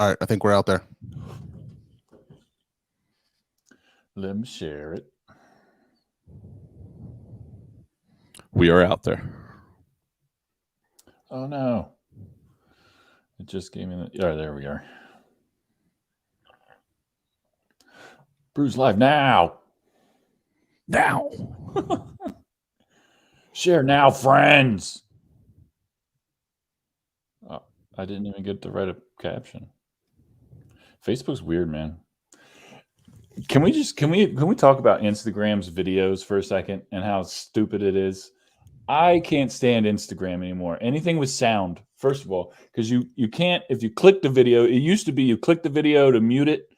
All right, I think we're out there. Let me share it. We are out there. Oh no. It just gave me the... Oh, there we are. Brews Live now. Now. Share now, friends. Oh, I didn't even get to write a caption. Facebook's weird, man. Can we talk about Instagram's videos for a second and how stupid it is? I can't stand Instagram anymore. Anything with sound, first of all, because you can't, if you click the video, it used to be you click the video to mute it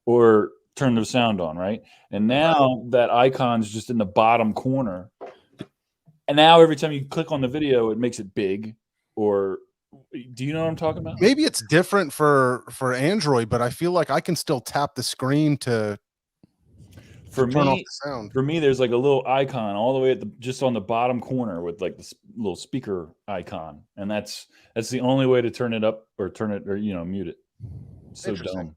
or turn the sound on, right? And now that icon's just in the bottom corner. And now every time you click on the video, it makes it big. Or do you know what I'm talking about? Maybe it's different for Android, but I feel like I can still tap the screen to turn off the sound. For me, there's like a little icon all the way at just on the bottom corner with like this little speaker icon, and that's the only way to turn it up or mute it. It's so dumb.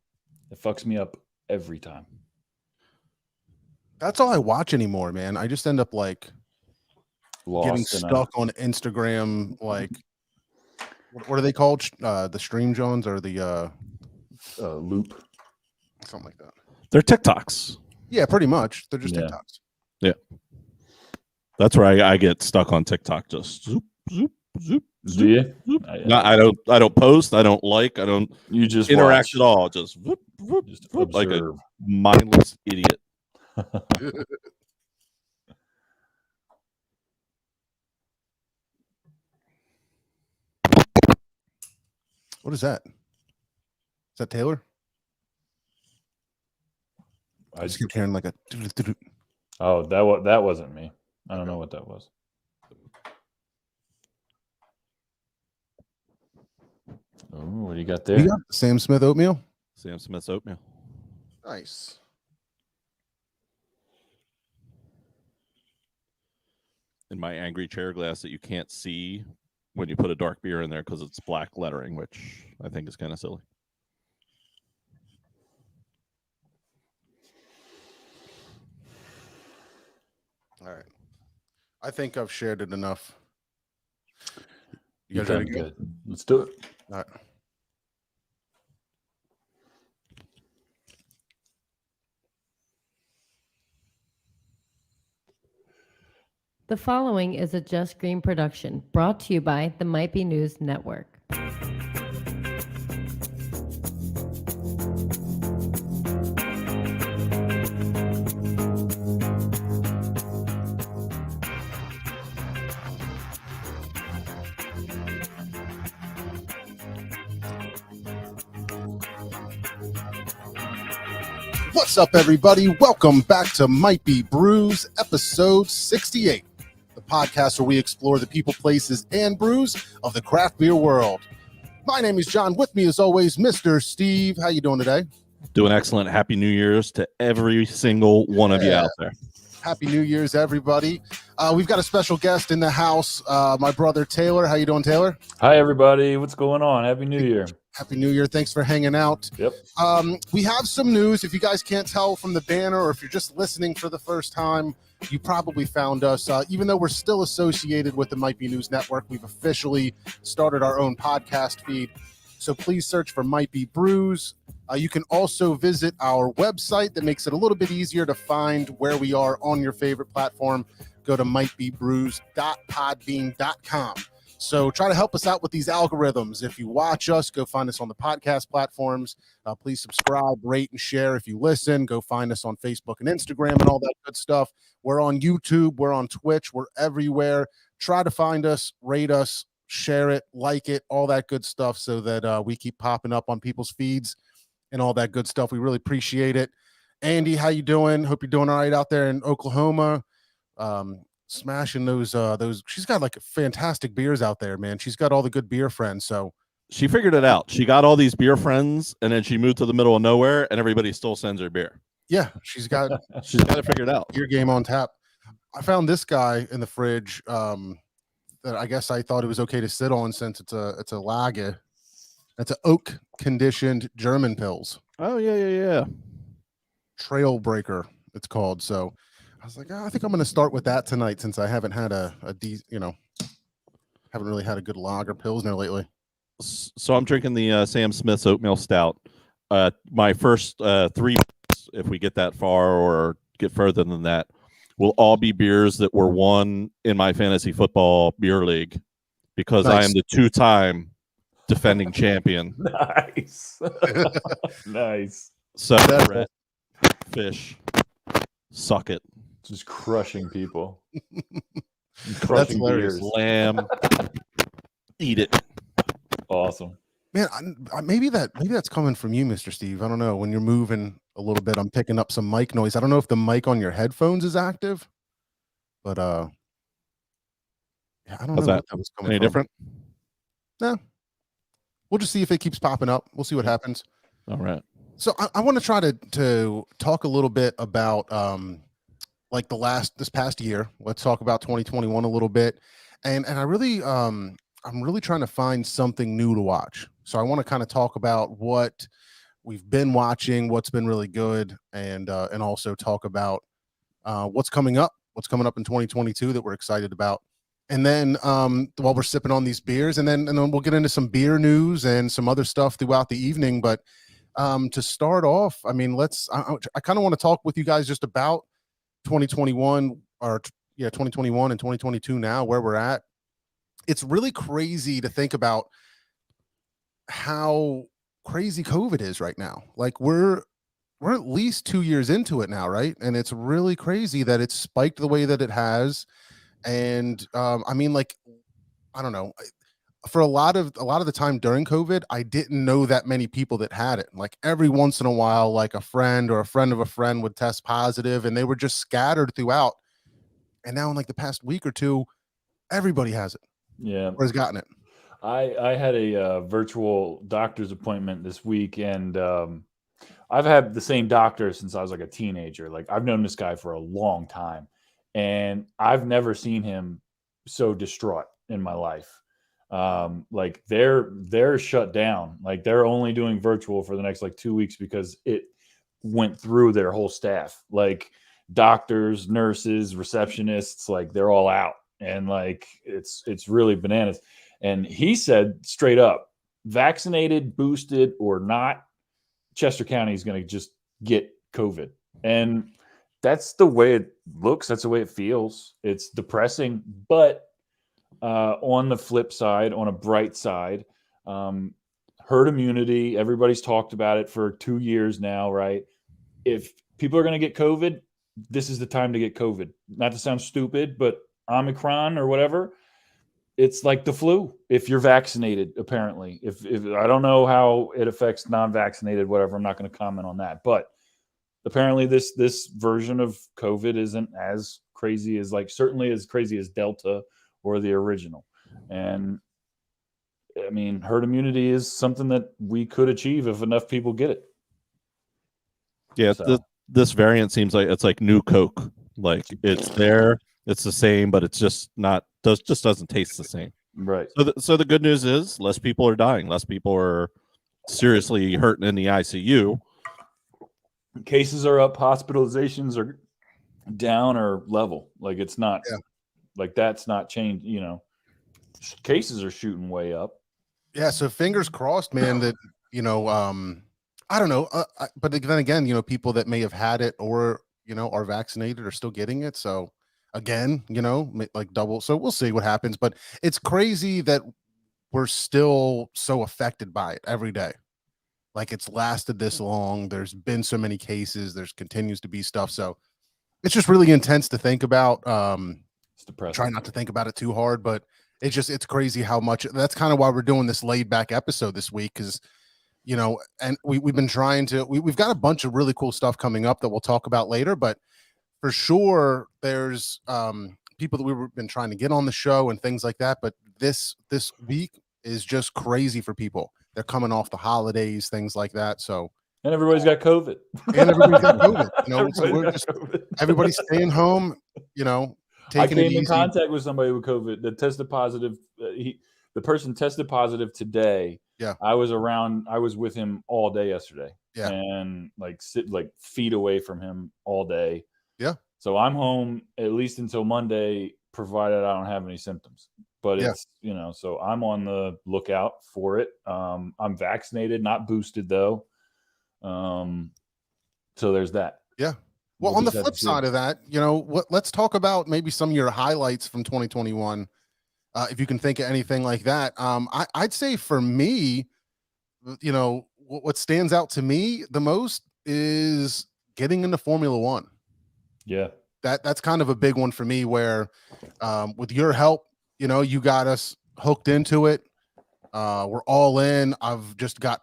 It fucks me up every time. That's all I watch anymore, man. I just end up like getting stuck on Instagram. Like, what are they called? The Stream Jones or the Loop, something like that. They're TikToks. Yeah, pretty much. They're just TikToks. Yeah. That's where I get stuck on TikTok. Just zoop, zoop, zoop. Do you? No, I don't post. I don't like. I don't. You just interact watch. at all. Just whoop, whoop, Just whoop, like a observe. mindless idiot. What is that? Is that Taylor? I just keep hearing like a. Oh, that wasn't me. I don't know what that was. Oh, what do you got there? You got Sam Smith oatmeal. Sam Smith's oatmeal. Nice. In my angry chair glass that you can't see when you put a dark beer in there because it's black lettering, which I think is kind of silly. All right. I think I've shared it enough. You guys ready to go? Let's do it. All right. The following is a Just Green production brought to you by the Might Be News Network. What's up, everybody? Welcome back to Might Be Brews, episode 68, the podcast where we explore the people, places, and brews of the craft beer world. My name is John. With me, as always, Mr. Steve. How you doing today? Doing excellent. Happy New Year's to every single one of you out there. Happy New Year's, everybody. We've got a special guest in the house, my brother Taylor. How you doing, Taylor? Hi, everybody. What's going on? Happy New Year. Happy New Year. Thanks for hanging out. Yep. We have some news. If you guys can't tell from the banner, or if you're just listening for the first time, you probably found us. Even though we're still associated with the Might Be News Network, we've officially started our own podcast feed. So please search for Might Be Brews. You can also visit our website that makes it a little bit easier to find where we are on your favorite platform. Go to mightbebrews.podbean.com. So try to help us out with these algorithms. If you watch us, go find us on the podcast platforms. Please subscribe, rate, and share. If you listen, go find us on Facebook and Instagram and all that good stuff. We're on YouTube. We're on Twitch. We're everywhere. Try to find us, rate us, share it, like it, all that good stuff so that we keep popping up on people's feeds and all that good stuff. We really appreciate it. Andy, how you doing? Hope you're doing all right out there in Oklahoma. Smashing those she's got like fantastic beers out there, man. She's got all the good beer friends. So she figured it out. She got all these beer friends, and then she moved to the middle of nowhere, and everybody still sends her beer. Yeah, she's got it figured out. Beer game on tap. I found this guy in the fridge that I guess I thought it was okay to sit on since it's a lager. That's an oak conditioned German pills. Oh yeah. Trailbreaker, it's called. So I was like, I think I'm going to start with that tonight since I haven't had haven't really had a good lager pilsner lately. So I'm drinking the Sam Smith's Oatmeal Stout. My first 3, if we get that far or get further than that, will all be beers that were won in my fantasy football beer league because I Nice. am the 2-time defending champion. Nice. Nice. So That's Brett, Fish, suck it. Just crushing people. That's Crushing hilarious. beers. Lamb, eat it. Awesome. Man, maybe that's coming from you, Mr. Steve. I don't know. When you're moving a little bit, I'm picking up some mic noise. I don't know if the mic on your headphones is active, but yeah, I don't How's know that? what that was coming Any from. different? No, we'll just see if it keeps popping up. We'll see what happens. All right. So I want to try to talk a little bit about like this past year. Let's talk about 2021 a little bit, and I really I'm really trying to find something new to watch. So I want to kind of talk about what we've been watching, what's been really good, and also talk about what's coming up in 2022 that we're excited about. And then while we're sipping on these beers, and then we'll get into some beer news and some other stuff throughout the evening. But to start off, I mean, I kind of want to talk with you guys just about 2021 2021 and 2022 now, where we're at. It's really crazy to think about how crazy COVID is right now. Like we're at least 2 years into it now, right? And it's really crazy that it's spiked the way that it has. And I mean, like, I don't know. For a lot of the time during COVID, I didn't know that many people that had it. Like every once in a while, like a friend or a friend of a friend would test positive, and they were just scattered throughout. And now in like the past week or two, everybody has it Yeah. or has gotten it. I had a virtual doctor's appointment this week, and I've had the same doctor since I was like a teenager. Like I've known this guy for a long time, and I've never seen him so distraught in my life. Like they're shut down. Like they're only doing virtual for the next like 2 weeks because it went through their whole staff. Like doctors, nurses, receptionists, like they're all out, and like it's really bananas. And he said straight up, vaccinated, boosted, or not, Chester County is going to just get COVID. And that's the way it looks. That's the way it feels. It's depressing. But on the flip side, on a bright side, herd immunity, everybody's talked about it for 2 years now, right? If people are going to get COVID, this is the time to get COVID. Not to sound stupid, but Omicron or whatever, it's like the flu if you're vaccinated, apparently. If I don't know how it affects non-vaccinated, whatever, I'm not going to comment on that. But apparently this version of COVID isn't as crazy as, like, certainly as crazy as Delta or the original. And I mean, herd immunity is something that we could achieve if enough people get it. Yeah, So. this variant seems like it's like new Coke. Like it's there, it's the same, but it's just doesn't taste the same. Right. So the good news is less people are dying, less people are seriously hurting in the ICU. Cases are up, hospitalizations are down or level. Like it's not, like that's not changed. You know, cases are shooting way up. Yeah. So fingers crossed, man, that, you know, I don't know. But then again, you know, people that may have had it or, you know, are vaccinated are still getting it. So again, you know, like double. So we'll see what happens. But it's crazy that we're still so affected by it every day. Like it's lasted this long. There's been so many cases. There's continues to be stuff. So it's just really intense to think about. It's depressing. Try not to think about it too hard, but it's crazy how much. That's kind of why we're doing this laid back episode this week, because, you know, and we've been trying to. We've got a bunch of really cool stuff coming up that we'll talk about later, but for sure there's people that we've been trying to get on the show and things like that. But this week is just crazy for people. They're coming off the holidays, things like that. So, and everybody's got COVID. And everybody's got COVID. You know, so we're just everybody's staying home. You know, I taking it came in easy. contact with somebody with COVID that tested positive. the person tested positive today. Yeah. I was with him all day yesterday. Yeah. And like feet away from him all day. Yeah. So I'm home at least until Monday, provided I don't have any symptoms. But it's, so I'm on the lookout for it. I'm vaccinated, not boosted though. So there's that. Yeah. Well, on the flip side of that, let's talk about maybe some of your highlights from 2021. If you can think of anything like that. I'd say for me, what stands out to me the most is getting into Formula One. Yeah. That's kind of a big one for me where, with your help, you got us hooked into it. We're all in. I've just got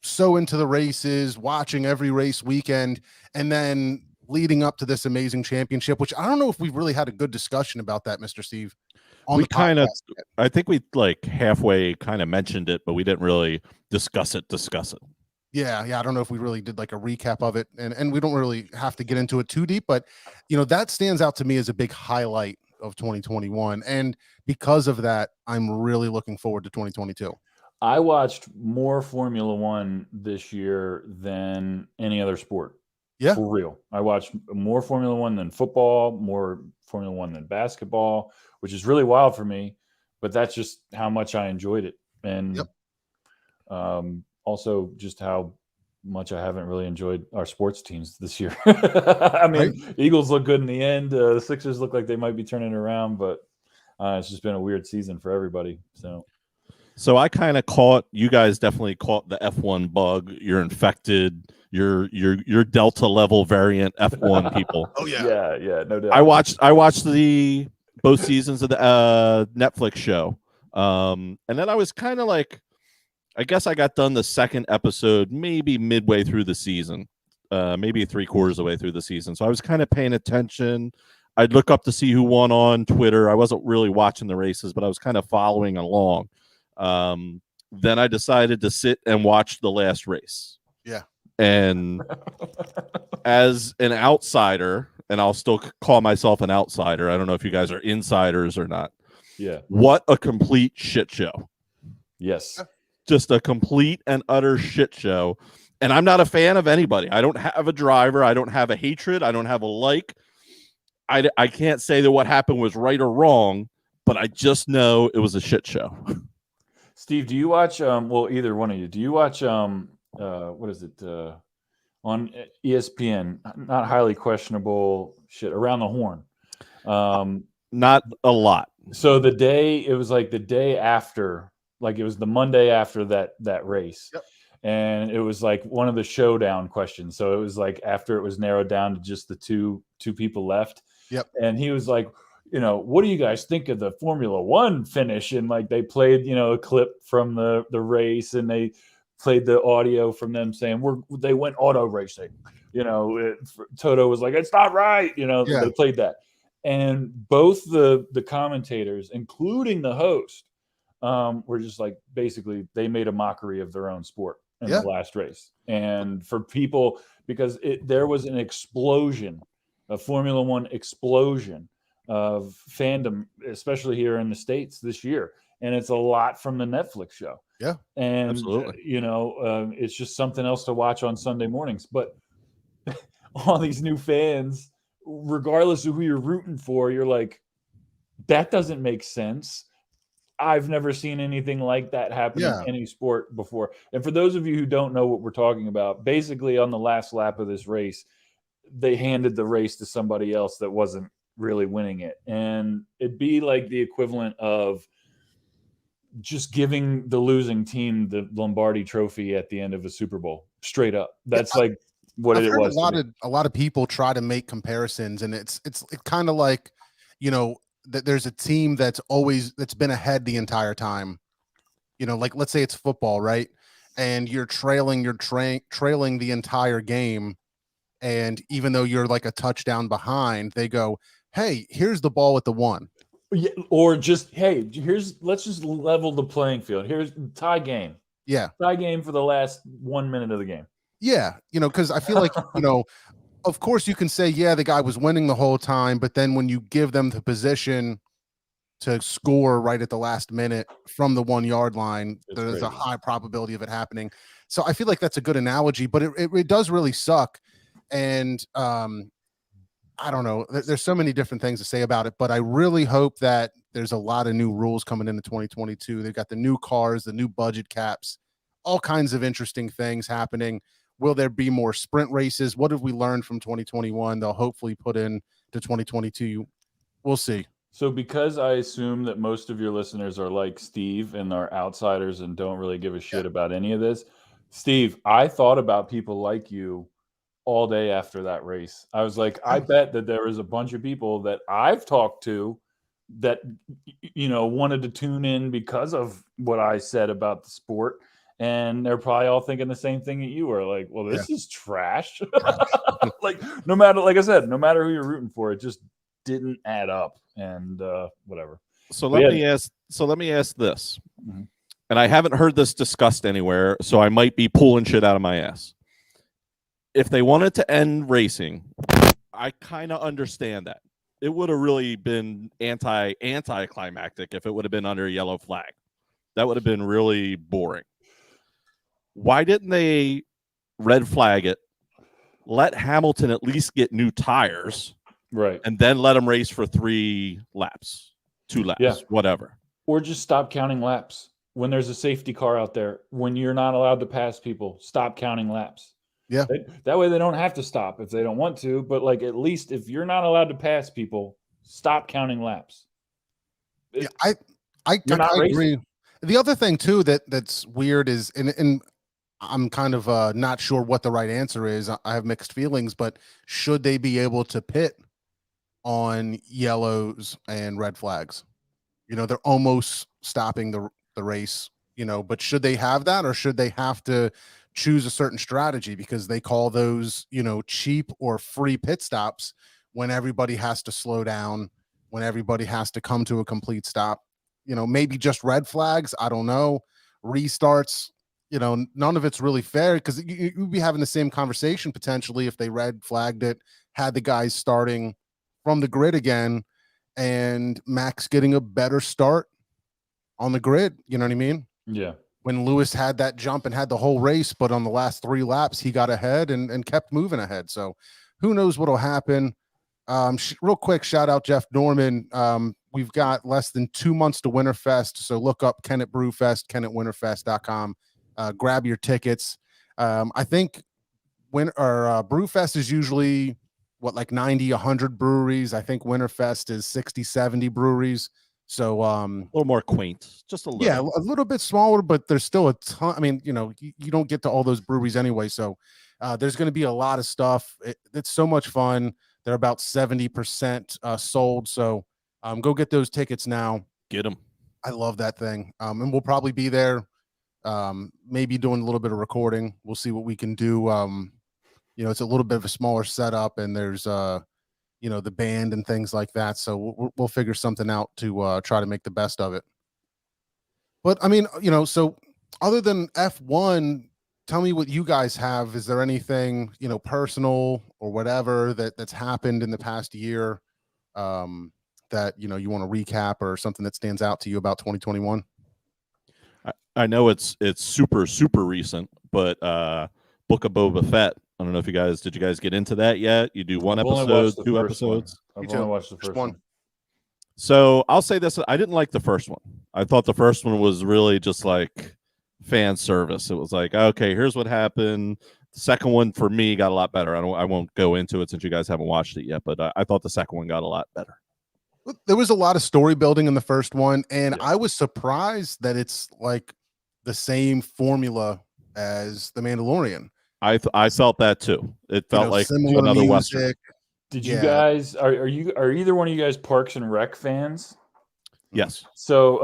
so into the races, watching every race weekend, and then leading up to this amazing championship, which I don't know if we've really had a good discussion about that, Mr. Steve. I think we like halfway kind of mentioned it, but we didn't really discuss it. Yeah. I don't know if we really did like a recap of it, and we don't really have to get into it too deep, but that stands out to me as a big highlight of 2021. And because of that, I'm really looking forward to 2022. I watched more Formula One this year than any other sport. Yeah. For real. I watched more Formula One than football, more Formula One than basketball, which is really wild for me, but that's just how much I enjoyed it. And also just how much I haven't really enjoyed our sports teams this year. I mean, right. Eagles look good in the end. The Sixers look like they might be turning around, but it's just been a weird season for everybody. So I kind of you guys definitely caught the F1 bug. You're infected. You're Delta level variant F1 people. Oh yeah. Yeah, no doubt. I watched both seasons of the Netflix show. And then I was kind of like, I guess I got done the second episode, maybe midway through the season, maybe 3/4 of the way through the season. So I was kind of paying attention. I'd look up to see who won on Twitter. I wasn't really watching the races, but I was kind of following along. Then I decided to sit and watch the last race. Yeah. And as an outsider, and I'll still call myself an outsider. I don't know if you guys are insiders or not. Yeah. What a complete shit show. Yes. Just a complete and utter shit show. And I'm not a fan of anybody. I don't have a driver. I don't have a hatred. I don't have a like. I can't say that what happened was right or wrong, but I just know it was a shit show. Steve, do you watch, well, either one of you, do you watch, what is it, on ESPN, not highly questionable shit, Around the Horn? Not a lot. So it was like the day after, like it was the Monday after that race. Yep. And it was like one of the showdown questions. So it was like after it was narrowed down to just the two people left. Yep. And he was like, what do you guys think of the Formula One finish? And like they played, a clip from the race, and they played the audio from them saying they went auto racing. Toto was like, it's not right. They played that. And both the commentators, including the host, were just like, basically they made a mockery of their own sport in the last race. And for people, because there was an explosion, a Formula One explosion of fandom, especially here in the States this year. And it's a lot from the Netflix show. Yeah, and absolutely. It's just something else to watch on Sunday mornings. But all these new fans, regardless of who you're rooting for, you're like, that doesn't make sense. I've never seen anything like that happen in any sport before. And for those of you who don't know what we're talking about, basically on the last lap of this race, they handed the race to somebody else that wasn't really winning it. And it'd be like the equivalent of just giving the losing team the Lombardi trophy at the end of a Super Bowl, straight up. That's like what it was. A lot of people try to make comparisons, and it's kind of like, that there's a team that's been ahead the entire time. Like let's say it's football, right? And you're trailing the entire game. And even though you're like a touchdown behind, they go, hey, here's the ball at the 1. Yeah, or just, hey, let's just level the playing field. Here's tie game. Yeah. Tie game for the last 1 minute of the game. Yeah. Because I feel like, of course you can say, yeah, the guy was winning the whole time, but then when you give them the position, to score right at the last minute from the 1 yard line, It's there's a crazy. high probability of it happening. So I feel like that's a good analogy, but it does really suck. And I don't know. There's so many different things to say about it, but I really hope that there's a lot of new rules coming into 2022. They've got the new cars, the new budget caps, all kinds of interesting things happening. Will there be more sprint races? What have we learned from 2021? They'll hopefully put in to 2022. We'll see. So because I assume that most of your listeners are like Steve and are outsiders and don't really give a shit about any of this, Steve, I thought about people like you all day after that race. I was like, I bet that there was a bunch of people that I've talked to that wanted to tune in because of what I said about the sport. And they're probably all thinking the same thing that you were like, well, this is trash. Like, no matter, like I said, no matter who you're rooting for, it just didn't add up. And whatever. So let me ask this. Mhm. And I haven't heard this discussed anywhere, so I might be pulling shit out of my ass. If they wanted to end racing, I kind of understand that. It would have really been anticlimactic if it would have been under a yellow flag. That would have been really boring. Why didn't they red flag it? Let Hamilton at least get new tires, Right. and then let him race for 2 laps, whatever. Or just stop counting laps. When there's a safety car out there, when you're not allowed to pass people, stop counting laps. Yeah. That way they don't have to stop if they don't want to. But like, at least if you're not allowed to pass people, stop counting laps. Yeah, I agree. The other thing too that's weird is, and I'm kind of not sure what the right answer is. I have mixed feelings, but should they be able to pit on yellows and red flags? They're almost stopping the race, but should they have that, or should they have to choose a certain strategy because they call those, cheap or free pit stops when everybody has to slow down, when everybody has to come to a complete stop? Maybe just red flags. I don't know. Restarts. None of it's really fair because you'd be having the same conversation potentially if they red flagged it, had the guys starting from the grid again, and Max getting a better start on the grid. You know what I mean? Yeah. When Lewis had that jump and had the whole race, but on the last 3 laps, he got ahead and kept moving ahead. So who knows what'll happen? Real quick, shout out Jeff Norman. We've got less than 2 months to Winterfest. So look up Kennett Brewfest, KennettWinterfest.com. Grab your tickets. I think Brewfest is usually like 90, 100 breweries. I think Winterfest is 60, 70 breweries. So a little more quaint, just a little. Yeah, a little bit smaller, but there's still a ton. I mean, you don't get to all those breweries anyway. So there's going to be a lot of stuff. It's so much fun. They're about 70% sold. So go get those tickets now. Get them. I love that thing. And we'll probably be there. Maybe doing a little bit of recording. We'll see what we can do. It's a little bit of a smaller setup, and there's the band and things like that. So we'll figure something out to try to make the best of it. But I mean, so other than F1, tell me what you guys have. Is there anything, personal or whatever that's happened in the past year that, you want to recap, or something that stands out to you about 2021? I know it's super, super recent, but Book of Boba Fett. I don't know if did you guys get into that yet? You do one episode, 2 episodes? I've only watched the first one. So I'll say this. I didn't like the first one. I thought the first one was really just like fan service. It was like, okay, here's what happened. The second one for me got a lot better. I won't go into it since you guys haven't watched it yet, but I thought the second one got a lot better. There was a lot of story building in the first one, and I was surprised that it's like the same formula as The Mandalorian. I felt that too. It felt like another music. Western. Did you guys are either one of you guys Parks and Rec fans? Yes. So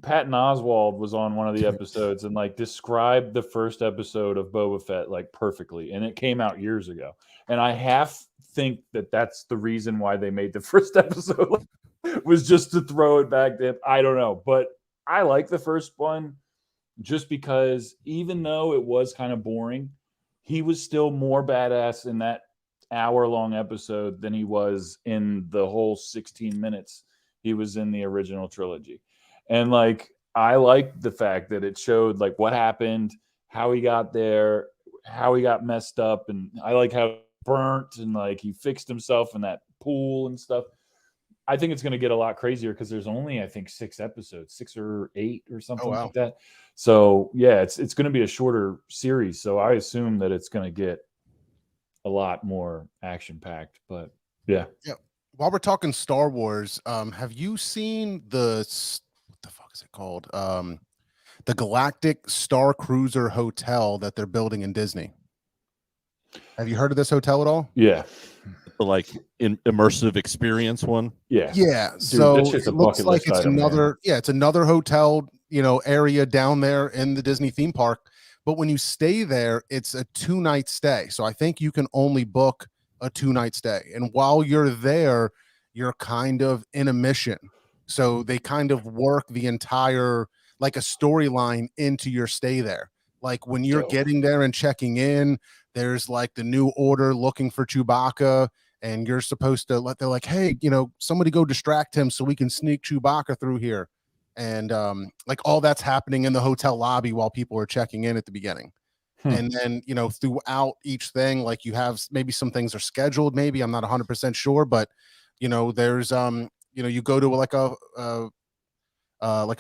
Patton Oswalt was on one of the episodes and like described the first episode of Boba Fett like perfectly, and it came out years ago. And I half think that that's the reason why they made the first episode was just to throw it back to him. I don't know, but I like the first one just because even though it was kind of boring, he was still more badass in that hour-long episode than he was in the whole 16 minutes he was in the original trilogy. And like I like the fact that it showed like what happened, how he got there, how he got messed up, and I like how he burnt and like he fixed himself in that pool and stuff. I think it's going to get a lot crazier because there's only I think 6 episodes, 6 or 8 or something wow. like that. So yeah, it's going to be a shorter series. So I assume that it's going to get a lot more action packed. But yeah, While we're talking Star Wars, have you seen what the fuck is it called? The Galactic Star Cruiser Hotel that they're building in Disney. Have you heard of this hotel at all? yeah, The, like immersive experience one. yeah. Yeah. Dude, So that shit's a it looks bucket like list it's item, man. another, it's another hotel, area down there in the Disney theme park. But when you stay there, it's a 2-night stay. So I think you can only book a 2-night stay. And while you're there, you're kind of in a mission. So they kind of work the entire, like a storyline into your stay there. Like when you're Dope. getting there and checking in, there's like the New Order looking for Chewbacca, and you're supposed to they're like, hey, somebody go distract him so we can sneak Chewbacca through here. And like all that's happening in the hotel lobby while people are checking in at the beginning. And then, throughout each thing, like you have maybe some things are scheduled, maybe I'm not 100% sure, but there's you go to like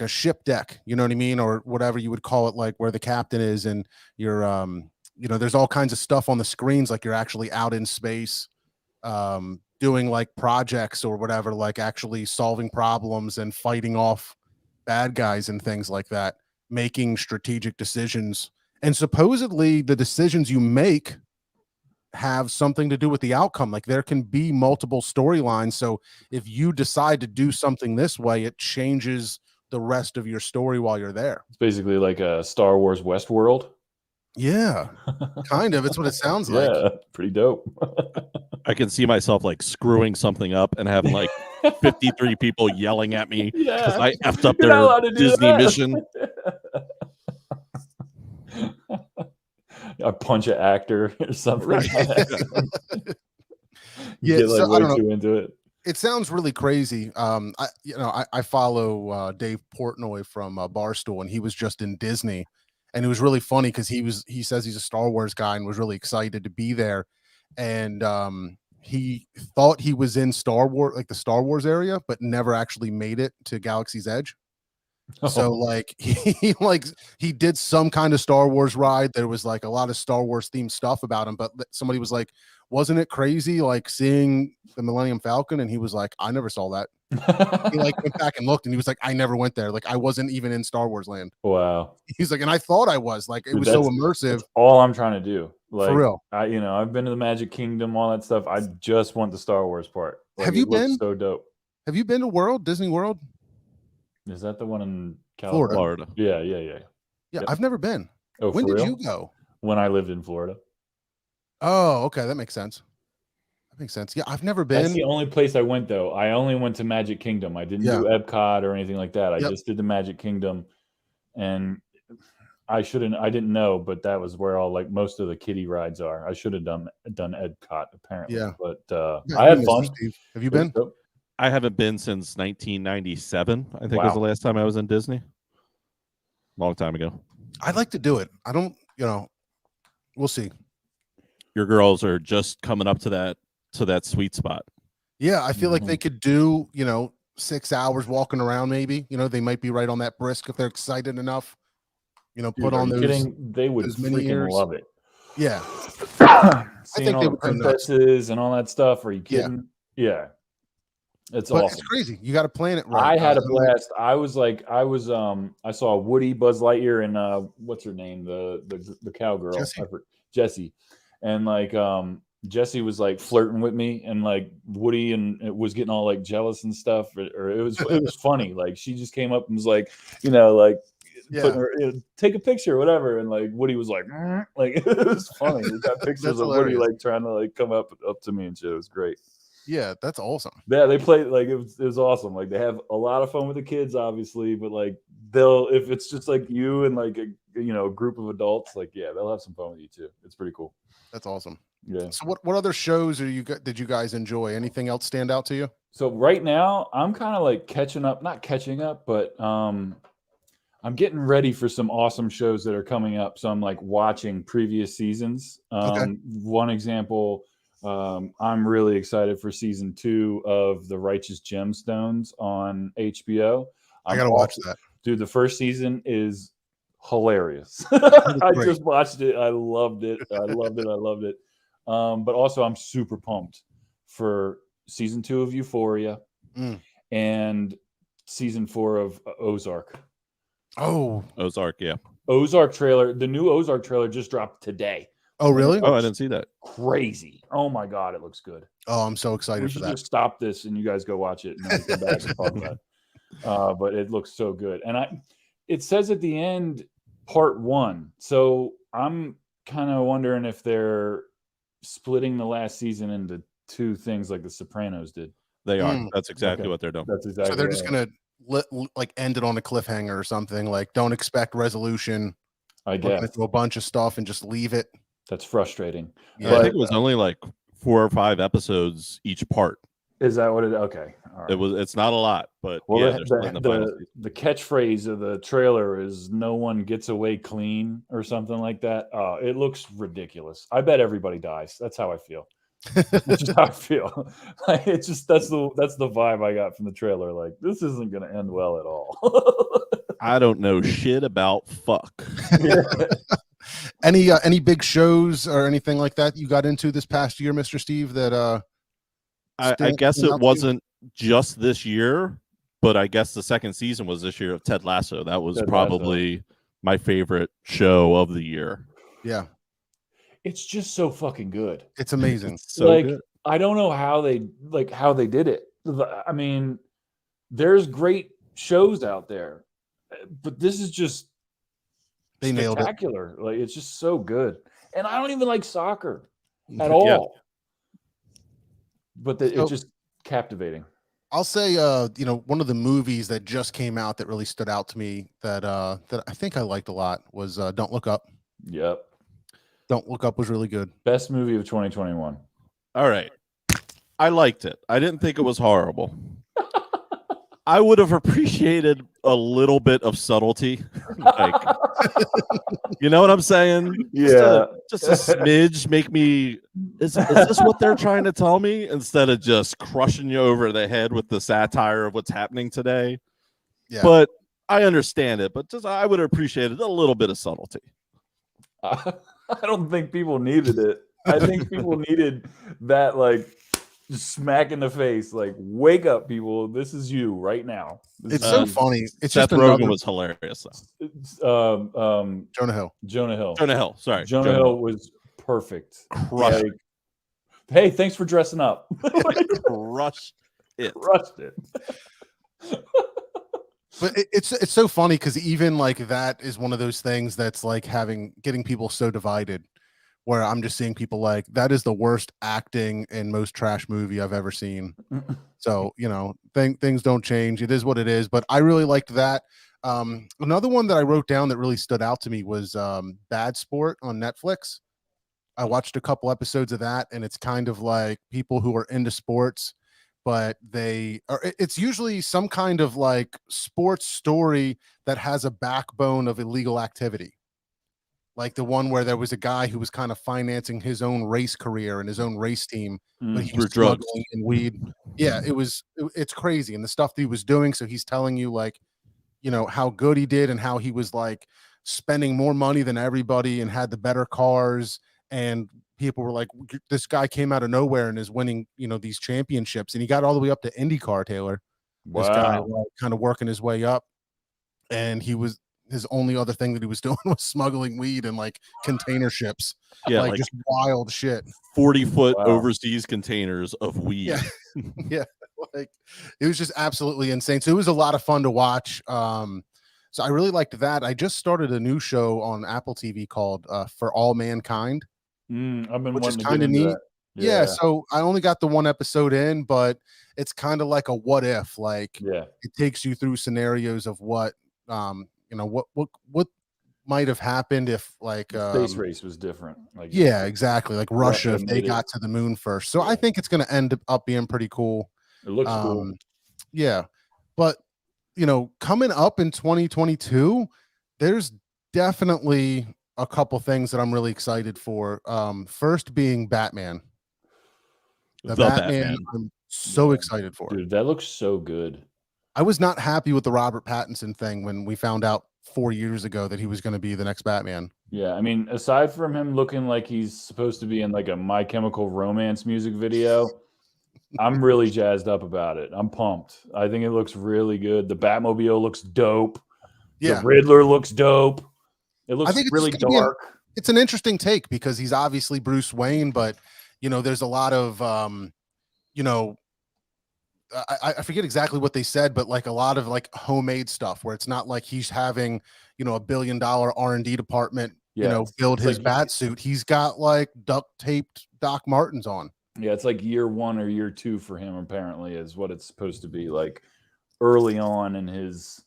a ship deck, you know what I mean, or whatever you would call it, like where the captain is, and you're there's all kinds of stuff on the screens, like you're actually out in space doing like projects or whatever, like actually solving problems and fighting off bad guys and things like that, making strategic decisions. And supposedly the decisions you make have something to do with the outcome. Like there can be multiple storylines. So if you decide to do something this way, it changes the rest of your story while you're there. It's basically like a Star Wars Westworld. Yeah, kind of. It's what it sounds like. Yeah, pretty dope. I can see myself like screwing something up and having like 53 people yelling at me because I effed up You're not allowed their to do Disney that. mission. I punch an actor or something. Right. You Yeah, get like so I way don't know. too into it. It sounds really crazy. I follow Dave Portnoy from Barstool, and he was just in Disney, and it was really funny because he says he's a Star Wars guy and was really excited to be there, and he thought he was in Star Wars, like the Star Wars area, but never actually made it to Galaxy's Edge. So like he did some kind of Star Wars ride. There was like a lot of Star Wars themed stuff about him, but somebody was like, wasn't it crazy like seeing the Millennium Falcon? And he was like, I never saw that. He like went back and looked, and he was like, I never went there. Like I wasn't even in Star Wars land. Wow. He's like, and I thought I was. Like it Dude, was so that's immersive. all I'm trying to do. Like, For real. I've been to the Magic Kingdom, all that stuff. I just want the Star Wars part. Like, Have you it looks been? so dope. Have you been to Disney World? Is that the one in Florida. California? Florida. Yeah. Yeah, Yep. I've never been. Oh, When for did real? you go? When I lived in Florida. Oh, okay, that makes sense. Yeah, I've never That's been. the only place I went though. I only went to Magic Kingdom. I didn't do Epcot or anything like that. I Yep. just did the Magic Kingdom, and I didn't know, but that was where all like most of the kiddie rides are. I should have done Epcot apparently. Yeah. But Yeah, I had Mr. fun. Steve. Have you It was been? dope. I haven't been since 1997. I think was the Wow. last time I was in Disney. Long time ago. I'd like to do it. I don't, we'll see. Your girls are just coming up to that sweet spot. Yeah, I feel like Mhm. they could do, 6 hours walking around, maybe. They might be right on that brisk if they're excited enough. Dude, Put are on you those. kidding? They would those mini freaking ears. love it. Yeah. Seeing think all they the would go nuts. princesses and all that stuff. Are you Yeah. kidding? Yeah. It's But awesome. it's crazy. You got to plan it right. I had a I'm like, blast. I saw Woody, Buzz Lightyear, and what's her name? The cowgirl. Jessie. Jessie. And like Jessie was like flirting with me, and like Woody and it was getting all like jealous and stuff. Or it was funny. Like she just came up and was like, Yeah. putting her, take a picture, whatever. And like Woody was like, like it was funny. We got pictures That's of Woody hilarious. like trying to like come up to me and shit. It was great. Yeah, that's awesome. Yeah, they play like it was awesome. Like they have a lot of fun with the kids, obviously, but like if it's just like you and like a a group of adults, like, yeah, they'll have some fun with you too. It's pretty cool. That's awesome. Yeah. So what other shows did you guys enjoy? Anything else stand out to you? So right now I'm kind of like not catching up, but I'm getting ready for some awesome shows that are coming up. So I'm like watching previous seasons. Okay. One example, I'm really excited for season 2 of The Righteous Gemstones on HBO. I gotta watch that. Dude, the first season is hilarious. I great. just watched it. I loved it. I loved it. I loved it. But also, I'm super pumped for season 2 of Euphoria and season 4 of Ozark. Oh, Ozark, yeah. Ozark trailer. The new Ozark trailer just dropped today. oh, really? Oh, I didn't see that. Crazy. Oh my God, it looks good. Oh, I'm so excited We for should that. just stop this and you guys go watch it and then we come back and talk about it. But it looks so good. And it says at the end, part 1. So I'm kind of wondering if they're splitting the last season into 2 things like The Sopranos did. They are. That's exactly Okay. what they're doing. That's exactly So they're just right. gonna like end it on a cliffhanger or something. Like, don't expect resolution. I We're gonna guess do a bunch of stuff and just leave it. that's frustrating. Yeah. I But think it was only like 4 or 5 episodes each part. is that what it? Okay, all right. It's not a lot, but Well, yeah, they're splitting the final season. the catchphrase of the trailer is "No one gets away clean" or something like that. Oh, it looks ridiculous. I bet everybody dies. That's how I feel. That's just how I feel. Like, it's just that's the vibe I got from the trailer. Like, this isn't going to end well at all. I don't know shit about fuck. Any big shows or anything like that you got into this past year, Mr. Steve? That I guess stand it out to you? wasn't just this year, but I guess the second season was this year of Ted Lasso. That was Ted probably my favorite show of the year. Yeah, It's just so fucking good. it's amazing. It's so like, good. I don't know how they did it. I mean, there's great shows out there, but this is just They nailed it. spectacular. Like, it's just so good. And I don't even like soccer at Yeah. all. But So- it's just captivating. I'll say, one of the movies that just came out that really stood out to me that I think I liked a lot was Don't Look Up. Yep. Don't Look Up was really good. Best movie of 2021. All right. I liked it. I didn't think it was horrible. I would have appreciated a little bit of subtlety. Like, you know what I'm saying? Yeah. Just a smidge make me is this what they're trying to tell me? Instead of just crushing you over the head with the satire of what's happening today. Yeah. But I understand it, but just I would have appreciated a little bit of subtlety. I don't think people needed it. I think people needed that, like, just smack in the face. Like, wake up, people. This is you right now. This It's is so you. funny. It's Seth just Rogen another was hilarious. Though. It's, Jonah Hill. Jonah Hill. Jonah Hill, sorry. Jonah Hill was perfect. Crushed Like, hey, thanks for dressing up. crushed it. Crushed it. But it's so funny because even like that is one of those things that's like getting people so divided, where I'm just seeing people like that is the worst acting and most trash movie I've ever seen. So things don't change. It is what it is. But I really liked that. Another one that I wrote down that really stood out to me was Bad Sport on Netflix. I watched a couple episodes of that, and it's kind of like people who are into sports, but it's usually some kind of like sports story that has a backbone of illegal activity. Like the one where there was a guy who was kind of financing his own race career and his own race team, but he Through was drugs. smuggling in weed. Yeah, it's crazy. And the stuff that he was doing. So he's telling you like, how good he did and how he was like spending more money than everybody and had the better cars. And people were like, this guy came out of nowhere and is winning, these championships. And he got all the way up to IndyCar, Taylor. This guy like, kind of working his way up. And his only other thing that he was doing was smuggling weed in like container ships. Yeah, like like just wild shit. 40-foot Wow. overseas containers of weed. Yeah. Yeah. Like it was just absolutely insane. So it was a lot of fun to watch. So I really liked that. I just started a new show on Apple TV called For All Mankind. I've been Which is wanting to get kinda into neat. that. Yeah. So I only got the one episode in, but it's kind of like a what if, like Yeah. it takes you through scenarios of what might have happened if like The space race was different. Like yeah, exactly, like Russia if they made it. got to the moon first. So I Yeah. think it's going to end up being pretty cool. It looks cool. Yeah, but coming up in 2022, there's definitely a couple things that I'm really excited for. First being Batman. The Batman. I'm so excited for. Dude, that looks so good. I was not happy with the Robert Pattinson thing when we found out 4 years ago that he was going to be the next Batman. Yeah, I mean, aside from him looking like he's supposed to be in like a My Chemical Romance music video, I'm really jazzed up about it. I'm pumped. I think it looks really good. The Batmobile looks dope. Yeah, the Riddler looks dope. It looks really dark. It's an interesting take because he's obviously Bruce Wayne, but there's a lot of I forget exactly what they said, but like a lot of like homemade stuff where it's not like he's having $1 billion R&D department build his bat suit. He's got like duct taped Doc Martens on. Yeah, it's like year 1 or year 2 for him, apparently, is what it's supposed to be like early on in his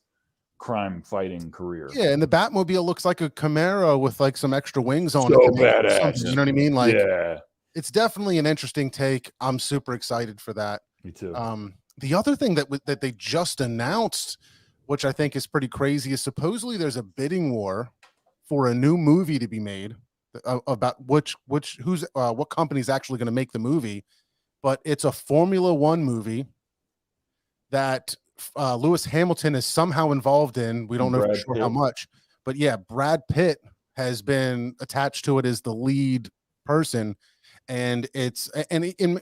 crime fighting career. Yeah, and the Batmobile looks like a Camaro with like some extra wings on so it. Badass. You know what I mean? Like, yeah, it's definitely an interesting take. I'm super excited for that. Me too. The other thing that they just announced, which I think is pretty crazy, is supposedly there's a bidding war for a new movie to be made about what company's actually going to make the movie, but it's a Formula One movie that Lewis Hamilton is somehow involved in. We don't know for sure how much, but yeah, Brad Pitt has been attached to it as the lead person. And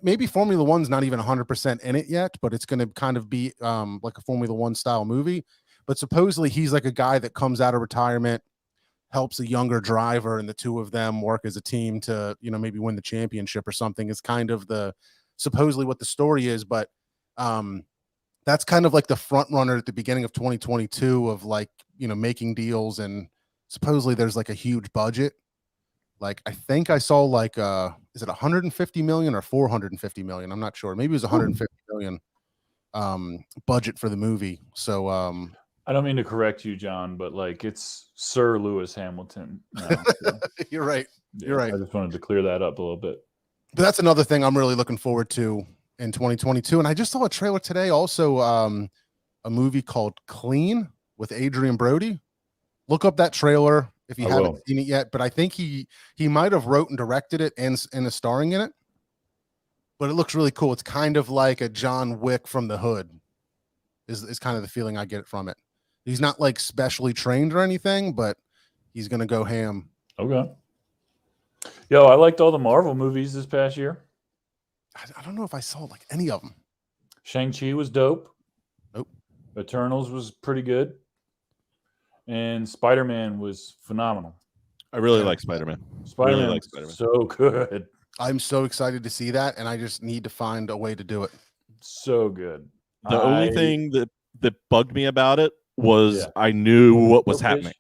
maybe Formula One's not even 100% in it yet, but it's going to kind of be like a Formula One style movie. But supposedly he's like a guy that comes out of retirement, helps a younger driver, and the two of them work as a team to, maybe win the championship or something, is kind of supposedly what the story is. But that's kind of like the front runner at the beginning of 2022 of like, making deals. And supposedly there's like a huge budget. Like, I think I saw like, is it 150 million or 450 million? I'm not sure. Maybe it was 150 million budget for the movie. So, I don't mean to correct you, John, but like it's Sir Lewis Hamilton. Now, so. You're right. Yeah, You're right. I just wanted to clear that up a little bit. But that's another thing I'm really looking forward to in 2022. And I just saw a trailer today. Also, a movie called Clean with Adrian Brody. Look up that trailer if you haven't seen it yet. But I think he might have wrote and directed it and is starring in it. But it looks really cool. It's kind of like a John Wick from the hood. Is kind of the feeling I get from it. He's not like specially trained or anything, but he's gonna go ham. Okay. Yo, I liked all the Marvel movies this past year. I don't know if I saw like any of them. Shang-Chi was dope. Nope. Eternals was pretty good. And Spider-Man was phenomenal. I really like Spider-Man. Spider-Man really was so good. I'm so excited to see that, and I just need to find a way to do it. So good. The only thing that bugged me about it was I knew what was happening.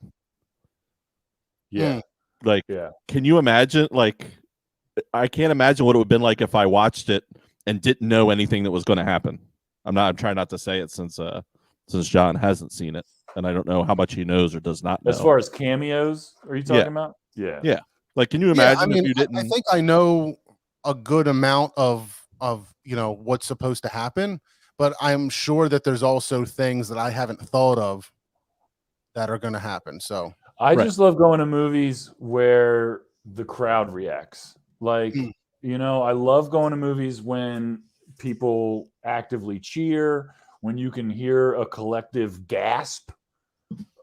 Yeah. Like, can you imagine? Like, I can't imagine what it would have been like if I watched it and didn't know anything that was going to happen. I'm trying not to say it since John hasn't seen it, and I don't know how much he knows or does not know. As far as cameos, are you talking about? Yeah. Yeah. Like, can you imagine if you didn't? I think I know a good amount of what's supposed to happen, but I'm sure that there's also things that I haven't thought of that are going to happen. So I just love going to movies where the crowd reacts. Like, I love going to movies when people actively cheer, when you can hear a collective gasp,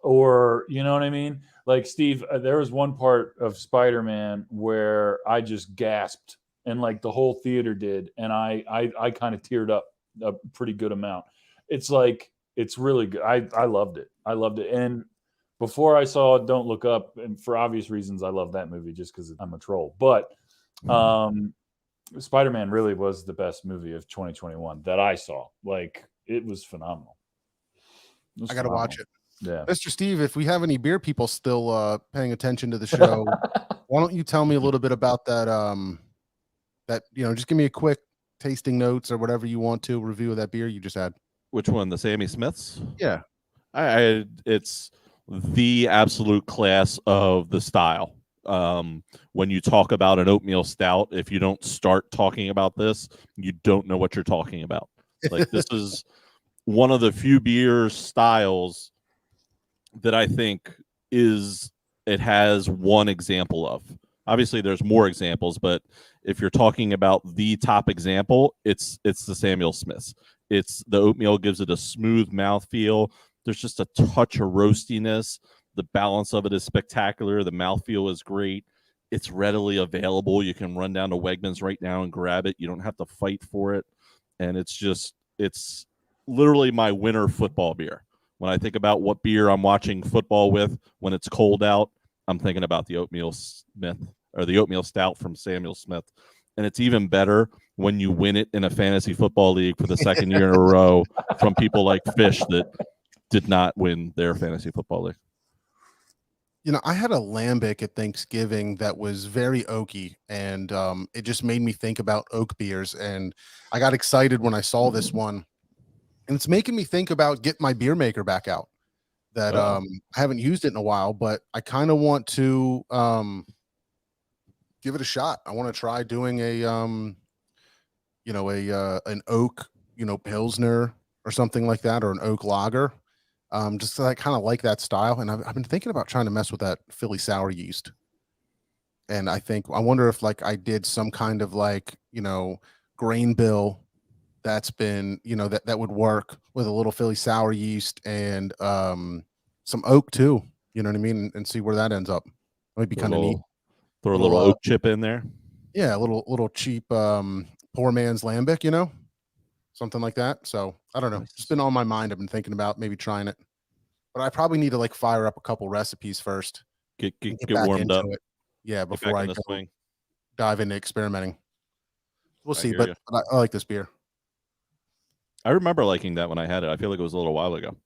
or, you know what I mean? Like, Steve, there was one part of Spider-Man where I just gasped, and like the whole theater did, and I kind of teared up a pretty good amount. It's like, it's really good. I loved it. And before I saw Don't Look Up, and for obvious reasons, I love that movie just because I'm a troll. But Spider-Man really was the best movie of 2021 that I saw. Like, it was phenomenal. I got to watch it. Yeah. Mr. Steve, if we have any beer people still paying attention to the show, why don't you tell me a little bit about that? Just give me a quick tasting notes or whatever you want to review of that beer you just had. Which one? The Sammy Smiths? Yeah. It's the absolute class of the style. When you talk about an oatmeal stout, if you don't start talking about this, you don't know what you're talking about. Like, this is one of the few beer styles that I think it has one example of. Obviously, there's more examples, but if you're talking about the top example, it's the Samuel Smiths. It's the oatmeal gives it a smooth mouthfeel. There's just a touch of roastiness. The balance of it is spectacular. The mouthfeel is great. It's readily available. You can run down to Wegmans right now and grab it. You don't have to fight for it. And it's literally my winter football beer. When I think about what beer I'm watching football with when it's cold out, I'm thinking about the oatmeal Smith or the oatmeal stout from Samuel Smith. And it's even better when you win it in a fantasy football league for the second year in a row from people like Fish that did not win their fantasy football league. You know, I had a lambic at Thanksgiving that was very oaky, and it just made me think about oak beers. And I got excited when I saw this one, and it's making me think about getting my beer maker back out. That I haven't used it in a while, but I kind of want to give it a shot. I want to try doing a an oak, Pilsner or something like that, or an oak lager. Just 'cause I kind of like that style, and I've been thinking about trying to mess with that Philly sour yeast. And I wonder if like I did some kind of like grain bill that's been that would work with a little Philly sour yeast and some oak too. You know what I mean? And see where that ends up. Might be kind of neat. Throw a little oak chip in there. Yeah, a little cheap poor man's lambic, something like that. So I don't know. It's just been on my mind. I've been thinking about maybe trying it, but I probably need to like fire up a couple recipes first. Get back warmed into up. it. Yeah, Get before back I in the go swing. dive into experimenting. We'll see, hear but ya. I like this beer. I remember liking that when I had it. I feel like it was a little while ago.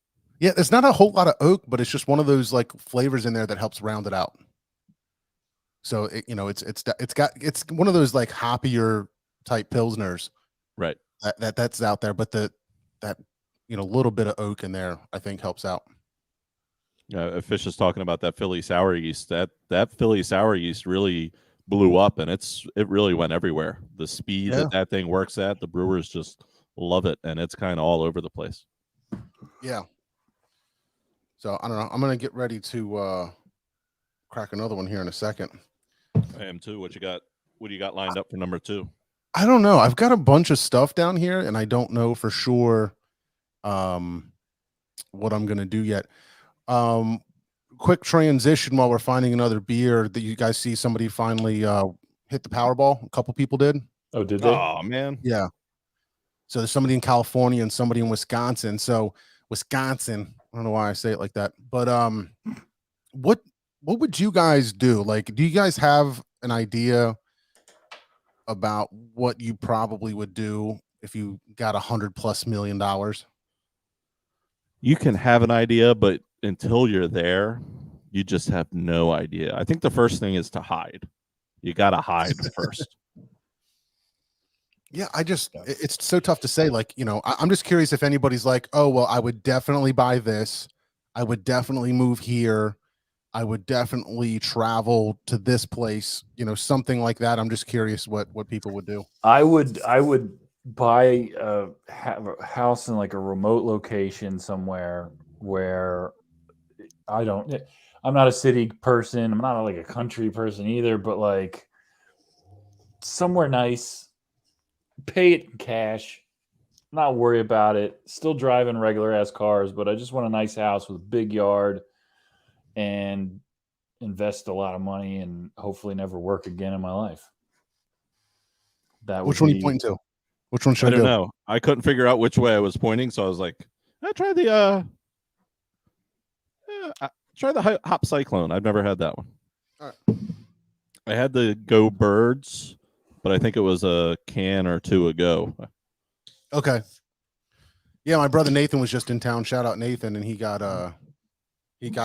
Yeah, there's not a whole lot of oak, but it's just one of those like flavors in there that helps round it out. So it's one of those like hoppier type pilsners, Right. That's out there, but that little bit of oak in there I think helps out. Fish is talking about that Philly sour yeast. That Philly sour yeast really blew up, and it really went everywhere. The speed that thing works at, the brewers just love it, and it's kind of all over the place. Yeah. So I don't know. I'm gonna get ready to crack another one here in a second. I am too. What do you got lined up for number 2? I don't know. I've got a bunch of stuff down here, and I don't know for sure what I'm gonna do yet. Quick transition while we're finding another beer. That you guys see somebody finally hit the Powerball. A couple people did. Oh, did they? Oh man. Yeah. So there's somebody in California and somebody in Wisconsin. So Wisconsin, I don't know why I say it like that, but what would you guys do? Like, do you guys have an idea about what you probably would do if you got $100+ million? You can have an idea, but until you're there, you just have no idea. I think the first thing is to hide. You got to hide first. Yeah, it's so tough to say. Like, I'm just curious if anybody's like, oh, well, I would definitely buy this. I would definitely move here. I would definitely travel to this place, something like that. I'm just curious what people would do. I would buy a house in like a remote location somewhere where I'm not a city person. I'm not like a country person either, but like somewhere nice, pay it in cash, not worry about it, still driving regular ass cars, but I just want a nice house with a big yard and invest a lot of money and hopefully never work again in my life. Which one are you pointing to? Which one should I don't do? know. I couldn't figure out which way I was pointing, so I was like, I try the Hop Cyclone. I've never had that one. All right. I had the Go Birds, but I think it was a can or two ago. Okay. Yeah, my brother Nathan was just in town. Shout out Nathan, and he got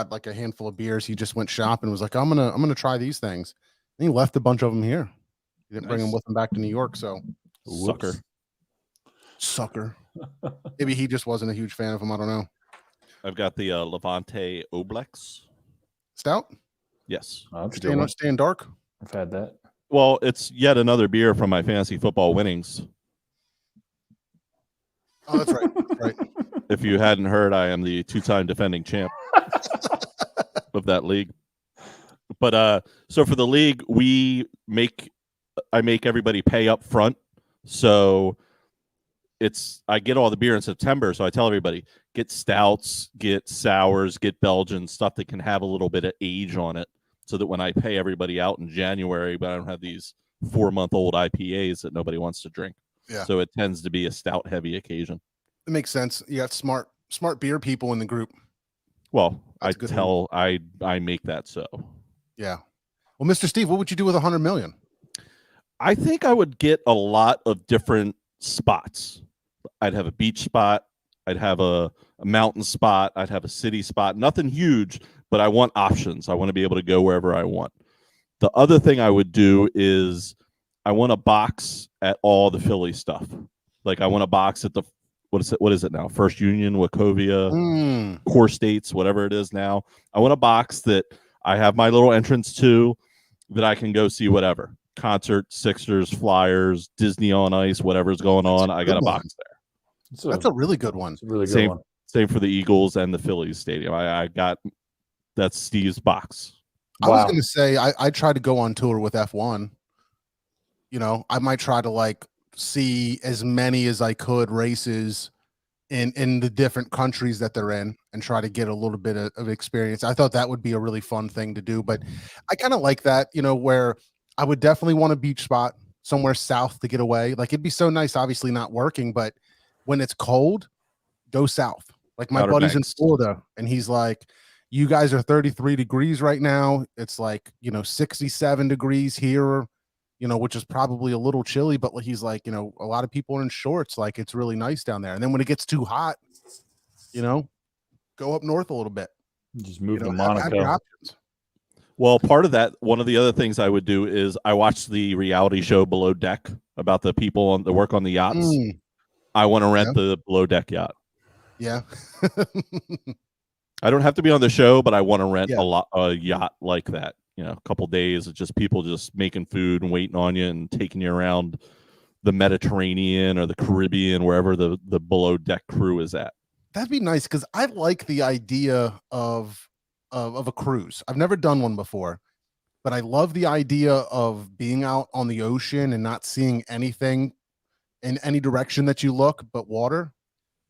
like a handful of beers. He just went shopping and was like, I'm gonna try these things. And he left a bunch of them here. He didn't bring them with him back to New York. So Sucker. Maybe he just wasn't a huge fan of them. I don't know. I've got the Levante Oblex. Stout? Yes. Oh, that's a good one. Stand dark? I've had that. Well, it's yet another beer from my fantasy football winnings. Oh, that's right. Right. If you hadn't heard, I am the 2-time defending champ of that league. But so for the league, I make everybody pay up front. So I get all the beer in September. So I tell everybody, get stouts, get sours, get Belgian, stuff that can have a little bit of age on it. So that when I pay everybody out in January, but I don't have these 4-month-old IPAs that nobody wants to drink. Yeah. So it tends to be a stout heavy occasion. It makes sense. You got smart beer people in the group. Well, That's a good one. I make that so. Yeah. Well, Mr. Steve, what would you do with 100 million? I think I would get a lot of different spots. I'd have a beach spot. I'd have a mountain spot. I'd have a city spot. Nothing huge, but I want options. I want to be able to go wherever I want. The other thing I would do is I want a box at all the Philly stuff. Like I want a box at the what is it now? First Union, Wachovia, Core States, whatever it is now. I want a box that I have my little entrance to that I can go see whatever. Concert, Sixers, Flyers, Disney on Ice, whatever's going on. I got a box there. That's a really good one. It's a really good one. Same for the Eagles and the Phillies stadium. I got that's Steve's box. I was going to say I tried to go on tour with F1. You know, I might try to like see as many as I could races in the different countries that they're in and try to get a little bit of experience. I thought that would be a really fun thing to do, but I kind of like that, you know, where I would definitely want a beach spot somewhere south to get away. Like it'd be so nice, obviously not working, but when it's cold, go south. Like my Outer buddy's Banks. in Florida and he's like, you guys are 33 degrees right now. It's like, 67 degrees here, which is probably a little chilly, but he's like, a lot of people are in shorts. Like it's really nice down there. And then when it gets too hot, go up north a little bit. Just move to have your Monaco. options. Well, part of that, one of the other things I would do is I watched the reality show Below Deck about the people on the work on the yachts. I want to rent the Below Deck yacht. Yeah. I don't have to be on the show, but I want to rent a yacht like that. A couple days of just people just making food and waiting on you and taking you around the Mediterranean or the Caribbean, wherever the Below Deck crew is at. That'd be nice because I like the idea of a cruise. I've never done one before, but I love the idea of being out on the ocean and not seeing anything in any direction that you look but water.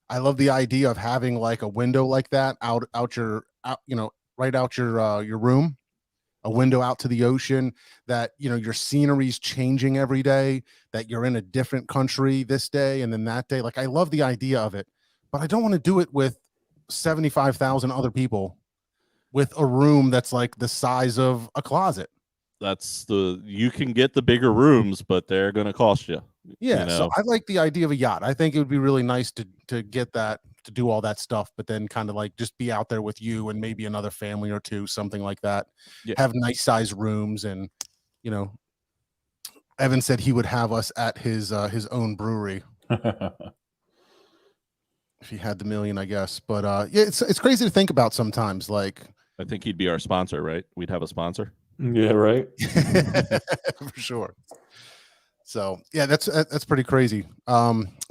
I love the idea of having like a window like that right out your room, a window out to the ocean, that your scenery's changing every day, that you're in a different country this day and then that day. Like I love the idea of it, but I don't want to do it with 75,000 other people with a room that's like the size of a closet. You can get the bigger rooms, but they're going to cost you. Yeah. So I like the idea of a yacht. I think it would be really nice to get that, to do all that stuff, but then kind of like just be out there with you and maybe another family or two, something like that. Yeah. Have nice size rooms. And, Evan said he would have us at his own brewery. If he had the million, I guess. But yeah, it's crazy to think about sometimes. Like, I think he'd be our sponsor, right? We'd have a sponsor. Yeah, right. For sure. So yeah, that's pretty crazy.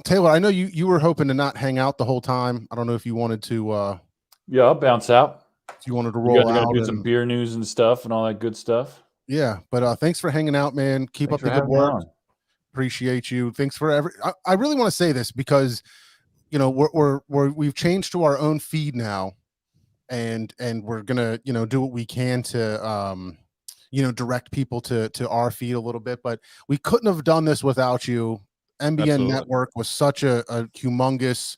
Taylor, I know you were hoping to not hang out the whole time. I don't know if you wanted to. Yeah, I'll bounce out. If you wanted to roll you guys out, do some beer news and stuff and all that good stuff. Yeah, but thanks for hanging out, man. Keep up the good work. Appreciate you. Thanks for I really want to say this because we've changed to our own feed now, and we're gonna do what we can to direct people to our feed a little bit, but we couldn't have done this without you. MBN Absolutely. Network was such a humongous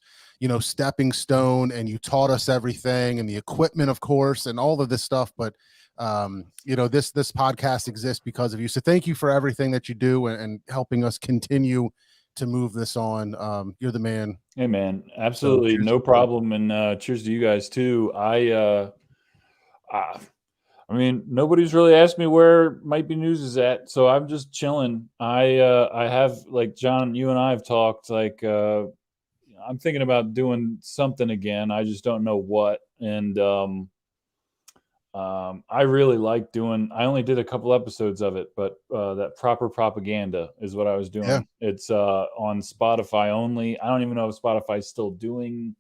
stepping stone, and you taught us everything and the equipment, of course, and all of this stuff, but this podcast exists because of you. So thank you for everything that you do and helping us continue to move this on. You're the man. Hey man, absolutely. So no problem. And cheers to you guys too. I mean, nobody's really asked me where Might Be News is at, so I'm just chilling. I have, like John, you and I have talked, like, I'm thinking about doing something again. I just don't know what. And I really like doing. I only did a couple episodes of it, but that Proper Propaganda is what I was doing. Yeah. It's on Spotify only. I don't even know if Spotify's still doing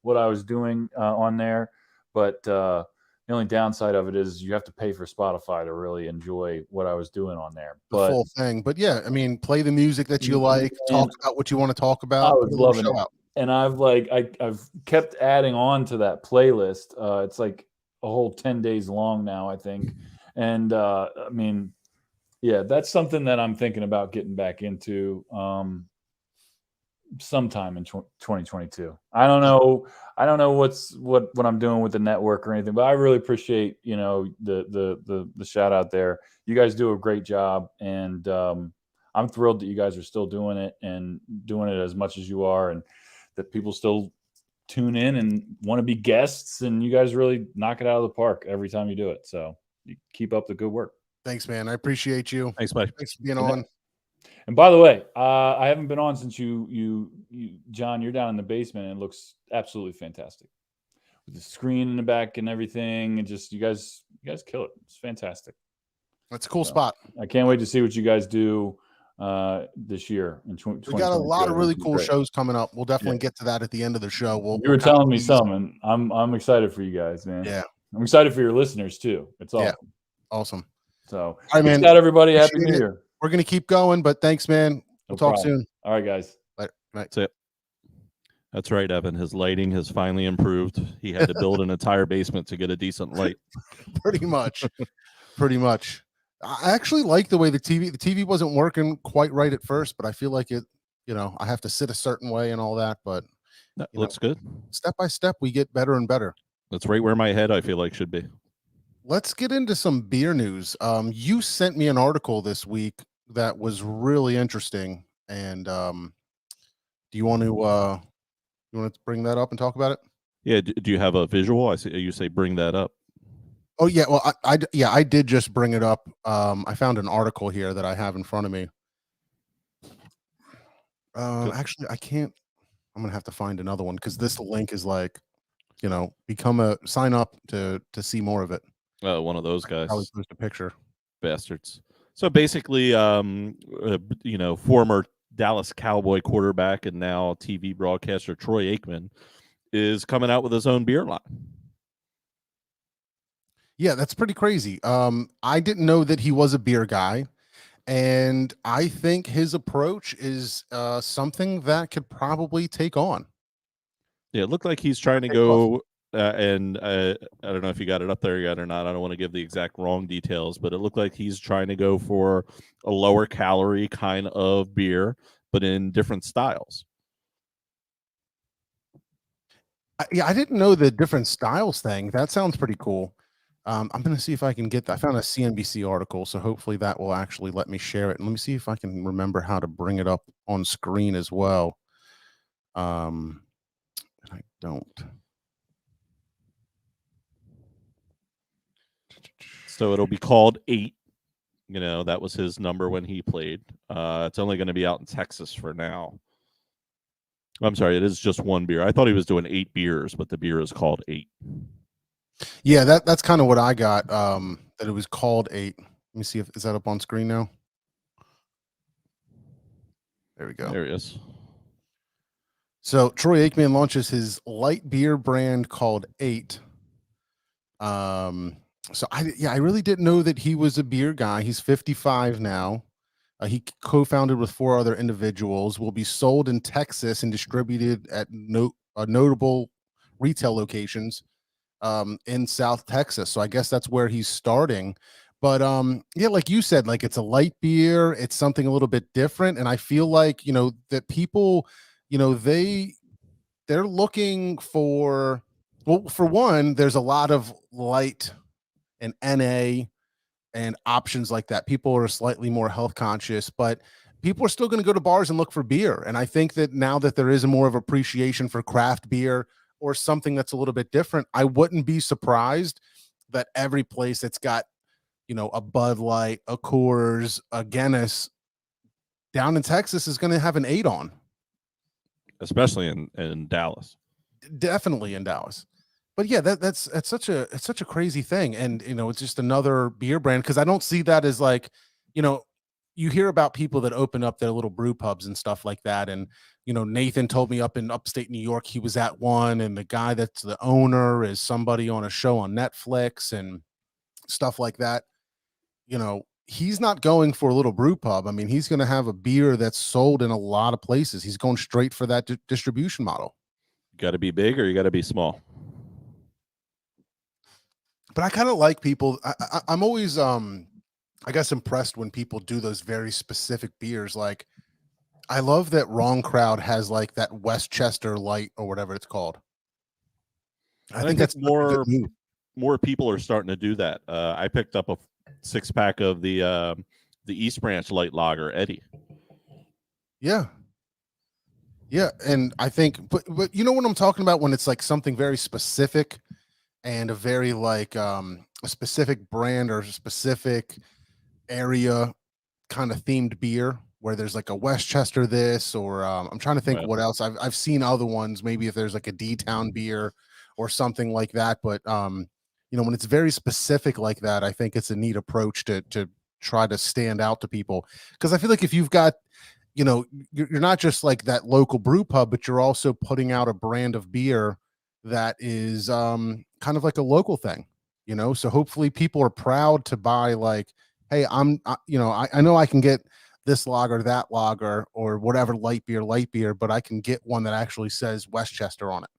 what I was doing on there, but the only downside of it is you have to pay for Spotify to really enjoy what I was doing on there. The But full thing. But yeah, I mean, play the music that you like, Man. talk about what you want to talk I about. was put a little loving show it. out. And I've kept adding on to that playlist. It's like a whole 10 days long now, I think. And I mean, yeah, that's something that I'm thinking about getting back into sometime in 2022. I don't know what I'm doing with the network or anything, but I really appreciate, you know, the shout out there. You guys do a great job, and I'm thrilled that you guys are still doing it and doing it as much as you are, and that people still tune in and want to be guests, and you guys really knock it out of the park every time you do it. So you keep up the good work. Thanks, man. I appreciate you. Thanks, buddy. Thanks for being on. And by the way, I haven't been on since you John, you're down in the basement, and it looks absolutely fantastic with the screen in the back and everything. And just you guys kill it. It's fantastic. That's a cool So, spot. I can't wait to see what you guys do this year in 2022. We got a lot of really cool Great. shows coming up. We'll definitely Yeah. get to that at the end of the show. You were telling me some, and I'm excited for you guys, man. Yeah. I'm excited for your listeners too. It's awesome. Yeah. Awesome. So, All right, man. peace out, everybody. Happy Appreciate New it. Year. We're going to keep going, but thanks, man. No We'll talk problem. soon. All right, guys. Later. Night. That's it. That's right, Evan. His lighting has finally improved. He had to build an entire basement to get a decent light. Pretty much. Pretty much. I actually like the way the TV wasn't working quite right at first, but I feel like it, you know, I have to sit a certain way and all that, but That You looks good. step by step we get better and better. That's right where my head, I feel like, should be. Let's get into some beer news. You sent me an article this week that was really interesting, and do you want to bring that up and talk about it? Yeah. Do you have a visual? I see you say bring that up. Oh yeah, well I did just bring it up. I found an article here that I have in front of me. Actually, I can't. I'm gonna have to find another one because this link is like, you know, sign up to see more of it. One of those guys. Probably post a picture. Bastards. So basically, you know, former Dallas Cowboy quarterback and now TV broadcaster Troy Aikman is coming out with his own beer line. Yeah, that's pretty crazy. I didn't know that he was a beer guy, and I think his approach is something that could probably take on. Yeah, it looked like he's trying to Take go, and I don't know if you got it up there yet or not. I don't want to give the exact wrong details, but it looked like he's trying to go for a lower calorie kind of beer, but in different styles. Yeah, I didn't know the different styles thing. That sounds pretty cool. I'm going to see if I can get that. I found a CNBC article, so hopefully that will actually let me share it. And let me see if I can remember how to bring it up on screen as well. I don't. So it'll be called 8. You know, that was his number when he played. It's only going to be out in Texas for now. I'm sorry, it is just one beer. I thought he was doing 8 beers, but the beer is called 8. Yeah, that's kind of what I got. That it was called 8. Let me see if is that up on screen now. There we go. There he is. So Troy Aikman launches his light beer brand called 8. So I really didn't know that he was a beer guy. He's 55 now. He co-founded with 4 other individuals. Will be sold in Texas and distributed at notable retail locations in South Texas. So I guess that's where he's starting. But yeah, like you said, like it's a light beer. It's something a little bit different, and I feel like, you know, that people, you know, they're looking for, well, for one, there's a lot of light and NA and options like that. People are slightly more health conscious, but people are still going to go to bars and look for beer. And I think that now that there is a more of appreciation for craft beer or something that's a little bit different, I wouldn't be surprised that every place that's got, you know, a Bud Light, a Coors, a Guinness down in Texas is going to have an 8 on. especially in Dallas. Definitely in Dallas. But yeah, that's such a crazy thing. And it's just another beer brand, because I don't see that as like, you hear about people that open up their little brew pubs and stuff like that. And Nathan told me up in upstate New York he was at one, and the guy that's the owner is somebody on a show on Netflix and stuff like that. He's not going for a little brew pub. I mean, he's going to have a beer that's sold in a lot of places. He's going straight for that distribution model. You got to be big or you got to be small. But I kind of like people. I'm always, I guess, impressed when people do those very specific beers. Like, I love that Wrong Crowd has like that Westchester Light or whatever it's called. I think that's more people are starting to do that. I picked up a 6-pack of the East Branch Light Lager, Eddie. Yeah. And I think, but you know what I'm talking about, when it's like something very specific and a very like a specific brand or a specific area kind of themed beer, where there's like a Westchester this, or I'm trying to think what else. I've seen other ones, maybe if there's like a D-Town beer or something like that. But when it's very specific like that, I think it's a neat approach to try to stand out to people. Because I feel like if you've got, you're not just like that local brew pub, but you're also putting out a brand of beer that is kind of like a local thing, so hopefully people are proud to buy, like, hey, I know I can get this lager, that lager, or whatever light beer, but I can get one that actually says Westchester on it.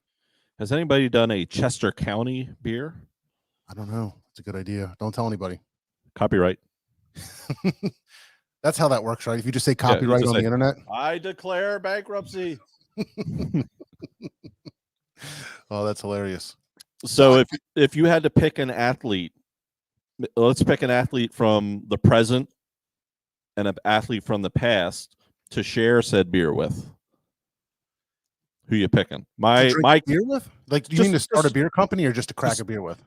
Has anybody done a Chester County beer? I don't know. It's a good idea. Don't tell anybody. Copyright. That's how that works, right? If you just say copyright on the internet. I declare bankruptcy. Oh, that's hilarious. So if you had to pick an athlete, let's pick an athlete from the present and an athlete from the past to share said beer with, who you picking? My beer with? Like, do you mean to start a beer company or just to crack a beer with?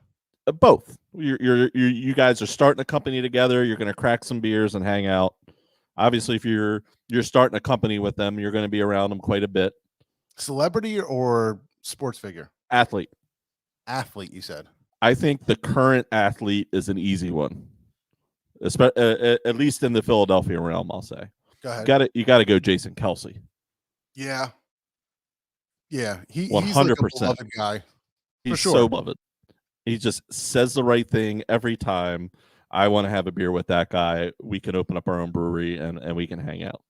Both. You guys are starting a company together. You're going to crack some beers and hang out. Obviously, if you're starting a company with them, you're going to be around them quite a bit. Celebrity or sports figure? Athlete, you said. I think the current athlete is an easy one, at least in the Philadelphia realm. I'll say. Go ahead. You got to go Jason Kelce. Yeah. He's 100%. Like a beloved guy. He's so beloved. He just says the right thing every time. I want to have a beer with that guy. We can open up our own brewery and we can hang out.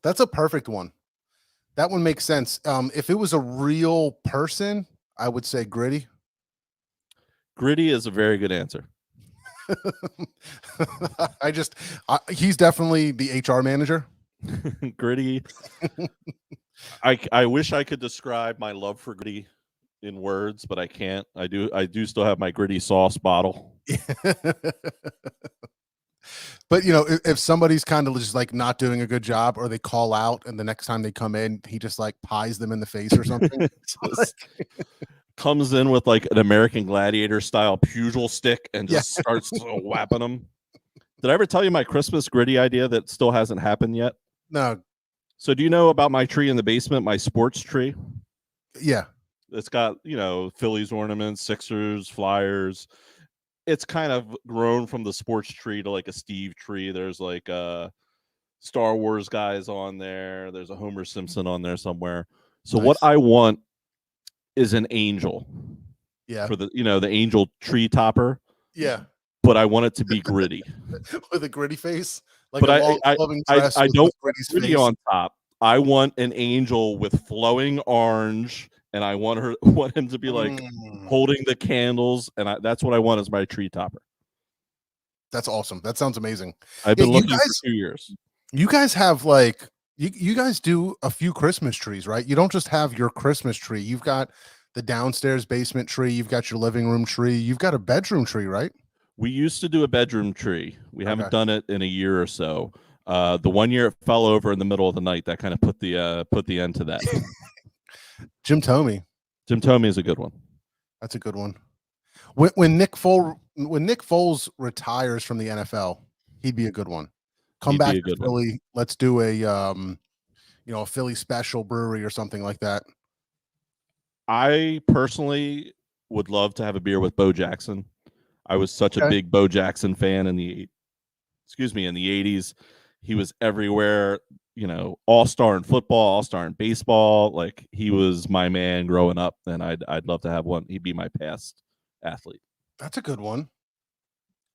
That's a perfect one. That one makes sense. If it was a real person, I would say Gritty. Gritty is a very good answer. He's definitely the HR manager. Gritty. I wish I could describe my love for Gritty in words, but I can't. I do still have my Gritty sauce bottle. But if somebody's kind of just like not doing a good job, or they call out and the next time they come in, he just like pies them in the face or something. Comes in with like an American Gladiator style pugil stick and just starts whapping them. Did I ever tell you my Christmas Gritty idea that still hasn't happened yet? No. So do you know about my tree in the basement, my sports tree? Yeah. It's got, Phillies ornaments, Sixers, Flyers. It's kind of grown from the sports tree to like a Steve tree. There's like Star Wars guys on there. There's a Homer Simpson on there somewhere. So nice. What I want is an angel. Yeah. For the the angel tree topper. Yeah. But I want it to be gritty. With a gritty face. Like but I don't gritty on top. I want an angel with flowing orange, and I want him to be like holding the candles, and that's what I want as my tree topper. That's awesome. That sounds amazing. I've been looking for 2 years. You guys have like you guys do a few Christmas trees, right? You don't just have your Christmas tree. You've got the downstairs basement tree. You've got your living room tree. You've got a bedroom tree, right? We used to do a bedroom tree. We haven't done it in a year or so. The 1 year it fell over in the middle of the night. That kind of put the end to that. Jim Thome is a good one. That's a good one. When Nick Foles retires from the NFL, he'd be a good one. Come back to Philly. Let's do a a Philly Special brewery or something like that. I personally would love to have a beer with Bo Jackson. I was such a Okay. big Bo Jackson fan in the 80s. He was everywhere, all-star in football, all-star in baseball. Like, he was my man growing up, and I'd love to have one. He'd be my past athlete. That's a good one.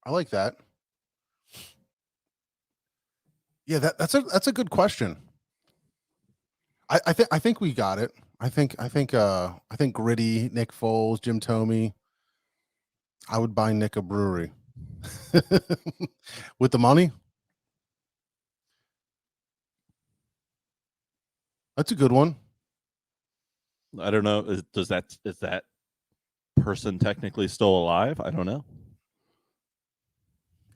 I like that. Yeah, that's a good question. I think we got it. I think Gritty, Nick Foles, Jim Tomey. I would buy Nick a brewery with the money. That's a good one. I don't know. Is that person technically still alive? I don't know.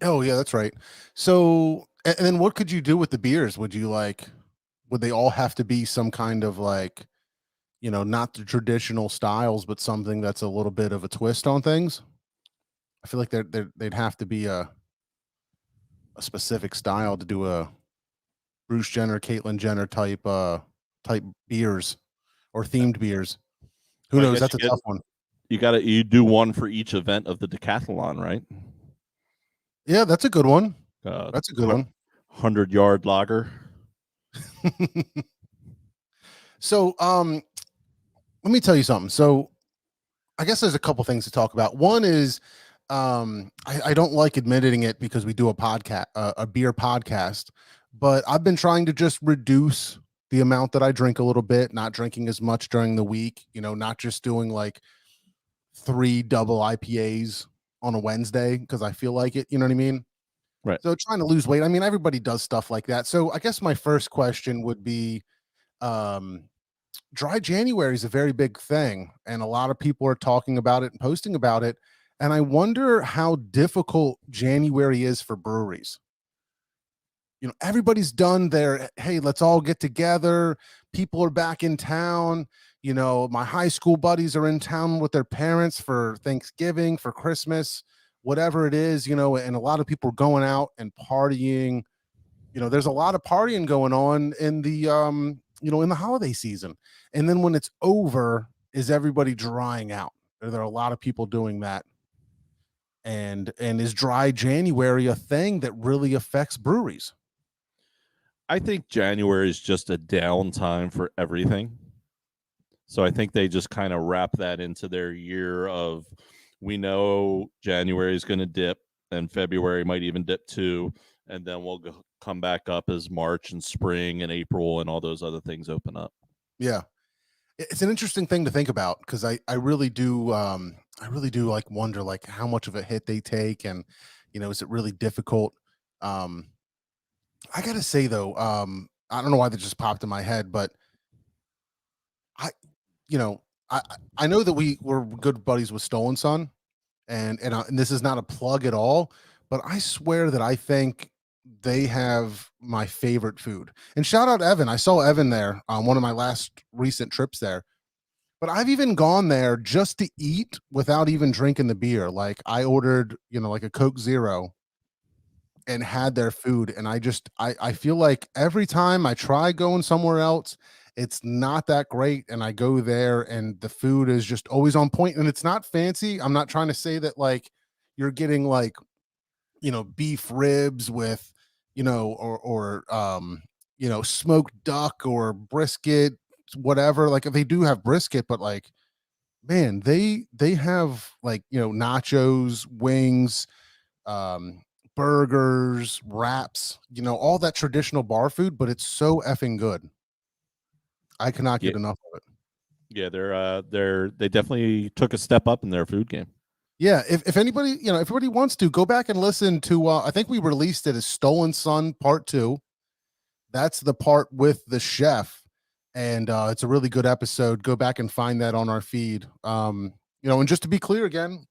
Oh yeah, that's right. So, and then what could you do with the beers? Would they all have to be some kind of like, not the traditional styles, but something that's a little bit of a twist on things? I feel like they'd have to be a specific style to do a Bruce Jenner, Caitlyn Jenner type beers or themed beers. Who I knows? guess That's a tough one. You do one for each event of the decathlon, right? Yeah, that's a good one. That's a good one. 100-yard lager. So, let me tell you something. So, I guess there's a couple things to talk about. One is, I don't like admitting it because we do a podcast, a beer podcast, but I've been trying to just reduce the amount that I drink a little bit, not drinking as much during the week, not just doing like 3 double IPAs on a Wednesday because I feel like it, you know what I mean? Right. So trying to lose weight. I mean, everybody does stuff like that. So I guess my first question would be, dry January is a very big thing, and a lot of people are talking about it and posting about it. And I wonder how difficult January is for breweries. Everybody's done their, hey, let's all get together. People are back in town. My high school buddies are in town with their parents for Thanksgiving, for Christmas, whatever it is, and a lot of people are going out and partying. There's a lot of partying going on in the, in the holiday season. And then when it's over, is everybody drying out? Are there a lot of people doing that? And is dry January a thing that really affects breweries? I think January is just a downtime for everything. So I think they just kind of wrap that into their year of, we know January is going to dip and February might even dip too. And then we'll come back up as March and spring and April and all those other things open up. Yeah. It's an interesting thing to think about because I really do like wonder like how much of a hit they take, and is it really difficult? I gotta say though, I don't know why that just popped in my head, but I I know that we're good buddies with Stolen Sun, and this is not a plug at all, but I swear that I think they have my favorite food. And shout out Evan. I saw Evan there on one of my last recent trips there. But I've even gone there just to eat without even drinking the beer. Like I ordered, like a Coke Zero and had their food. And I feel like every time I try going somewhere else, it's not that great. And I go there and the food is just always on point. And it's not fancy. I'm not trying to say that like you're getting like, beef ribs with, or smoked duck or brisket, whatever. Like they do have brisket, but like, man, they have like, nachos, wings, burgers, wraps, all that traditional bar food, but it's so effing good. I cannot get enough of it. Yeah, they definitely took a step up in their food game. Yeah, if anybody, if everybody wants to go back and listen to, I think we released it as Stolen Sun Part 2. That's the part with the chef, and it's a really good episode. Go back and find that on our feed. And just to be clear again,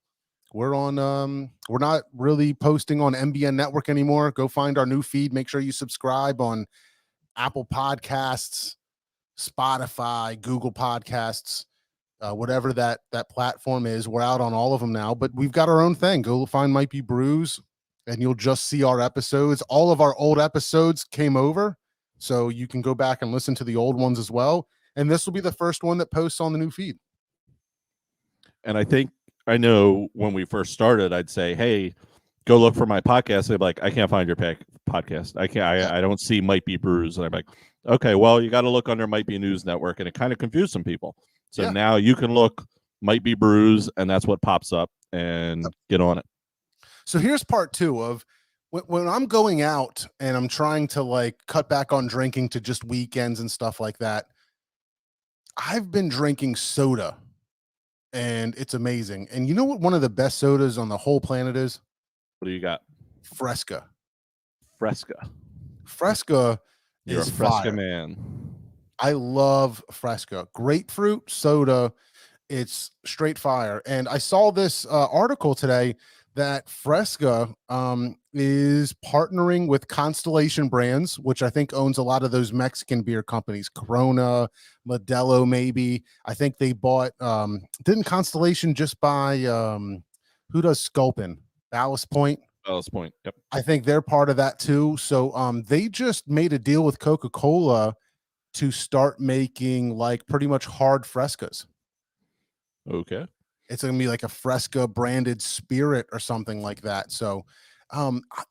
we're not really posting on MBN Network anymore. Go find our new feed. Make sure you subscribe on Apple Podcasts, Spotify, Google Podcasts. Whatever that platform is, we're out on all of them now, but we've got our own thing. Go find Might Be Brews and you'll just see our episodes. All of our old episodes came over. So you can go back and listen to the old ones as well. And this will be the first one that posts on the new feed. And I know when we first started, I'd say, "Hey, go look for my podcast." They'd be like, "I can't find your podcast. I don't see Might Be Brews." And I'm like, "Okay, well, you got to look under Might Be News Network," and it kind of confused some people. So Yeah. now you can look Might Be Brews, and that's what pops up, and get on it. So here's part 2 of when I'm going out and I'm trying to like cut back on drinking to just weekends and stuff like that. I've been drinking soda and it's amazing. And you know what one of the best sodas on the whole planet is? What do you got? Fresca. Fresca. Fresca You're is a Fresca fire. man. I love Fresca. Grapefruit soda. It's straight fire. And I saw this article today that Fresca is partnering with Constellation Brands, which I think owns a lot of those Mexican beer companies, Corona, Modelo, maybe. I think they bought, didn't Constellation just buy, who does Sculpin? Ballast Point? Ballast Point. Yep. I think they're part of that too. So they just made a deal with Coca-Cola to start making like pretty much hard Frescas. Okay. It's gonna be like a Fresca branded spirit or something like that. So,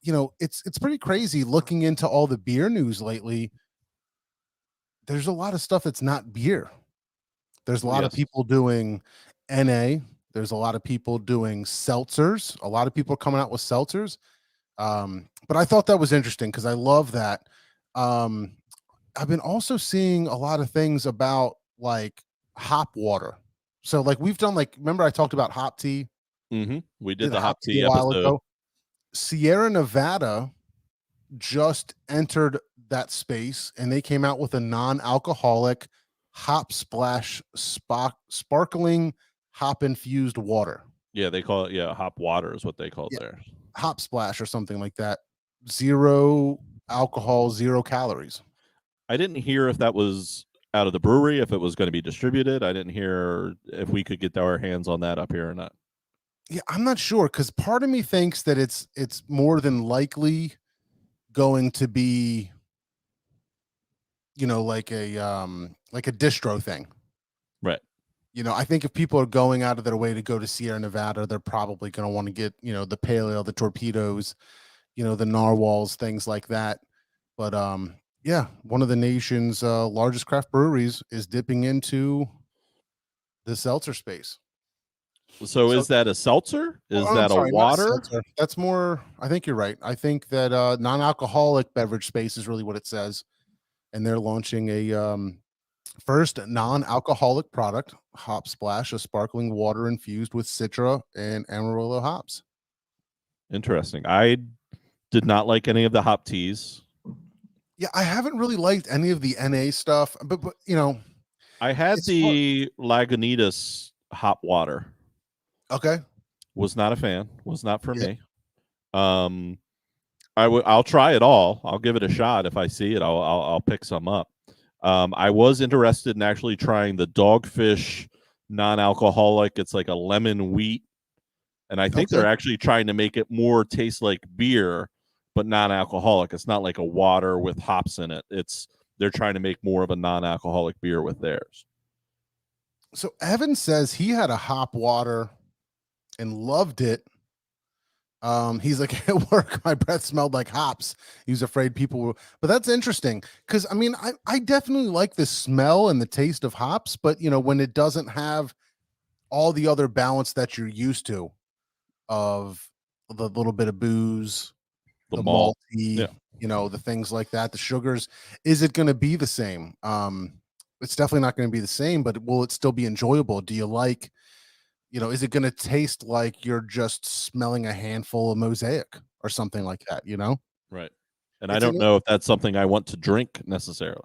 you know, it's pretty crazy looking into all the beer news lately. There's a lot of stuff that's not beer. There's a lot of Yes. people doing NA. There's a lot of people doing seltzers. A lot of people are coming out with seltzers. But I thought that was interesting because I love that. I've been also seeing a lot of things about like hop water. So like we've done like, remember I talked about hop tea? Mm-hmm. We did the Hop hop tea a while episode. ago. Sierra Nevada just entered that space and they came out with a non-alcoholic hop splash sparkling hop infused water. Yeah, they call it hop water is what they call it Yeah. there. Hop splash or something like that. 0 alcohol, 0 calories. I didn't hear if that was out of the brewery, if it was going to be distributed. I didn't hear if we could get our hands on that up here or not. Yeah, I'm not sure because part of me thinks that it's more than likely going to be, you know, like a distro thing. Right. You know, I think if people are going out of their way to go to Sierra Nevada, they're probably going to want to get, you know, the pale ale, the torpedoes, you know, the narwhals, things like that. But yeah, one of the nation's largest craft breweries is dipping into the seltzer space. So is that a seltzer? Is Oh, I'm that sorry, a not water? seltzer. That's more, I think you're right. I think that non-alcoholic beverage space is really what it says. And they're launching a first non-alcoholic product, Hop Splash, a sparkling water infused with Citra and Amarillo hops. Interesting. I did not like any of the hop teas. Yeah, I haven't really liked any of the NA stuff, but you know, I had It's the Lagunitas hop water. okay. Was not a fan. Was not for Yeah. me. I'll try it all. I'll give it a shot. If I see it, I'll pick some up. I was interested in actually trying the Dogfish non-alcoholic. It's like a lemon wheat, and I think Okay. they're actually trying to make it more taste like beer, but non-alcoholic. It's not like a water with hops in it. They're trying to make more of a non-alcoholic beer with theirs. So Evan says he had a hop water and loved it. He's like, at work, my breath smelled like hops. He was afraid people were, but that's interesting because I mean, I definitely like the smell and the taste of hops, but you know, when it doesn't have all the other balance that you're used to of the little bit of booze, The the malt. malty, Yeah. you know, the things like that, the sugars, is it going to be the same? It's definitely not going to be the same, but will it still be enjoyable? Do you like, you know, is it going to taste like you're just smelling a handful of Mosaic or something like that, you know? Right. And I It's don't an- know if that's something I want to drink necessarily.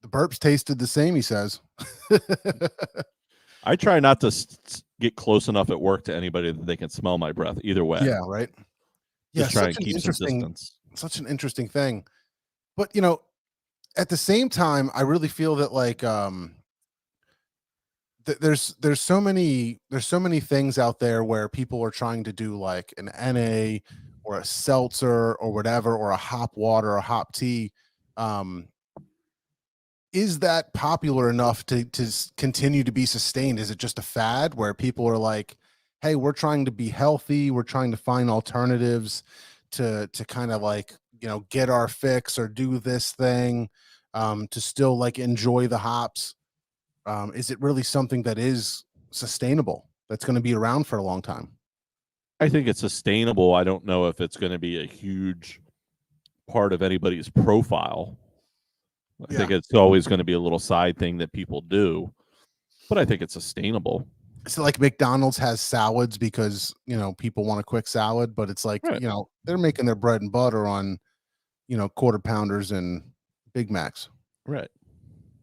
The burps tasted the same, he says. I try not to get close enough at work to anybody that they can smell my breath either way. Yeah, right. Yeah, Just try and such an keep some interesting, distance. such an interesting thing. But you know, at the same time, I really feel that like there's so many things out there where people are trying to do like an NA or a seltzer or whatever or a hop water or hop tea, Is that popular enough to continue to be sustained? Is it just a fad where people are like, hey, we're trying to be healthy, we're trying to find alternatives to kind of like, get our fix or do this thing, to still like enjoy the hops? Is it really something that is sustainable, that's going to be around for a long time? I think it's sustainable. I don't know if it's going to be a huge part of anybody's profile. I think it's always going to be a little side thing that people do, but I think it's sustainable. So like McDonald's has salads because, people want a quick salad, but it's like, Right. They're making their bread and butter on, quarter pounders and Big Macs. Right.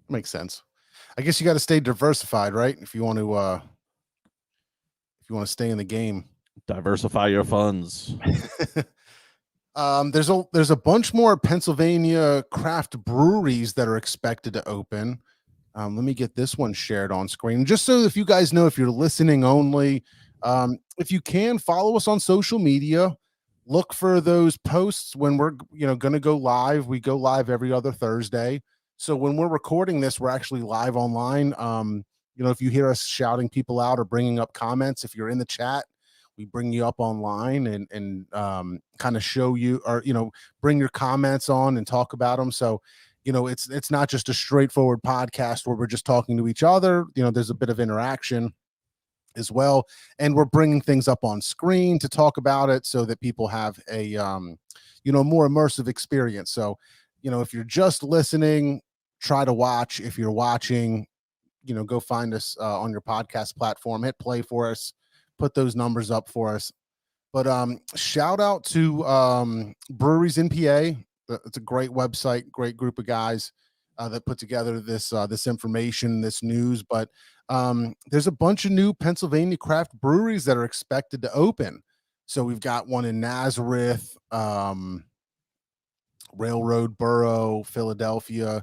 Makes sense. I guess you got to stay diversified, right? If you want to stay in the game. Diversify your funds. There's a bunch more Pennsylvania craft breweries that are expected to open. Let me get this one shared on screen, just so if you guys know, if you're listening only, if you can follow us on social media, look for those posts when we're going to go live. We go live every other Thursday, so when we're recording this, we're actually live online. If you hear us shouting people out or bringing up comments, if you're in the chat, we bring you up online and kind of show you, or bring your comments on and talk about them. So it's not just a straightforward podcast where we're just talking to each other. There's a bit of interaction as well, and we're bringing things up on screen to talk about it so that people have a more immersive experience. So if you're just listening, try to watch. If you're watching, go find us on your podcast platform, hit play for us, put those numbers up for us. But shout out to Breweries in PA. It's a great website, great group of guys that put together this information, this news. But there's a bunch of new Pennsylvania craft breweries that are expected to open. So we've got one in Nazareth, Railroad Borough, Philadelphia.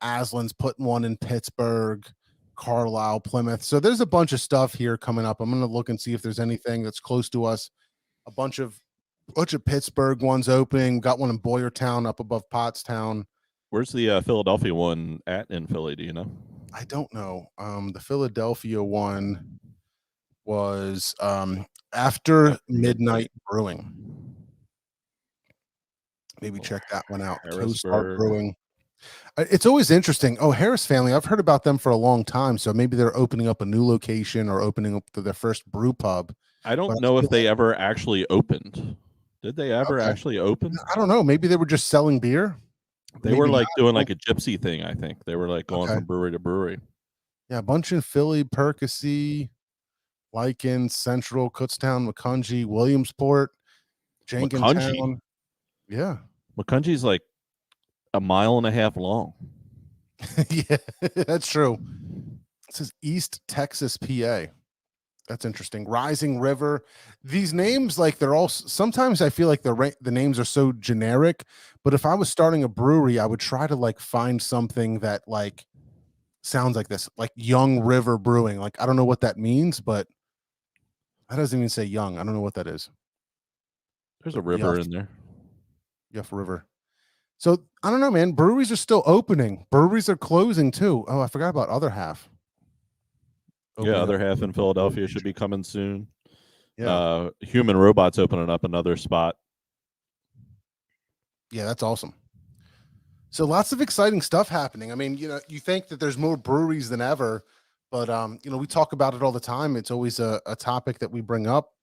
Aslan's putting one in Pittsburgh, Carlisle, Plymouth. So there's a bunch of stuff here coming up. I'm going to look and see if there's anything that's close to us. A bunch of Pittsburgh ones opening. Got one in Boyertown up above Pottstown. Where's the Philadelphia one at in Philly? Do you know? I don't know. The Philadelphia one was After Midnight Brewing. Maybe check that one out. Toast Brewing. It's always interesting. Oh, Harris Family. I've heard about them for a long time. So maybe they're opening up a new location or opening up their first brew pub. I don't know if they ever actually opened. Did they ever actually open? I don't know. Maybe they were just selling beer. They were like doing like a gypsy thing, I think. They were like going from brewery to brewery. Yeah, a bunch in Philly, Percy, Lycan, Central, Kutztown, Macungie, Williamsport, Jenkintown. Yeah. Macungie's like a mile and a half long. Yeah, that's true. It says East Texas, PA. That's interesting. Rising River. These names, like they're all, sometimes I feel like the names are so generic, but if I was starting a brewery, I would try to like find something that like sounds like this, like Young River Brewing. Like, I don't know what that means, but that doesn't even say young. I don't know what that is. There's a river in there. Yuff River. So I don't know, man. Breweries are still opening. Breweries are closing too. Oh, I forgot about Other Half. Yeah, Other Half in Philadelphia should be coming soon. Yeah. Human Robots opening up another spot. Yeah, that's awesome. So lots of exciting stuff happening. I mean, you think that there's more breweries than ever, but we talk about it all the time. It's always a topic that we bring up.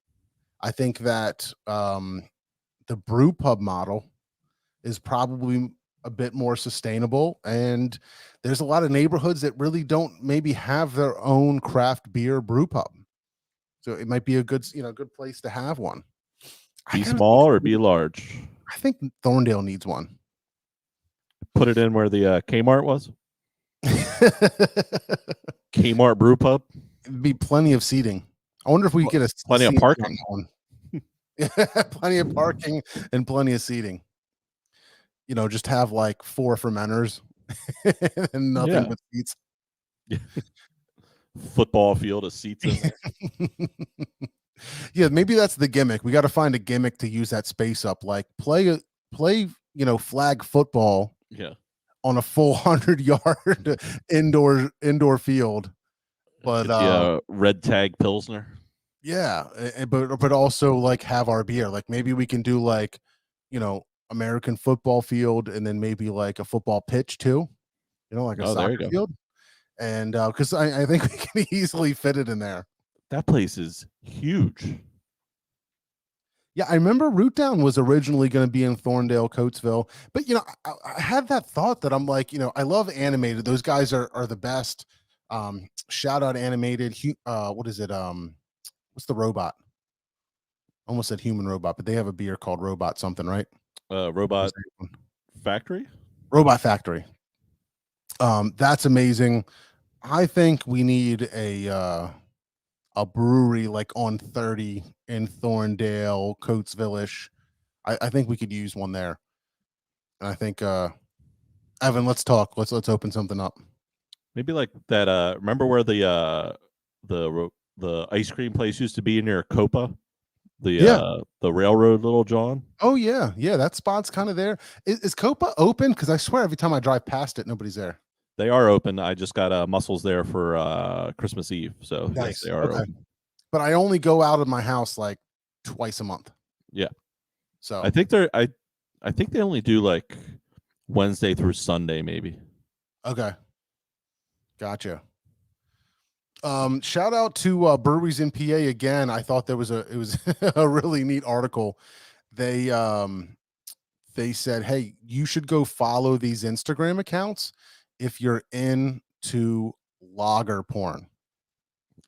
I think that the brew pub model is probably a bit more sustainable, and there's a lot of neighborhoods that really don't maybe have their own craft beer brew pub. So it might be a good place to have one. Be small or be large. I think Thorndale needs one. Put it in where the Kmart was. Kmart brew pub. It'd be plenty of seating. I wonder if we could get plenty of parking. Plenty of parking and plenty of seating. Just have like 4 fermenters and nothing but seats. Football field of seats in there. Yeah, maybe that's the gimmick. We got to find a gimmick to use that space up. Like play flag football Yeah. on a full 100-yard indoor field. But Get the red tag Pilsner. yeah, but also like have our beer. Like maybe we can do like, American football field and then maybe like a football pitch too. Like a Oh, there you soccer go. field. And because I think we can easily fit it in there. That place is huge. Yeah, I remember Root Down was originally going to be in Thorndale, Coatesville, but I had that thought that I'm like, I love animated. Those guys are the best. Shout out animated. What is it? What's the robot? Almost said human robot, but they have a beer called Robot something, right? Robot Factory. Robot Factory. That's amazing. I think we need a brewery like on 30 in Thorndale, Coatesville-ish. I think we could use one there. And I think Evan, let's talk. Let's open something up. Maybe like that. Remember where the ice cream place used to be near Copa? The railroad, Little John. Oh yeah, that spot's kind of there. Is Copa open? Because I swear every time I drive past it, nobody's there. They are open. I just got mussels there for Christmas Eve, so Nice. yes, they are Okay. open. But I only go out of my house like twice a month. Yeah. So I think I think they only do like Wednesday through Sunday, maybe. okay, gotcha. Shout out to breweries in PA again. I thought it was a really neat article. They said, hey, you should go follow these Instagram accounts if you're into lager porn.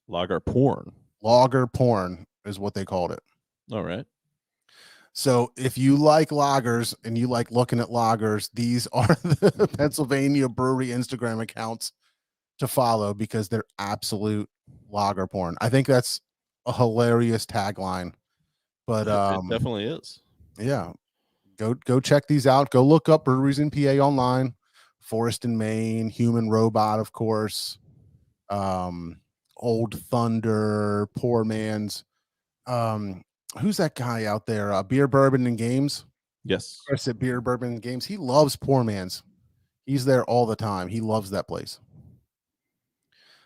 Lager porn. Lager porn is what they called it. All right. So if you like lagers and you like looking at lagers, these are the Pennsylvania brewery Instagram accounts to follow because they're absolute lager porn. I think that's a hilarious tagline. But It definitely is. yeah, go check these out. Go look up breweries in PA online. Forest and Maine, Human Robot, of course. Old Thunder, Poor Man's. Who's that guy out there? Beer, Bourbon, and Games. Yes. Chris at Beer, Bourbon, and Games. He loves Poor Man's. He's there all the time. He loves that place.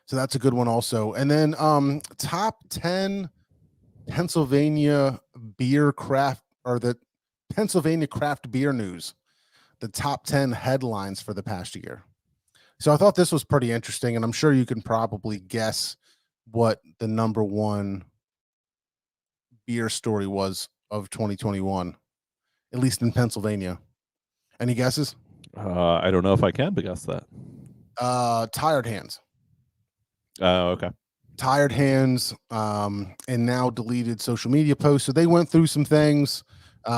So that's a good one also. And then top 10 Pennsylvania beer craft, or the Pennsylvania craft beer news, the top 10 headlines for the past year. So I thought this was pretty interesting, and I'm sure you can probably guess what the number one beer story was of 2021, at least in Pennsylvania. Any guesses? I don't know if I can guess that. Tired Hands. Okay. Tired Hands, and now deleted social media posts. So they went through some things.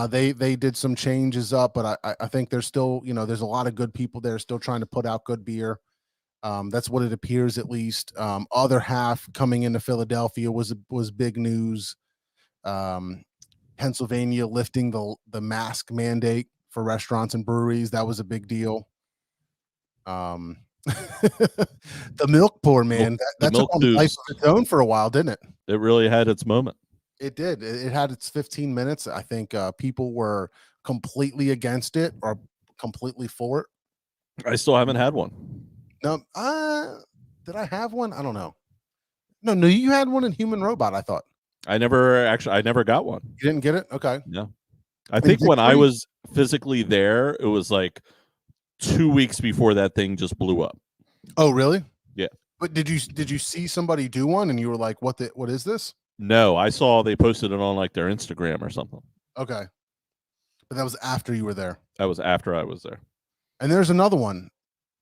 They did some changes up, but I think there's still, there's a lot of good people there still trying to put out good beer. That's what it appears, at least. Other half coming into Philadelphia was big news. Pennsylvania lifting the mask mandate for restaurants and breweries. That was a big deal. The milk pour, man, that took on life of its own for a while, didn't it? It really had its moment. It did. It had its 15 minutes. I think people were completely against it or completely for it. I still haven't had one. No, did I have one? I don't know. No, you had one in Human Robot, I thought. I never got one. You didn't get it? Okay. No. I think when I was physically there, it was like 2 weeks before that thing just blew up. Oh, really? Yeah. But did you see somebody do one and you were like, what is this? No, I saw they posted it on like their Instagram or something. Okay. But that was after you were there. That was after I was there. And there's another one,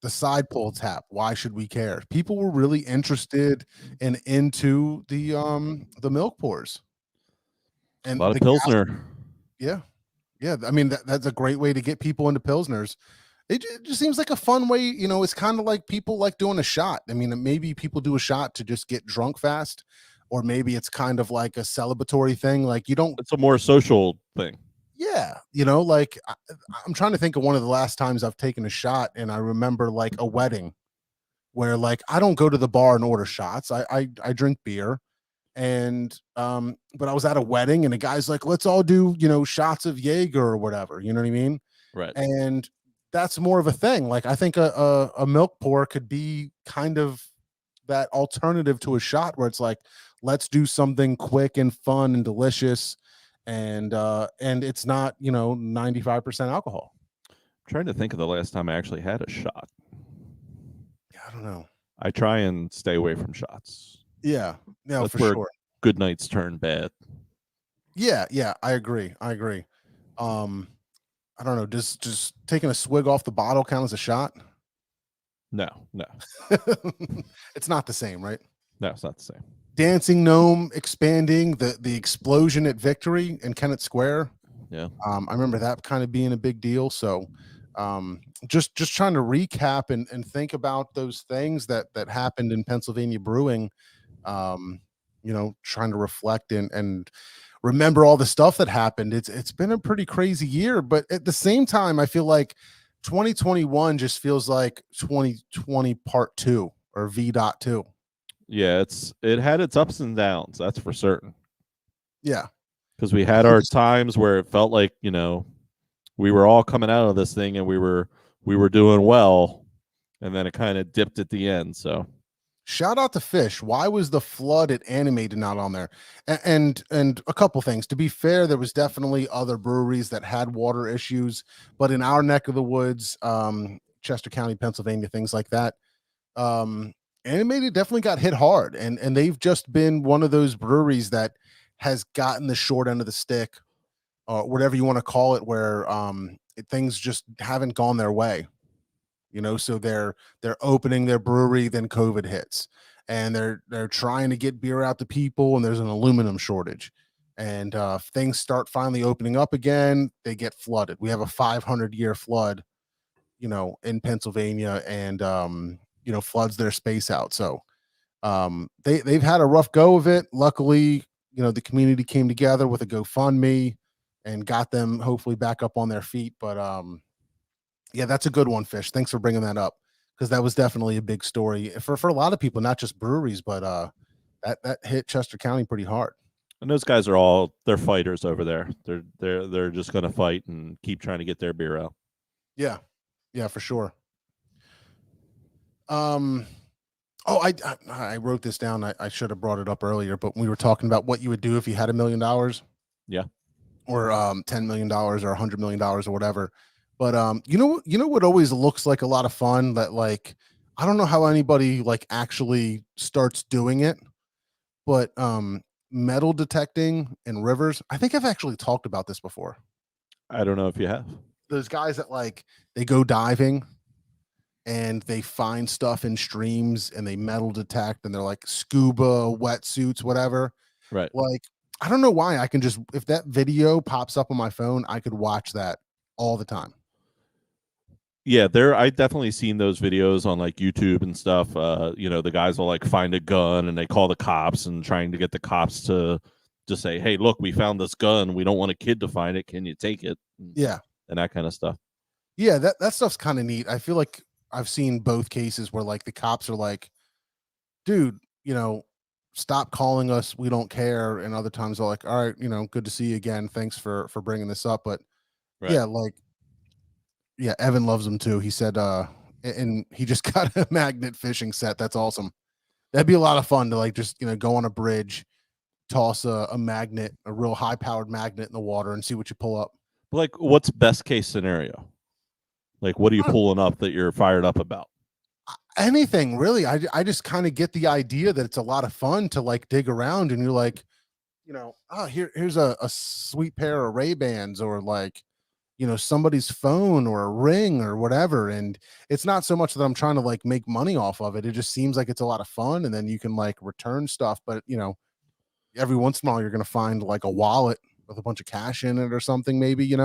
the side pull tap. Why should we care? People were really interested and into the milk pours. And a lot of Pilsner. Yeah. I mean, that's a great way to get people into Pilsners. It just seems like a fun way. It's kind of like people like doing a shot. I mean, maybe people do a shot to just get drunk fast, or maybe it's kind of like a celebratory thing. Like it's a more social thing. Yeah. Like I'm trying to think of one of the last times I've taken a shot, and I remember like a wedding where like I don't go to the bar and order shots. I drink beer. And but I was at a wedding and the guy's like, let's all do, shots of Jaeger or whatever. You know what I mean? Right. And that's more of a thing. Like I think a milk pour could be kind of that alternative to a shot where it's like, let's do something quick and fun and delicious, and it's not 95% alcohol. I'm trying to think of the last time I actually had a shot. Yeah, I don't know. I try and stay away from shots. Yeah, no, That's for where sure. good nights turn bad. Yeah, I agree. I don't know. Does just taking a swig off the bottle count as a shot? No, It's not the same, right? no, it's not the same. Dancing Gnome expanding the explosion at Victory in Kennett Square. Yeah. I remember that kind of being a big deal. So just trying to recap and think about those things that happened in Pennsylvania brewing. Trying to reflect and remember all the stuff that happened. It's been a pretty crazy year, but at the same time, I feel like 2021 just feels like 2020 part 2 or V.2. Yeah, it had its ups and downs, that's for certain. Yeah. Because we had our times where it felt like, we were all coming out of this thing and we were doing well, and then it kind of dipped at the end. So shout out to Fish. Why was the flood at Animated not on there? And a couple things. To be fair, there was definitely other breweries that had water issues, but in our neck of the woods, Chester County, Pennsylvania, things like that, Animated definitely got hit hard, and they've just been one of those breweries that has gotten the short end of the stick, or whatever you want to call it, where things just haven't gone their way. So they're opening their brewery, then COVID hits, and they're trying to get beer out to people, and there's an aluminum shortage, and things start finally opening up again, they get flooded. We have a 500-year flood, in Pennsylvania, and floods their space out. So they've had a rough go of it. Luckily, the community came together with a GoFundMe and got them hopefully back up on their feet. But yeah, that's a good one, Fish. Thanks for bringing that up, because that was definitely a big story for a lot of people, not just breweries, but that hit Chester County pretty hard. And those guys they're fighters over there. They're just going to fight and keep trying to get their beer out. Yeah, for sure. I wrote this down. I should have brought it up earlier, but we were talking about what you would do if you had $1 million. Yeah. Or $10 million or $100 million or whatever. But what always looks like a lot of fun, that like, I don't know how anybody like actually starts doing it, but metal detecting in rivers. I think I've actually talked about this before. I don't know if you have. Those guys that like, they go diving and they find stuff in streams and they metal detect, and they're like scuba wetsuits, whatever. Right. Like, I don't know why I can just, if that video pops up on my phone, I could watch that all the time. Yeah, I definitely seen those videos on like YouTube and stuff. The guys will like find a gun and they call the cops and trying to get the cops to just say, hey, look, we found this gun. We don't want a kid to find it. Can you take it? Yeah. And that kind of stuff. Yeah, that stuff's kind of neat. I feel like I've seen both cases where like the cops are like, dude, stop calling us. We don't care. And other times they're like, all right, good to see you again. Thanks for bringing this up. But Right. yeah, Evan loves them too. He said, and he just got a magnet fishing set. That's awesome. That'd be a lot of fun to like, just, go on a bridge, toss a magnet, a real high powered magnet in the water and see what you pull up. Like, what's best case scenario? Like, what are you pulling up that you're fired up about? Anything really. I just kind of get the idea that it's a lot of fun to like dig around, and you're like, here's a sweet pair of Ray-Bans, or like, somebody's phone or a ring or whatever. And it's not so much that I'm trying to like make money off of it. It just seems like it's a lot of fun, and then you can like return stuff. But every once in a while you're going to find like a wallet with a bunch of cash in it or something, maybe,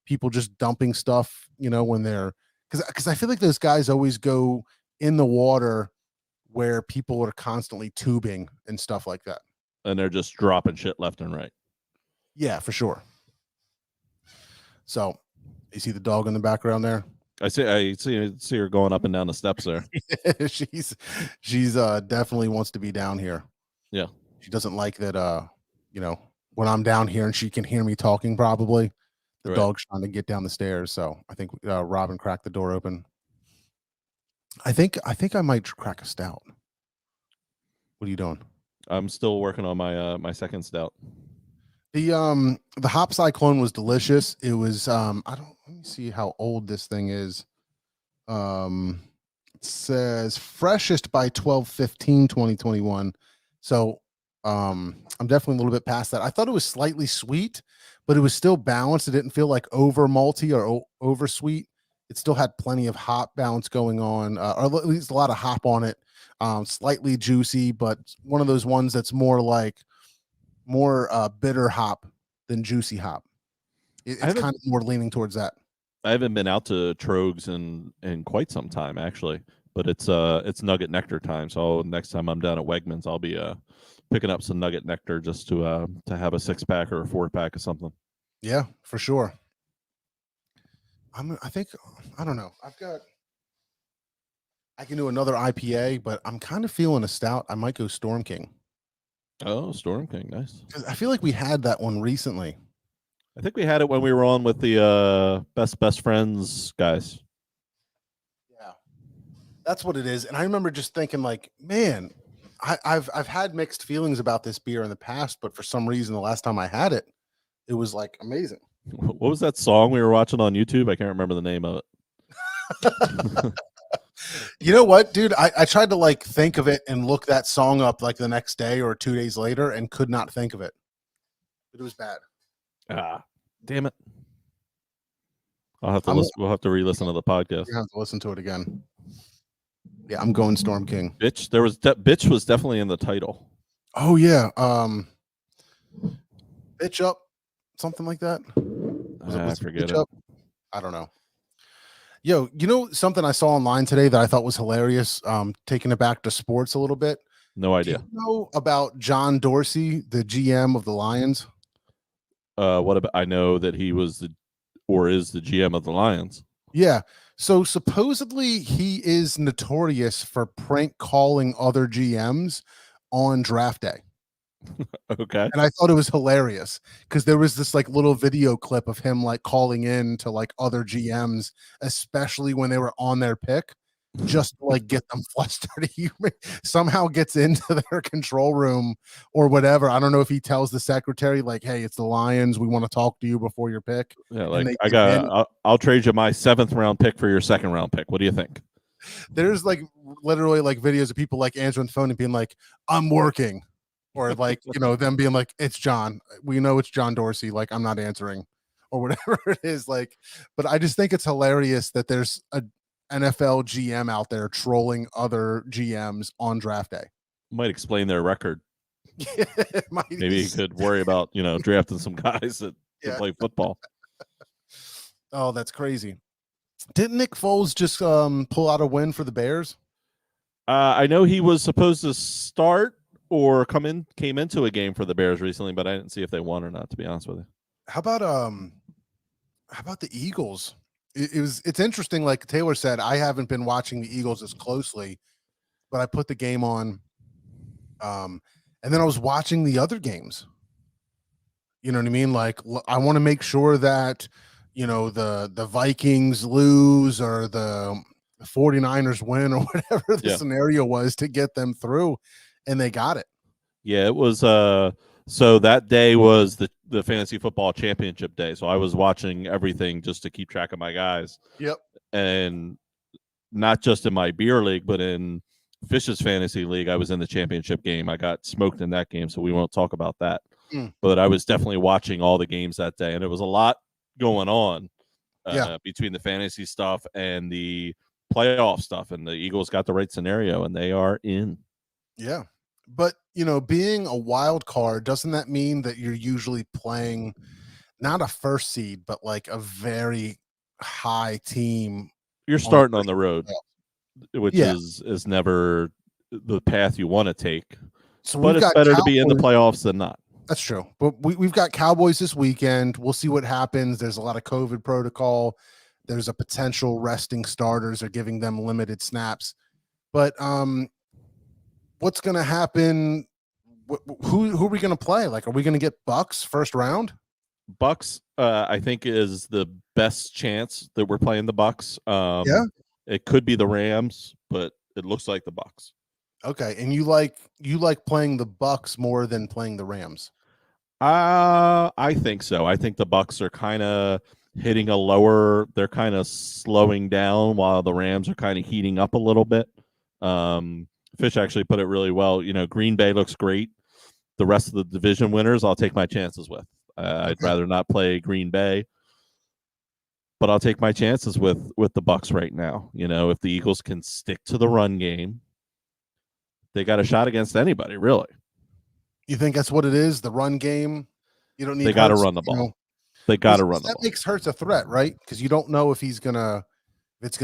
people just dumping stuff, when they're, because I feel like those guys always go in the water where people are constantly tubing and stuff like that. And they're just dropping shit left and right. Yeah, for sure. So you see the dog in the background there? I see her going up and down the steps there. she's definitely wants to be down here. Yeah. She doesn't like that when I'm down here and she can hear me talking, probably The Right. dog's trying to get down the stairs, so I think Robin cracked the door open. I think I might crack a stout. What are you doing? I'm still working on my my second stout. The Hop Cyclone was delicious. It was I don't let me see how old this thing is. It says freshest by 12/15/2021. So I'm definitely a little bit past that. I thought it was slightly sweet, but it was still balanced. It didn't feel like over malty or over sweet. It still had plenty of hop balance going on, or at least a lot of hop on it. Slightly juicy, but one of those ones that's more bitter hop than juicy hop. It's haven't- kind of more leaning towards that. I haven't been out to Trogs in quite some time actually, but it's Nugget Nectar time. So next time I'm down at Wegmans, I'll be picking up some Nugget Nectar just to have a 6-pack or a 4-pack of something. Yeah, for sure. I don't know. I can do another IPA, but I'm kind of feeling a stout. I might go Storm King. Oh, Storm King, nice. 'Cause I feel like we had that one recently. I think we had it when we were on with the best friends guys. Yeah, that's what it is. And I remember just thinking, like, man, I've had mixed feelings about this beer in the past, but for some reason, the last time I had it, it was like amazing. What was that song we were watching on YouTube? I can't remember the name of it. You know what, dude? I tried to like think of it and look that song up like the next day or 2 days later and could not think of it. It was bad. Ah, damn it! I'll have to I'm- listen. We'll have to re-listen to the podcast. You have to listen to it again. Yeah, I'm going Storm King. Bitch, there was bitch was definitely in the title. Oh yeah, bitch up, something like that. I forget Bitch it. Up? I don't know. Yo, you know something I saw online today that I thought was hilarious. Taking it back to sports a little bit. No Do idea. you know about John Dorsey, the GM of the Lions? What about? I know that he was is the GM of the Lions. Yeah. So supposedly he is notorious for prank calling other GMs on draft day. Okay. And I thought it was hilarious because there was this like little video clip of him like calling in to like other GMs, especially when they were on their pick, just to like get them flustered. He somehow gets into their control room or whatever. I don't know if he tells the secretary like, "Hey, it's the Lions. We want to talk to you before your pick." Yeah, And like they get in. I'll trade you my 7th round pick for your 2nd round pick. What do you think? There's like literally like videos of people like answering the phone and being like, "I'm working," or like them being like, "It's John. We know it's John Dorsey. Like I'm not answering," or whatever it is. Like, but I just think it's hilarious that there's a NFL GM out there trolling other GMs on draft day. Might explain their record. It might Maybe he be- could worry about drafting some guys that can Yeah. play football. Oh, that's crazy. Didn't Nick Foles just pull out a win for the Bears? I know he was supposed to start or came into a game for the Bears recently, but I didn't see if they won or not. To be honest with you. How about the Eagles? It's interesting. Like Taylor said, I haven't been watching the Eagles as closely, but I put the game on, and then I was watching the other games. You know what I mean? Like I want to make sure that the Vikings lose or the 49ers win or whatever the Yeah. scenario was to get them through, and they got it. Yeah, it was. So that day was the fantasy football championship day. So I was watching everything just to keep track of my guys. Yep. And not just in my beer league, but in Fish's fantasy league, I was in the championship game. I got smoked in that game, so we won't talk about that. Mm. But I was definitely watching all the games that day, and it was a lot going on between the fantasy stuff and the playoff stuff. And the Eagles got the right scenario, and they are in. Yeah. But, being a wild card, doesn't that mean that you're usually playing not a first seed, but like a very high team? You're starting on the road, which Yeah. is never the path you want to take. So But we've it's got better to be in the Cowboys- playoffs than not. That's true. But we've got Cowboys this weekend. We'll see what happens. There's a lot of COVID protocol. There's a potential resting starters or giving them limited snaps. But what's going to happen? Who are we going to play? Like, are we going to get Bucks first round? Bucks I think is the best chance that we're playing the Bucks. Yeah? It could be the Rams, but it looks like the Bucks. Okay, and you like playing the Bucks more than playing the Rams. I think so. I think the Bucks are kind of hitting a lower. They're kind of slowing down while the Rams are kind of heating up a little bit. Fish actually put it really well. You know, Green Bay looks great. The rest of the division winners, I'll take my chances with. I'd rather not play Green Bay, but I'll take my chances with the Bucks right now. You know, if the Eagles can stick to the run game, they got a shot against anybody, really. You think that's what it is? The run game. You don't need. They got to Hurts, run the you know? ball. They got to run the That ball. makes Hurts a threat, right? Because you don't know if it's gonna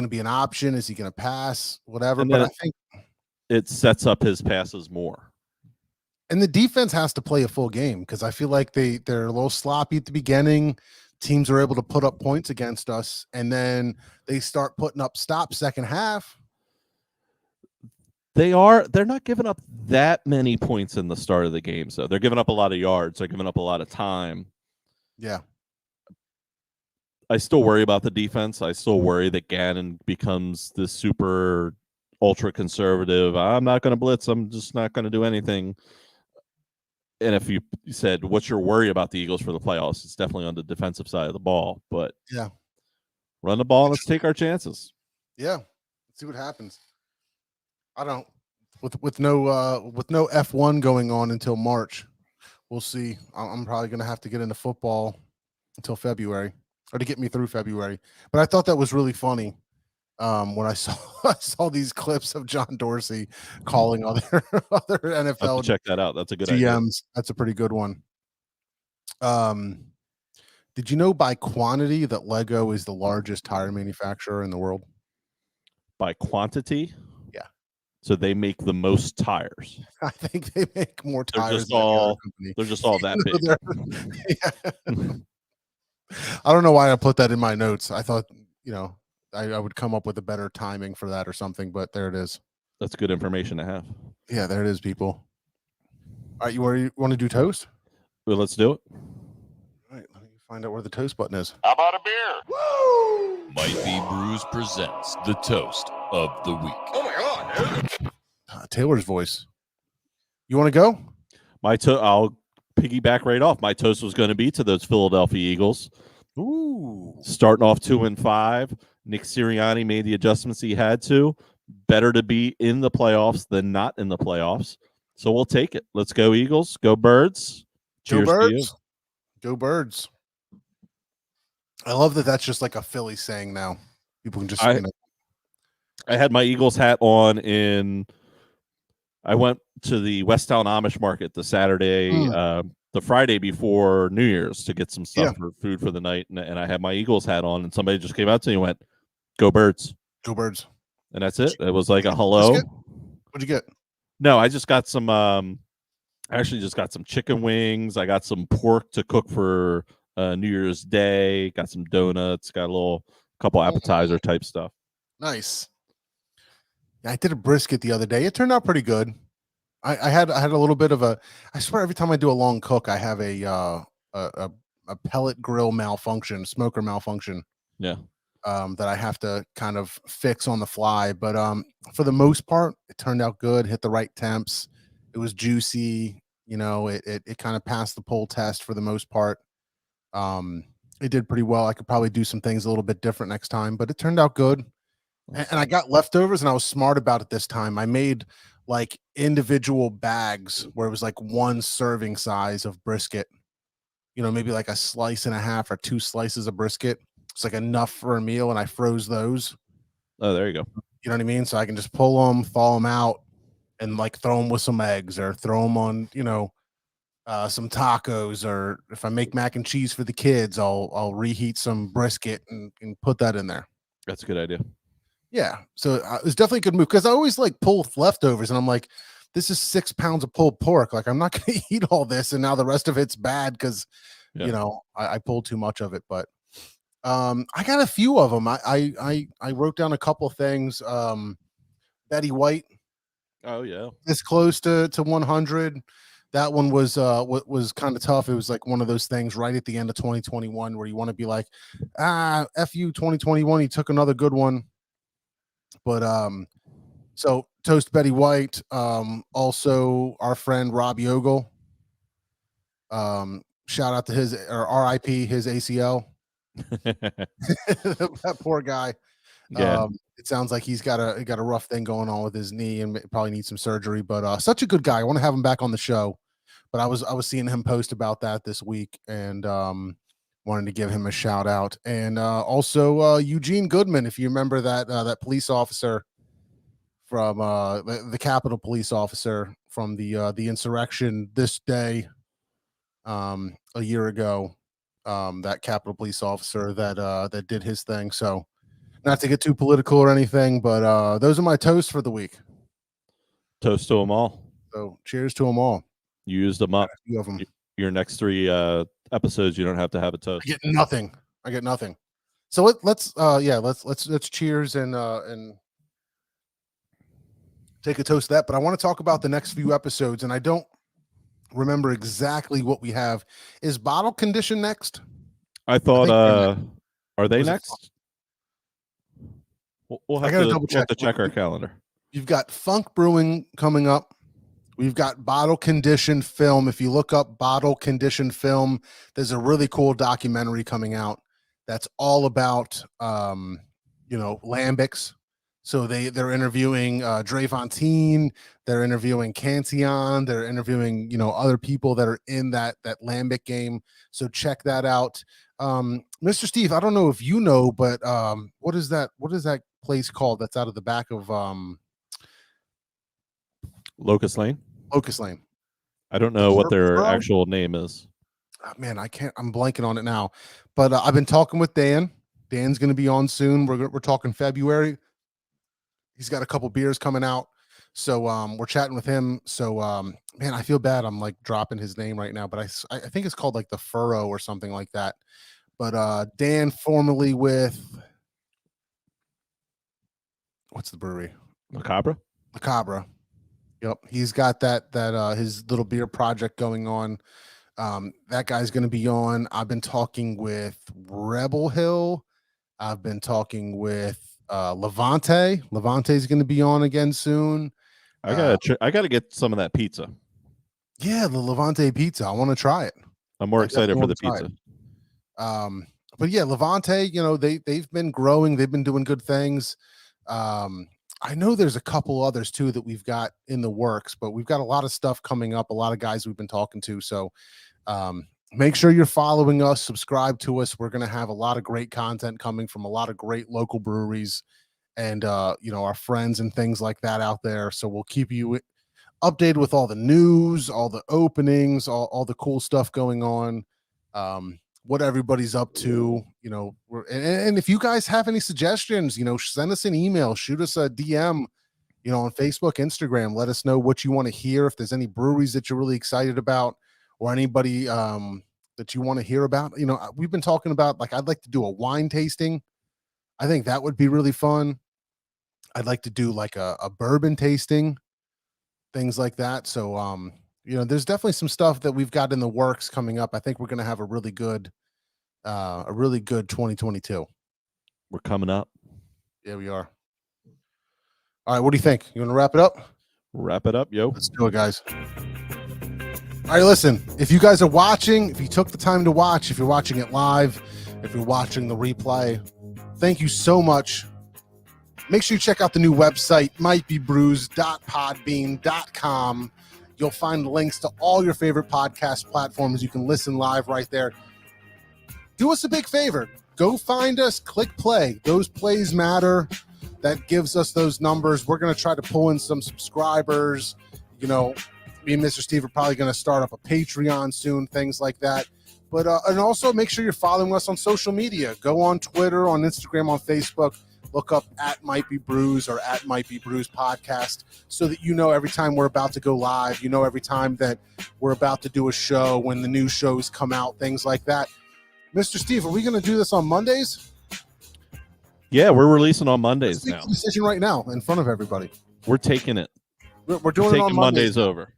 be an option. Is he gonna pass? Whatever. And But then I think, it sets up his passes more. and the defense has to play a full game because I feel like they're a little sloppy at the beginning. Teams are able to put up points against us, and then they start putting up stops second half. They're not giving up that many points in the start of the game, so they're giving up a lot of yards. They're giving up a lot of time. Yeah. I still worry about the defense. I still worry that Gannon becomes this super ultra conservative. I'm not going to blitz. I'm just not going to do anything. And if you said, what's your worry about the Eagles for the playoffs? It's definitely on the defensive side of the ball. But Yeah. run the ball and let's take our chances. Yeah. Let's see what happens. I don't with no F1 going on until March. We'll see. I'm probably going to have to get into football until February, or to get me through February. But I thought that was really funny when I saw these clips of John Dorsey calling other NFL Check that out. That's a good idea. GMs. That's a pretty good one. Did you know by quantity that Lego is the largest tire manufacturer in the world? By quantity? Yeah. So they make the most tires. I think they make more They're tires just than any other all company. they're just all that big. Yeah. I don't know why I put that in my notes. I thought, I would come up with a better timing for that or something, but there it is. That's good information to have. Yeah, there it is, people. All right, you want to do toast? Well, let's do it. All right, let me find out where the toast button is. How about a beer? Woo! Might Be Brews presents the toast of the week. Oh my god, dude. Taylor's voice. You want to go? I'll piggyback right off. My toast was going to be to those Philadelphia Eagles. Ooh. Starting off 2-5. Nick Sirianni made the adjustments he had to. Better to be in the playoffs than not in the playoffs. So we'll take it. Let's go Eagles. Go Birds. Go Cheers to you. Birds. Go Birds. I love that that's just like a Philly saying now. People can just, I had my Eagles hat on I went to the Westtown Amish Market the Saturday, the Friday before New Year's to get some stuff for food for the night. And I had my Eagles hat on, and somebody just came out to me and went, "Go Birds." Go Birds. And that's it. It was like a hello. What'd you get? No, I just got some, I actually just got some chicken wings. I got some pork to cook for New Year's Day. Got some donuts. Got a couple appetizer type stuff. Nice. I did a brisket the other day. It turned out pretty good. I had a little bit of I swear every time I do a long cook, I have a pellet grill malfunction, smoker malfunction. Yeah. That I have to kind of fix on the fly. But for the most part, it turned out good, hit the right temps. It was juicy, it kind of passed the pull test for the most part. It did pretty well. I could probably do some things a little bit different next time, but it turned out good. And I got leftovers, and I was smart about it this time. I made like individual bags where it was like one serving size of brisket, maybe like a slice and a half or 2 slices of brisket. It's like enough for a meal, and I froze those. Oh, there you go. You know what I mean? So I can just pull them, thaw them out, and like throw them with some eggs or throw them on, some tacos, or if I make mac and cheese for the kids, I'll reheat some brisket and put that in there. That's a good idea. Yeah. So it was definitely a good move because I always like pull leftovers, and I'm like, this is 6 pounds of pulled pork. Like, I'm not going to eat all this, and now the rest of it's bad because, I pulled too much of it. But I got a few of them. I wrote down a couple things. Betty White. Oh yeah. This close to 100. that one was kind of tough. It was like one of those things right at the end of 2021 where you want to be like, F you 2021, you took another good one. But so toast Betty White, also our friend Robbie Ogle. Shout out to his, or RIP, his ACL. That poor guy. Yeah. It sounds like he's got a rough thing going on with his knee and probably needs some surgery, but such a good guy. I want to have him back on the show. But I was seeing him post about that this week, and wanted to give him a shout out. And also Eugene Goodman, if you remember that police officer from the Capitol police officer from the insurrection this day a year ago, that Capitol police officer that did his thing. So not to get too political or anything, but those are my toasts for the week. Toast to them all. So cheers to them all. You used them up. A few of them. Your next 3 episodes, you don't have to have a toast. I get nothing. So let's cheers and take a toast to that. But I want to talk about the next few episodes, and I don't remember exactly what we have. Is Bottle Condition next? I thought, are they Was it next? We'll I have gotta to double check our calendar. You've got Funk Brewing coming up. We've got Bottle Condition Film. If you look up Bottle Condition Film, there's a really cool documentary coming out that's all about lambics. So they're interviewing Dre Fontaine, they're interviewing Cantillon, they're interviewing other people that are in that lambic game. So check that out. Mr. Steve, I don't know if you know, but what is that place called that's out of the back of Locust Lane? Locust Lane. I don't know what their Furrow? actual name is. Oh, man, I'm blanking on it now. But I've been talking with Dan. Dan's going to be on soon. We're talking February. He's got a couple beers coming out. So we're chatting with him. So man, I feel bad. I'm like dropping his name right now, but I think it's called like the Furrow or something like that. But Dan, formerly with what's the brewery? Macabre? Macabre. Yep. He's got that his little beer project going on. That guy's going to be on. I've been talking with Rebel Hill. I've been talking with Levante. Levante's going to be on again soon. I gotta get some of that pizza. Yeah, the Levante pizza. I want to try it. I'm more I excited for the definitely pizza. But yeah, Levante, they've been growing. They've been doing good things. I know there's a couple others too that we've got in the works, but we've got a lot of stuff coming up, a lot of guys we've been talking to. So make sure you're following us, subscribe to us. We're going to have a lot of great content coming from a lot of great local breweries and, our friends and things like that out there. So we'll keep you updated with all the news, all the openings, all the cool stuff going on. What everybody's up to, and if you guys have any suggestions, send us an email, shoot us a DM, on Facebook, Instagram. Let us know what you want to hear. If there's any breweries that you're really excited about or anybody that you want to hear about, we've been talking about, like, I'd like to do a wine tasting. I think that would be really fun. I'd like to do like a bourbon tasting, things like that. So, there's definitely some stuff that we've got in the works coming up. I think we're going to have a really good 2022. We're coming up. Yeah, we are. All right. What do you think? You want to wrap it up? Wrap it up, yo. Let's do it, guys. All right. Listen, if you guys are watching, if you took the time to watch, if you're watching it live, if you're watching the replay, thank you so much. Make sure you check out the new website, mightbebrews.podbean.com. You'll find links to all your favorite podcast platforms. You can listen live right there. Do us a big favor. Go find us, click play. Those plays matter. That gives us those numbers. We're going to try to pull in some subscribers. Me and Mr. Steve are probably going to start up a Patreon soon, things like that. But and also make sure you're following us on social media. Go on Twitter, on Instagram, on Facebook. Look up at Might Be Brews or at Might Be Brews Podcast so that every time we're about to go live, every time that we're about to do a show, when the new shows come out, things like that. Mr. Steve, are we going to do this on Mondays? Yeah, we're releasing on Mondays Let's make now. the decision right now in front of everybody. We're taking it. We're doing it on taking Mondays over.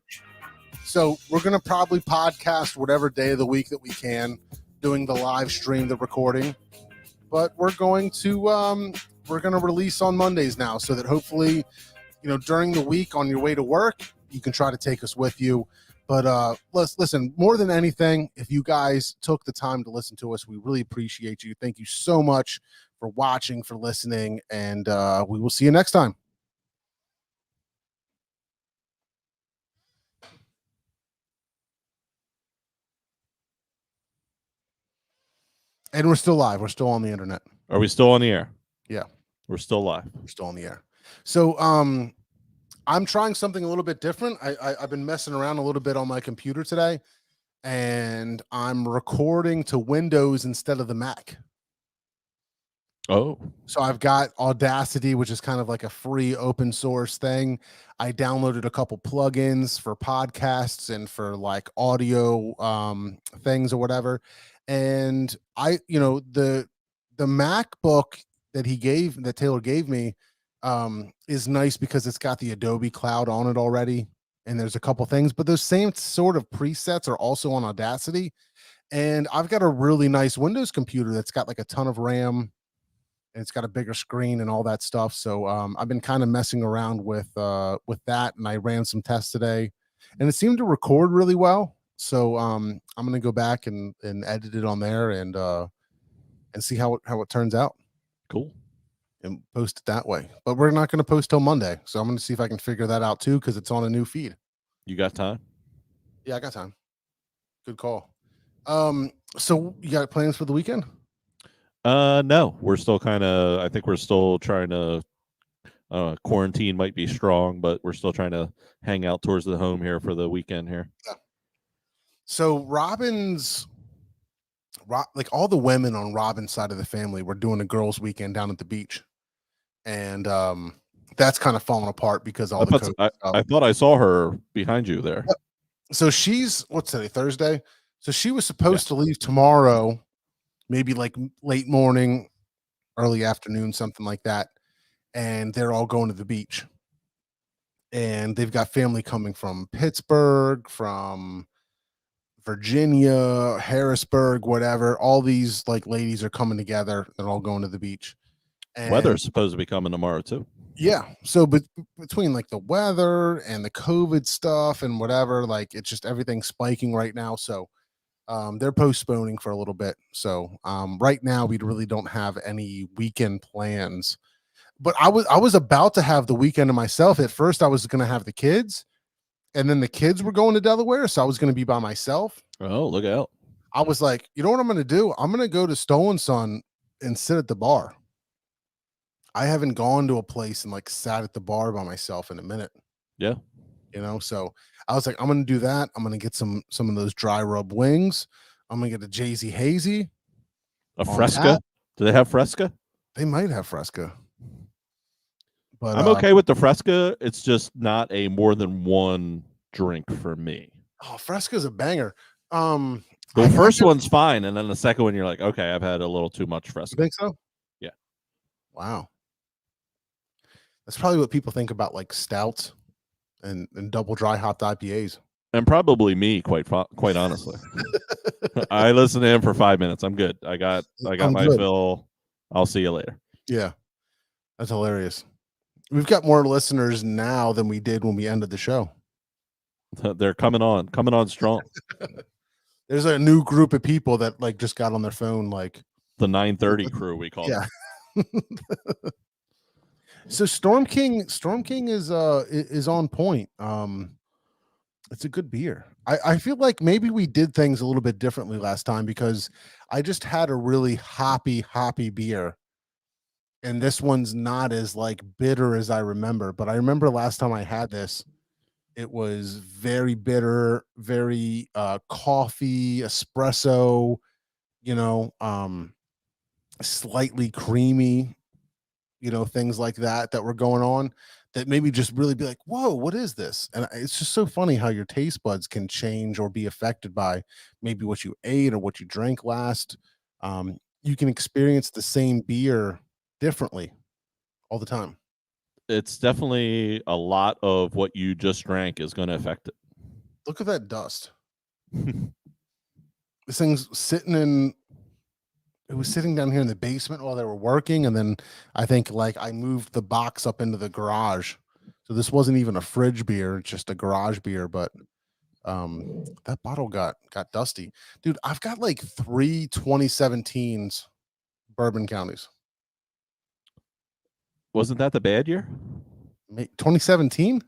So we're going to probably podcast whatever day of the week that we can, doing the live stream, the recording. But we're going to release on Mondays now, so that hopefully, during the week on your way to work, you can try to take us with you. But let's listen, more than anything, if you guys took the time to listen to us, we really appreciate you. Thank you so much for watching, for listening, and we will see you next time. And we're still live. We're still on the internet. Are we still on the air? Yeah. We're still live. We're still on the air. So I'm trying something a little bit different. I've been messing around a little bit on my computer today, and I'm recording to Windows instead of the Mac. Oh. So I've got Audacity, which is kind of like a free open source thing. I downloaded a couple plugins for podcasts and for like audio things or whatever. And the MacBook that Taylor gave me is nice because it's got the Adobe Cloud on it already. And there's a couple things, but those same sort of presets are also on Audacity. And I've got a really nice Windows computer that's got like a ton of RAM, and it's got a bigger screen and all that stuff. So I've been kind of messing around with that, and I ran some tests today, and it seemed to record really well. So I'm gonna go back and edit it on there and see how it turns out. Cool. And post it that way. But we're not gonna post till Monday, so I'm gonna see if I can figure that out too, because it's on a new feed. You got time? Yeah, I got time. Good call. So you got plans for the weekend? No, we're still I think we're still trying to quarantine might be strong, but we're still trying to hang out towards the home here for the weekend here. Yeah. So like all the women on Robin's side of the family were doing a girls' weekend down at the beach, and that's kind of falling apart because all the COVID I thought I saw her behind you there. Yep. So she's what's today, Thursday? So she was supposed to leave tomorrow, maybe like late morning, early afternoon, something like that, and they're all going to the beach, and they've got family coming from Pittsburgh, from Virginia, Harrisburg, whatever. All these like ladies are coming together. They're all going to the beach. And weather's supposed to be coming tomorrow too. yeah. So between like the weather and the COVID stuff and whatever, like it's just everything spiking right now. So they're postponing for a little bit. So right now we really don't have any weekend plans. But I was about to have the weekend to myself. At first I was gonna have the kids. And then the kids were going to Delaware, so I was going to be by myself. Oh, look out. I was like, you know what I'm going to do? I'm going to go to Stolen Son and sit at the bar. I haven't gone to a place and like sat at the bar by myself in a minute. Yeah. So I was like, I'm going to do that. I'm going to get some of those dry rub wings. I'm going to get a Jay-Z Hazy. A Fresca? Do they have Fresca? They might have Fresca. But I'm okay with the Fresca. It's just not a more than one drink for me. Oh, Fresca's a banger. The first one's fine, and then the second one, you're like, okay, I've had a little too much Fresca. You think so? Yeah. Wow. That's probably what people think about like stouts and double dry hopped IPAs. And probably me, quite honestly. I listened to him for 5 minutes. I'm good. I got my fill. I'll see you later. Yeah. That's hilarious. We've got more listeners now than we did when we ended the show. They're coming on strong. There's a new group of people that like just got on their phone, like the 9:30 crew, we call yeah. them. So Storm King is on point. It's a good beer. I feel like maybe we did things a little bit differently last time because I just had a really hoppy beer. And this one's not as like bitter as I remember, but I remember last time I had this, it was very bitter, very coffee, espresso, slightly creamy, things like that were going on that made me just really be like, whoa, what is this? And it's just so funny how your taste buds can change or be affected by maybe what you ate or what you drank last. You can experience the same beer differently all the time. It's definitely a lot of what you just drank is going to affect it. Look at that dust. This thing's sitting in. It was sitting down here in the basement while they were working, and then I think like I moved the box up into the garage. So this wasn't even a fridge beer, just a garage beer. But that bottle got dusty, dude. I've got like 3 2017s bourbon counties. Wasn't that the bad year? 2017,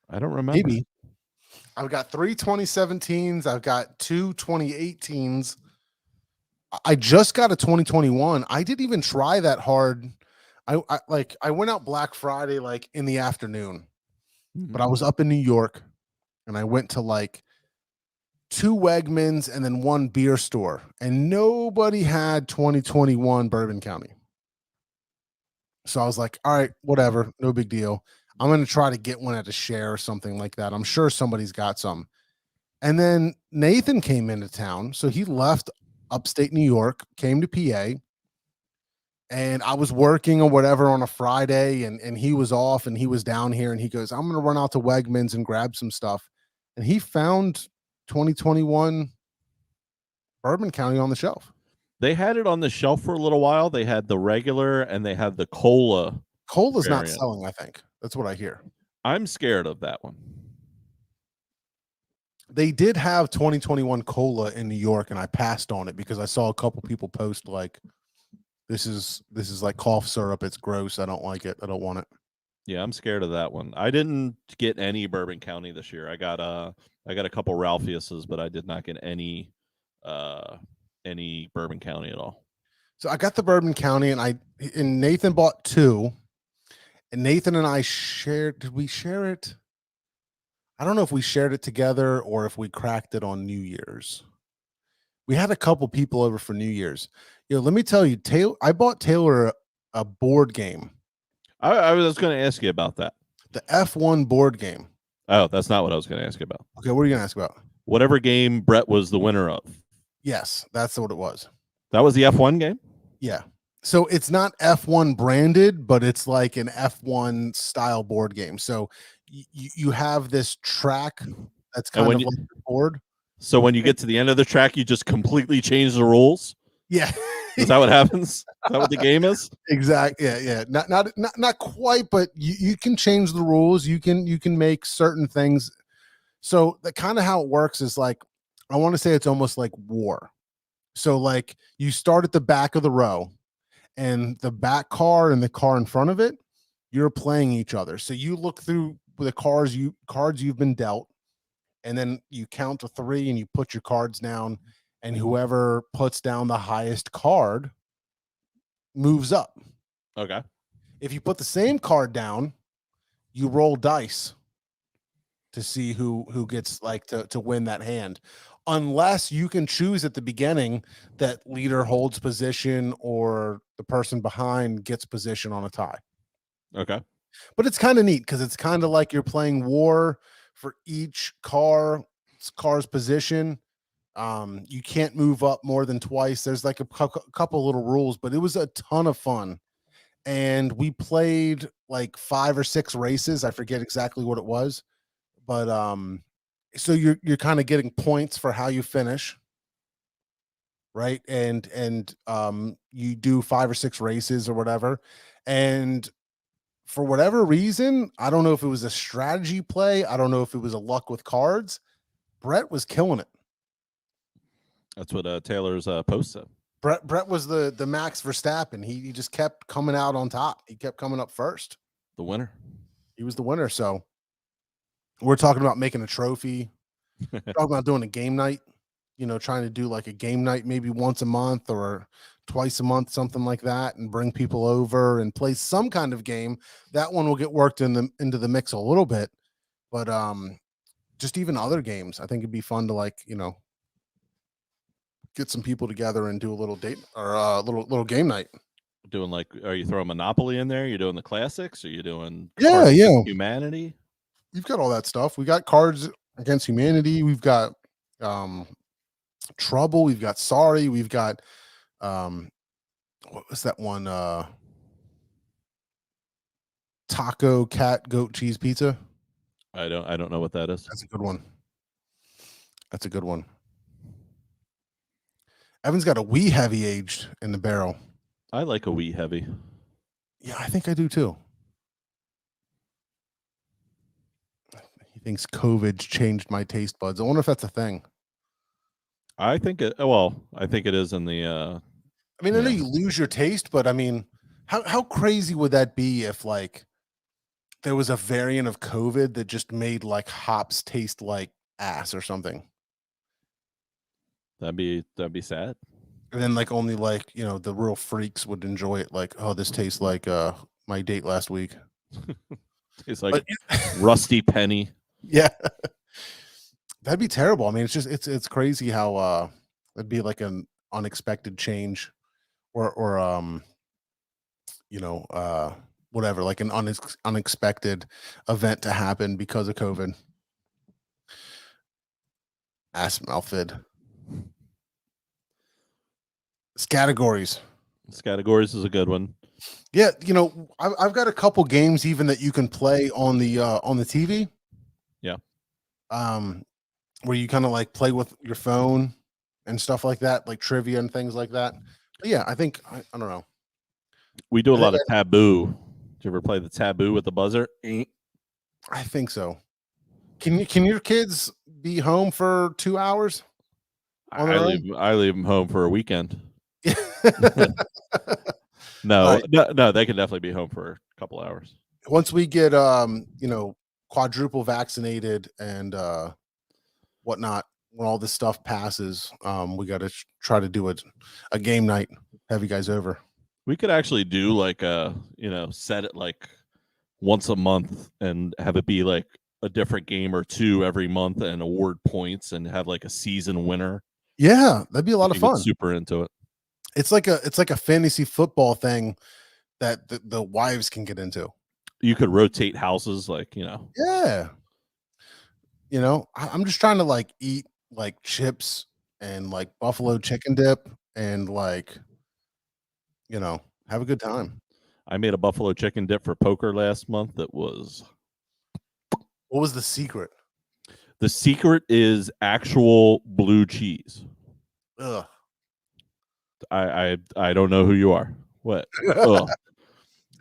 I don't remember. maybe. I've got 3 2017s. I've got 2 2018s. I just got a 2021. I didn't even try that hard. I went out Black Friday like in the afternoon, but I was up in New York, and I went to like 2 Wegmans and then 1 beer store, and nobody had 2021 Bourbon County. So I was like, all right, whatever, no big deal. I'm going to try to get one at a share or something like that. I'm sure somebody's got some. And then Nathan came into town. So he left upstate New York, came to PA, and I was working or whatever on a Friday, and he was off, and he was down here, and he goes, I'm going to run out to Wegmans and grab some stuff. And he found 2021 Bourbon County on the shelf. They had it on the shelf for a little while. They had the regular and they had the cola. Cola's not variant. selling, I think. That's what I hear. I'm scared of that one. They did have 2021 cola in New York, and I passed on it because I saw a couple people post like, this is like cough syrup. It's gross. I don't like it. I don't want it. Yeah, I'm scared of that one. I didn't get any Bourbon County this year. I got a couple Ralphius's, but I did not get any Bourbon County at all. So I got the Bourbon County, and Nathan bought 2, and Nathan and I shared. Did we share it? I don't know if we shared it together or if we cracked it on New Year's. We had a couple people over for New Year's. Let me tell you, I bought Taylor a board game. I was going to ask you about that. The F1 board game. Oh, that's not what I was going to ask you about. Okay, what are you going to ask about? Whatever game Brett was the winner of. Yes, that's what it was. That was the F1 game? Yeah. So it's not F1 branded, but it's like an F1 style board game. So you have this track that's kind of like the board. So when you get to the end of the track, you just completely change the rules? Yeah. Is that what happens? Is that what the game is? Exactly. Yeah. Not quite, but you can change the rules. You can make certain things. So the kind of how it works is like, I want to say it's almost like war. So like you start at the back of the row, and the back car and the car in front of it, you're playing each other. So you look through the cards you've been dealt, and then you count to 3 and you put your cards down, and whoever puts down the highest card moves up. Okay. If you put the same card down, you roll dice to see who gets like to win that hand. Unless you can choose at the beginning that leader holds position or the person behind gets position on a tie. Okay. But it's kind of neat because it's kind of like you're playing war for each car's position. You can't move up more than twice. There's like a couple little rules, but it was a ton of fun. And we played like 5 or 6 races. I forget exactly what it was, but so you're kind of getting points for how you finish, right? And you do 5 or 6 races or whatever. And for whatever reason, I don't know if it was a strategy play, I don't know if it was a luck with cards, Brett was killing it. That's what Taylor's post said. Brett was the Max Verstappen. He just kept coming out on top. He kept coming up first. The winner. He was the winner. So we're talking about making a trophy. Talking about doing a game night, trying to do like a game night maybe once a month or twice a month, something like that, and bring people over and play some kind of game. That one will get worked into the mix a little bit, but just even other games, I think it'd be fun to get some people together and do a little date or a little game night. Doing like, are you throwing Monopoly in there? You're doing the classics? Are you doing yeah Humanity? You've got all that stuff. We got Cards Against Humanity. We've got Trouble. We've got Sorry. We've got what was that one? Taco Cat Goat Cheese Pizza. I don't know what that is. That's a good one. That's a good one. Evan's got a wee heavy aged in the barrel. I like a wee heavy. Yeah, I think I do too. He thinks COVID's changed my taste buds. I wonder if that's a thing. I think it. Well, I think it is in the. I mean, I know Yeah. you lose your taste, but I mean, how crazy would that be if like there was a variant of COVID that just made like hops taste like ass or something? That'd be sad. And then like only like, you know, the real freaks would enjoy it. Like, oh, this tastes like my date last week. It's like But Rusty Penny. yeah. That'd be terrible. I mean, it's crazy how it'd be like an unexpected change or you know, whatever, like an unexpected event to happen because of COVID. Ass mouthfid. Categories. Categories is a good one. Yeah, you know, I've got a couple games even that you can play on the TV. Yeah. Where you kind of like play with your phone and stuff like that, like trivia and things like that. But yeah, I think I don't know. We do a I lot think of Taboo. Did you ever play the Taboo with the buzzer? I think so. Can your kids be home for 2 hours? On their own? I leave them home for a weekend. All No, right. no, they can definitely be home for a couple hours. Once we get you know, quadruple vaccinated and whatnot, when all this stuff passes, we got to try to do a game night, have you guys over. We could actually do like set it like once a month and have it be like a different game or two every month and award points and have like a season winner. Yeah, that'd be a lot of You get fun. super into it. It's like a fantasy football thing that the wives can get into. You could rotate houses, like, Yeah. You know, I'm just trying to like eat like chips and like buffalo chicken dip and like, you know, have a good time. I made a buffalo chicken dip for poker last month. That was What was the secret? the secret is actual blue cheese. Ugh. I don't know who you are. What? Ugh.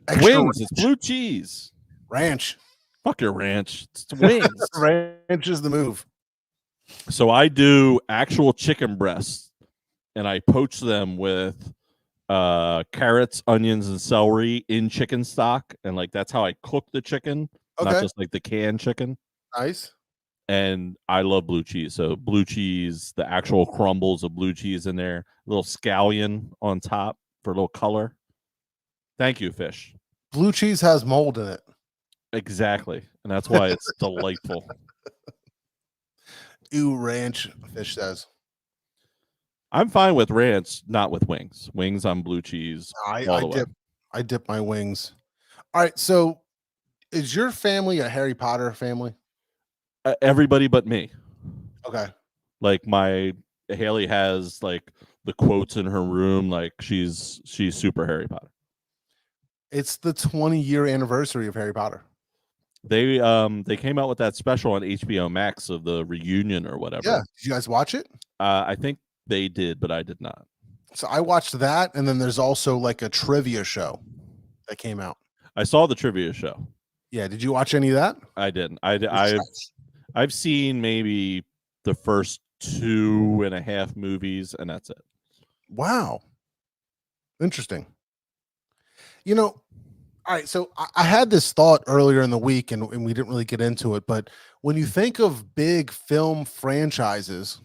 Extra Wings. It's blue cheese. ranch. Fuck your ranch. It's wings. Ranch is the move. So I do actual chicken breasts and I poach them with carrots, onions, and celery in chicken stock. And like that's how I cook the chicken, not Okay. just like the canned chicken. Nice. And I love blue cheese. So blue cheese, the actual crumbles of blue cheese in there, a little scallion on top for a little color. Thank you, fish. Blue cheese has mold in it. Exactly. And that's why it's delightful. Ew, ranch, fish says. I'm fine with ranch, not with wings. Wings on blue cheese. I dip my wings. All right, so is your family a Harry Potter family? Everybody but me. Okay. Like my Haley has like the quotes in her room. Like she's super Harry Potter. It's the 20-year anniversary of Harry Potter. They came out with that special on HBO Max of the reunion or whatever. Yeah. Did you guys watch it? I think they did, but I did not. So I watched that, and then there's also like a trivia show that came out. I saw the trivia show. Yeah. Did you watch any of that? I didn't. I've seen maybe the first 2.5 movies, and that's it. Wow. Interesting. You know, all right. So I had this thought earlier in the week, and we didn't really get into it. But when you think of big film franchises,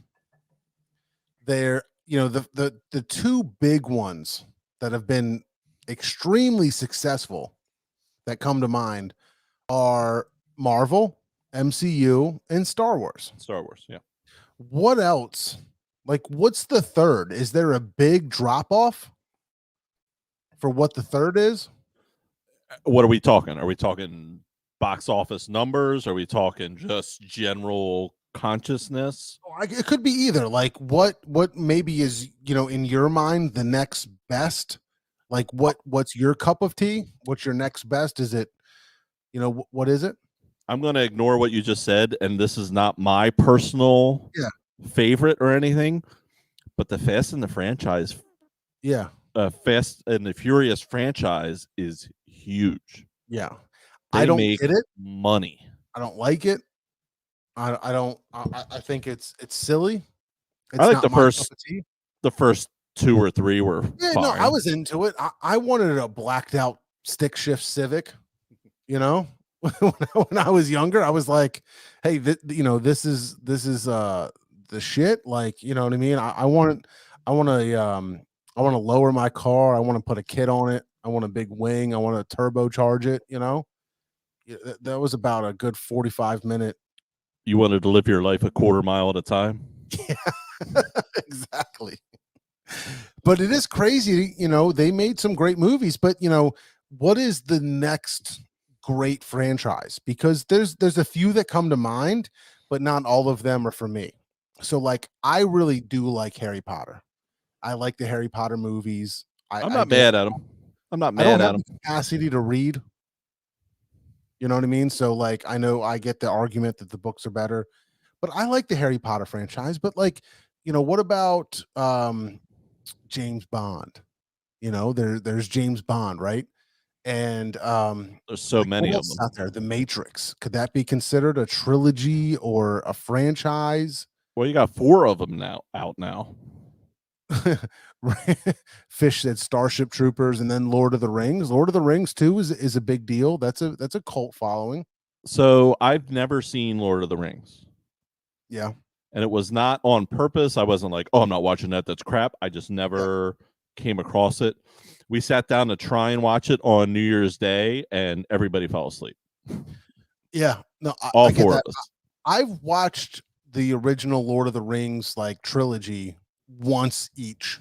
they're, you know, the two big ones that have been extremely successful that come to mind are Marvel, MCU, and Star Wars. Star Wars, yeah. What else? Like, what's the third? Is there a big drop off for what the third is? What are we talking? Are we talking box office numbers? Are we talking just general consciousness? It could be either. Like, what maybe is, you know, in your mind the next best? Like, what's your cup of tea? What's your next best? Is it, you know, what is it? I'm going to ignore what you just said, and this is not my personal favorite or anything, but the Fast and the Furious franchise is huge. Yeah. They I don't make get it. money. I don't like it. I don't. I think it's silly. It's I like not the my first- cup of tea. The first 2 or 3 were Yeah, fine. no, I was into it. I wanted a blacked out stick shift Civic. You know, when I was younger, I was like, hey, this is the shit. Like, you know what I mean? I want to lower my car. I want to put a kit on it. I want a big wing. I want to turbocharge it. You know, that was about a good 45-minute. You wanted to live your life a quarter mile at a time. Yeah, exactly. But it is crazy, they made some great movies, but what is the next great franchise? Because there's a few that come to mind, but not all of them are for me. So like I really do like Harry Potter. I like the Harry Potter movies. I'm not mad at them. I'm not I don't mad at have them. the capacity to read. You know what I mean? So like I know I get the argument that the books are better, but I like the Harry Potter franchise. But like, what about James Bond? There's James Bond, right? And There's so many what of else them. out there. The Matrix, could that be considered a trilogy or a franchise? Well, you got 4 of them out now. Fish said Starship Troopers, and then Lord of the Rings. Lord of the Rings too is a big deal. That's a cult following. So I've never seen Lord of the Rings. Yeah. And it was not on purpose. I wasn't like, oh, I'm not watching that. That's crap. I just never came across it. We sat down to try and watch it on New Year's Day, and everybody fell asleep. Yeah. No, All I get 4 that. of us. I've watched the original Lord of the Rings like trilogy once each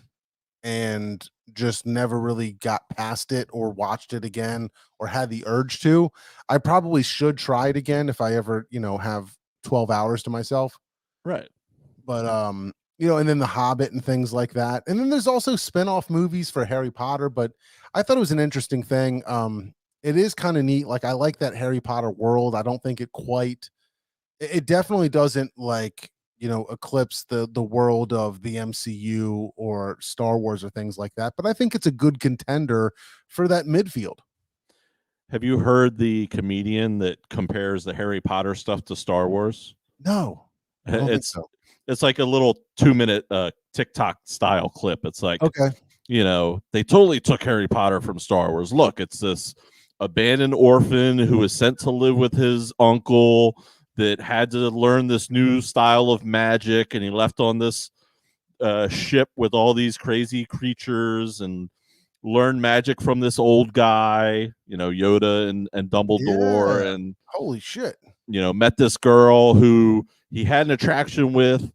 and just never really got past it or watched it again or had the urge to. I probably should try it again if I ever, have 12 hours to myself. Right. But and then The Hobbit and things like that. And then there's also spin-off movies for Harry Potter, but I thought it was an interesting thing. It is kind of neat. Like I like that Harry Potter world. I don't think it definitely doesn't like, eclipse the world of the MCU or Star Wars or things like that. But I think it's a good contender for that midfield. Have you heard the comedian that compares the Harry Potter stuff to Star Wars? No, I don't think so. It's like a little 2-minute TikTok style clip. It's like, Okay. They totally took Harry Potter from Star Wars. Look, it's this abandoned orphan who was sent to live with his uncle that had to learn this new style of magic, and he left on this ship with all these crazy creatures and learned magic from this old guy, Yoda and Dumbledore, Yeah. and Holy shit. met this girl who he had an attraction with,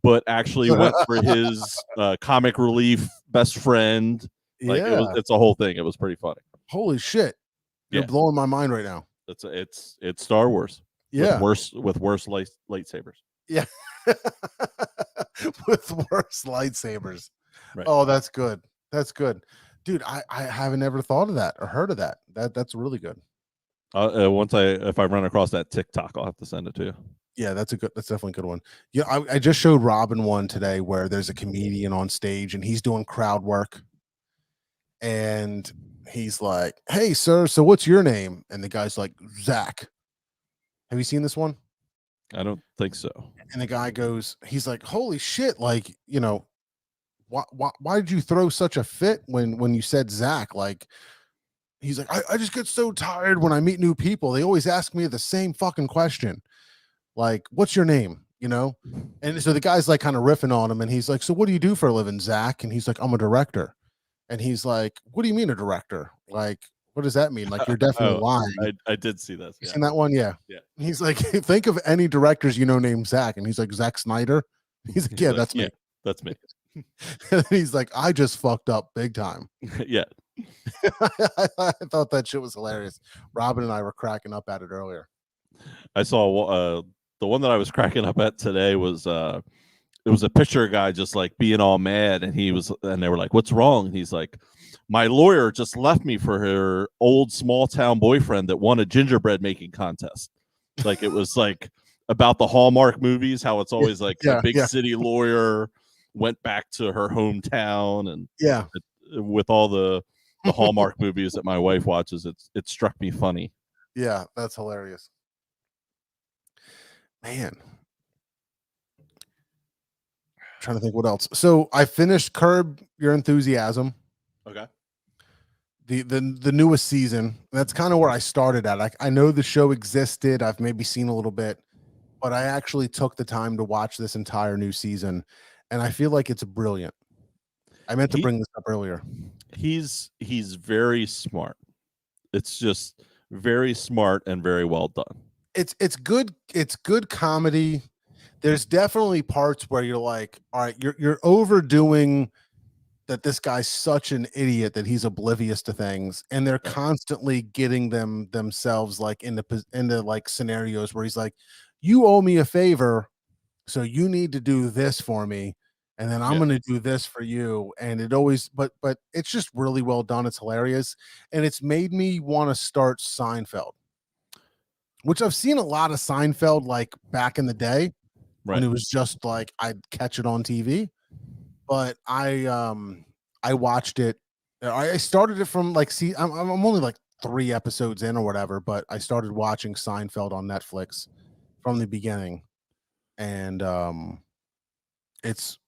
but actually went for his comic relief best friend. Like it's a whole thing. It was pretty funny. Holy shit. You're Yeah. blowing my mind right now. It's Star Wars. Yeah. With worse lightsabers. Yeah. With worse lightsabers. Right. Oh, that's good. That's good. Dude, I haven't ever thought of that or heard of that. That's really good. If I run across that TikTok, I'll have to send it to you. Yeah, that's definitely a good one. Yeah, I just showed Robin one today where there's a comedian on stage and he's doing crowd work. And he's like, "Hey, sir, so what's your name?" And the guy's like, "Zach." Have you seen this one? I don't think so. And the guy goes, he's like, "Holy shit, like, why did you throw such a fit when you said Zach?" Like, he's like, I just get so tired when I meet new people. They always ask me the same fucking question. Like, what's your name? And so the guy's like kind of riffing on him, and he's like, "So what do you do for a living, Zach?" And he's like, "I'm a director." And he's like, "What do you mean a director? Like, what does that mean? Like, you're definitely lying." I did see this. You seen that one? Yeah. Yeah. He's like, "Think of any directors named Zach." And he's like, "Zack Snyder." He's like, "Yeah, that's me." That's me. And he's like, "I just fucked up big time." Yeah. I thought that shit was hilarious. Robin and I were cracking up at it earlier. I saw the one that I was cracking up at today was it was a picture guy just like being all mad, and they were like, "What's wrong?" And he's like, "My lawyer just left me for her old small town boyfriend that won a gingerbread making contest." Like it was like about the Hallmark movies, how it's always like yeah, a big yeah. city lawyer went back to her hometown, and Yeah. with all the Hallmark movies that my wife watches, it struck me funny. Yeah, that's hilarious. Man. Trying to think what else. So I finished Curb Your Enthusiasm, Okay. the newest season. That's kind of where I started at. I know the show existed. I've maybe seen a little bit, but I actually took the time to watch this entire new season, and I feel like it's brilliant. I meant to bring this up earlier. He's very smart. It's just very smart and very well done. It's good comedy. There's definitely parts where you're like, all right, you're overdoing that. This guy's such an idiot that he's oblivious to things, and they're constantly getting themselves like into like scenarios where he's like, you owe me a favor, so you need to do this for me, and then I'm going to do this for you. And it always, but it's just really well done. It's hilarious, and it's made me want to start Seinfeld, which I've seen a lot of Seinfeld like back in the day when it was just like I'd catch it on TV. But I watched it. I started it from like, see, I'm only like 3 episodes in or whatever, but I started watching Seinfeld on Netflix from the beginning, and it's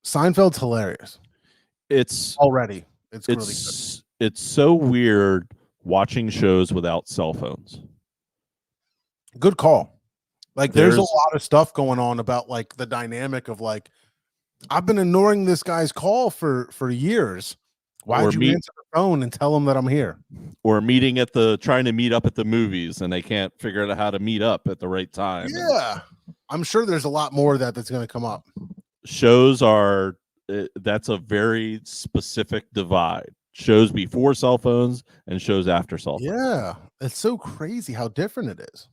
Seinfeld's hilarious. It's Already, it's really good. It's so weird watching shows without cell phones. Good call. Like there's a lot of stuff going on about like the dynamic of like, I've been ignoring this guy's call for years. Why'd you answer the phone and tell him that I'm here? Or trying to meet up at the movies, and they can't figure out how to meet up at the right time. Yeah. I'm sure there's a lot more of that's going to come up. Shows that's a very specific divide. Shows before cell phones and shows after cell phones. Yeah. It's so crazy how different it is.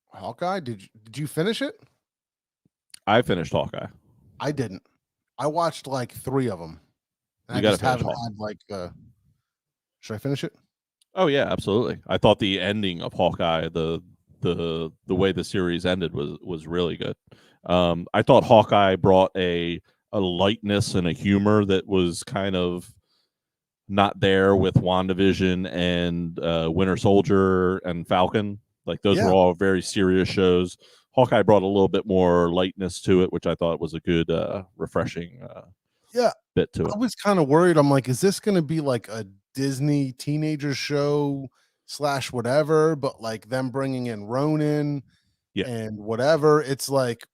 Hawkeye, did you finish it? I finished Hawkeye. I didn't. I watched like 3 of them. And You I just gotta finish haven't had like should I finish it? Oh yeah, absolutely. I thought the ending of Hawkeye, the way the series ended was really good. I thought Hawkeye brought a lightness and a humor that was kind of not there with WandaVision and Winter Soldier and Falcon. Like those were all very serious shows. Hawkeye brought a little bit more lightness to it, which I thought was a good, refreshing bit to it. I was kind of worried. I'm like, is this going to be like a Disney teenager show / whatever? But like them bringing in Ronan and whatever. It's like,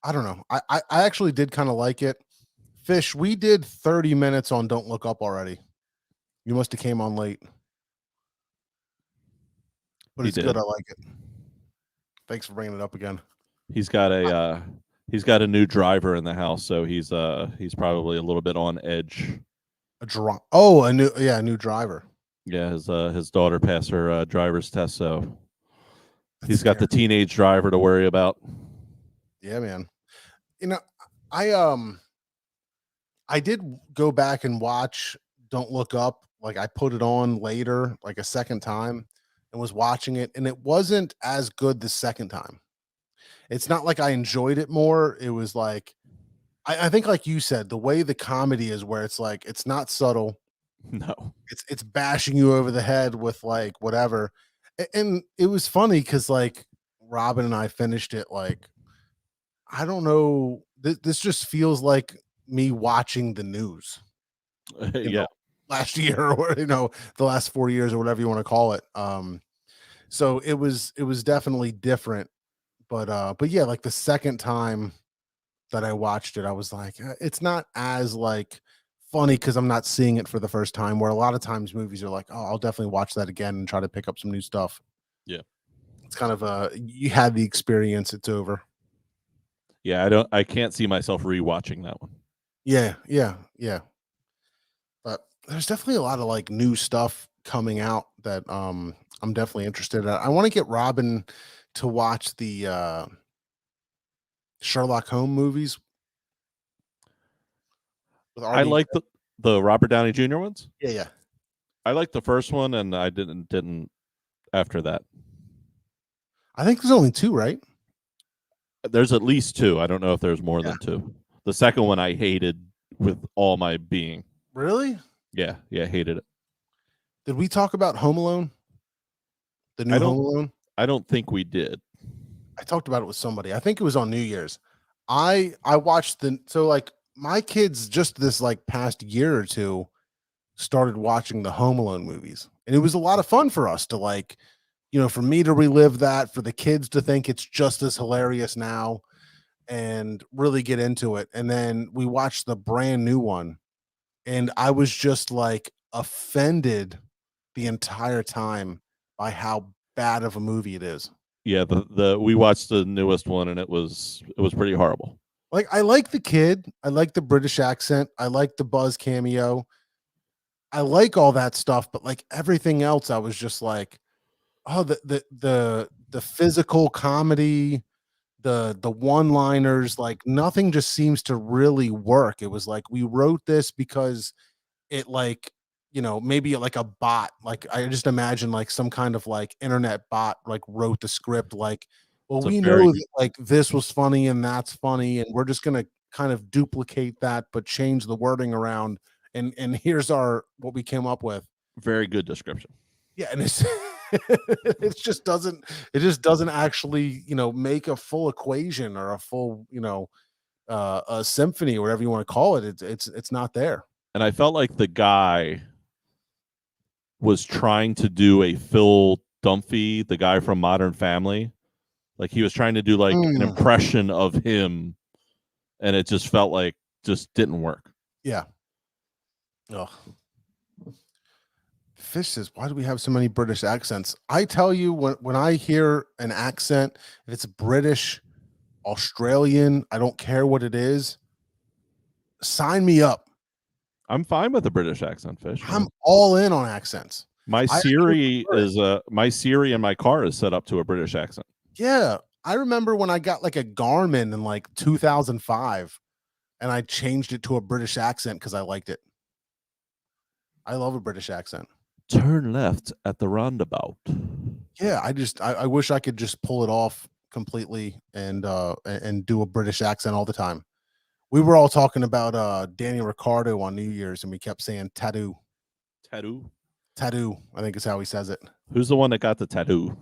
I don't know. I actually did kind of like it. Fish, we did 30 minutes on Don't Look Up already. You must have came on late. But it's good. I like it. Thanks for bringing it up again. He's got a new driver in the house, so he's probably a little bit on edge. A new driver. Yeah, his daughter passed her driver's test, so he's got the teenage driver to worry about. Yeah, man. You know, I did go back and watch Don't Look Up. Like I put it on later, like a second time, and was watching it, and it wasn't as good the second time. It's not like I enjoyed it more. It was like, I think like you said, the way the comedy is where it's like, it's not subtle. No. It's bashing you over the head with like whatever. And it was funny because like Robin and I finished it like, I don't know. This just feels like me watching the news. Yeah. Last year or the last 4 years or whatever you want to call it. So it was definitely different, but yeah, like the second time that I watched it, I was like, it's not as like funny because I'm not seeing it for the first time, where a lot of times movies are like, oh, I'll definitely watch that again and try to pick up some new stuff. Yeah. It's kind of you had the experience, it's over. Yeah, I can't see myself rewatching that one. Yeah. But there's definitely a lot of like new stuff coming out that I'm definitely interested in. I want to get Robin to watch the Sherlock Holmes movies. I like the Robert Downey Jr. ones. Yeah. I liked the first one, and I didn't after that. I think there's only 2, right? There's at least 2. I don't know if there's more than 2. The second one I hated with all my being. Really? Yeah, hated it. Did we talk about Home Alone? The new Home Alone? I don't think we did. I talked about it with somebody. I think it was on New Year's. I watched my kids just this like past year or two started watching the Home Alone movies. And it was a lot of fun for us to like, for me to relive that, for the kids to think it's just as hilarious now and really get into it. And then we watched the brand new one and I was just like offended the entire time by how bad of a movie it is. Yeah, we watched the newest one and it was pretty horrible. Like, I like the kid. I like the British accent. I like the Buzz cameo. I like all that stuff, but like everything else, I was just like, oh, the physical comedy, the one-liners, like nothing just seems to really work. It was like we wrote this because it like, maybe like a bot, like I just imagine like some kind of like internet bot like wrote the script like, well, we know that like this was funny and that's funny, and we're just gonna kind of duplicate that but change the wording around, and here's what we came up with. Very good description. Yeah, and it's it just doesn't actually make a full equation or a full a symphony or whatever you want to call it. It's not there. And I felt like the guy was trying to do a Phil Dunphy, the guy from Modern Family. Like he was trying to do like an impression of him, and it just felt like just didn't work. Yeah. Oh. Fish says, why do we have so many British accents? I tell you, when I hear an accent, if it's British, Australian, I don't care what it is, sign me up. I'm fine with the British accent, Fish. I'm all in on accents. My Siri in my car is set up to a British accent. Yeah. I remember when I got like a Garmin in like 2005 and I changed it to a British accent because I liked it. I love a British accent. Turn left at the roundabout. Yeah, I wish I could just pull it off completely and do a British accent all the time. We were all talking about Danny Ricardo on New Year's, and we kept saying tattoo. Tattoo, I think is how he says it. Who's the one that got the tattoo?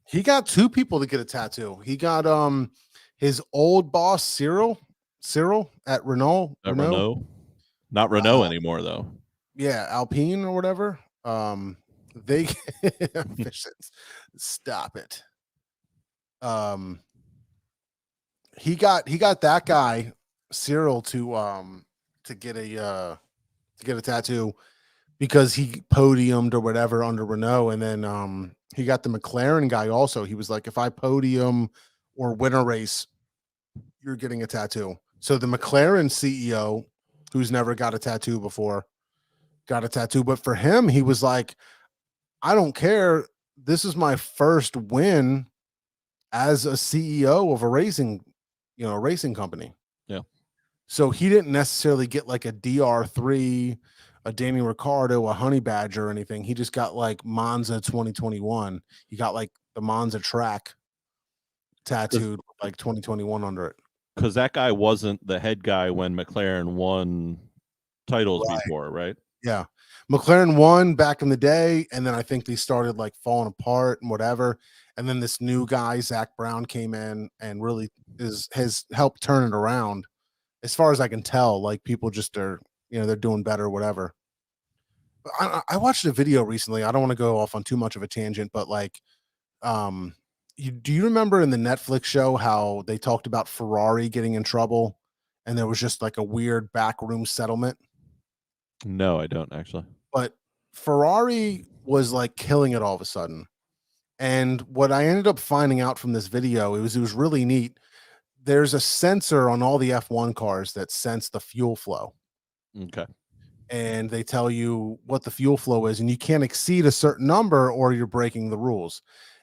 He got 2 people to get a tattoo. He got his old boss Cyril at Renault. Renault. Not Renault anymore though. Yeah, Alpine or whatever. They stop it. He got that guy Cyril to get a tattoo because he podiumed or whatever under Renault, and then he got the McLaren guy also. He was like, if I podium or win a race, you're getting a tattoo. So the McLaren CEO, who's never got a tattoo before, got a tattoo. But for him, he was like, I don't care. This is my first win as a CEO of a racing company. Yeah. So he didn't necessarily get like a DR3, a Danny Ricardo, a Honey Badger or anything. He just got like Monza 2021. He got like the Monza track tattooed like 2021 under it. Because that guy wasn't the head guy when McLaren won titles before, right? Yeah. McLaren won back in the day, and then I think they started like falling apart and whatever. And then this new guy, Zach Brown, came in and really has helped turn it around. As far as I can tell, like people just are, they're doing better, whatever. I watched a video recently. I don't want to go off on too much of a tangent, but like, do you remember in the Netflix show how they talked about Ferrari getting in trouble and there was just like a weird backroom settlement? No, I don't actually. But Ferrari was like killing it all of a sudden. And what I ended up finding out from this video, it was really neat. There's a sensor on all the F1 cars that sense the fuel flow. Okay. And they tell you what the fuel flow is, and you can't exceed a certain number or you're breaking the rules.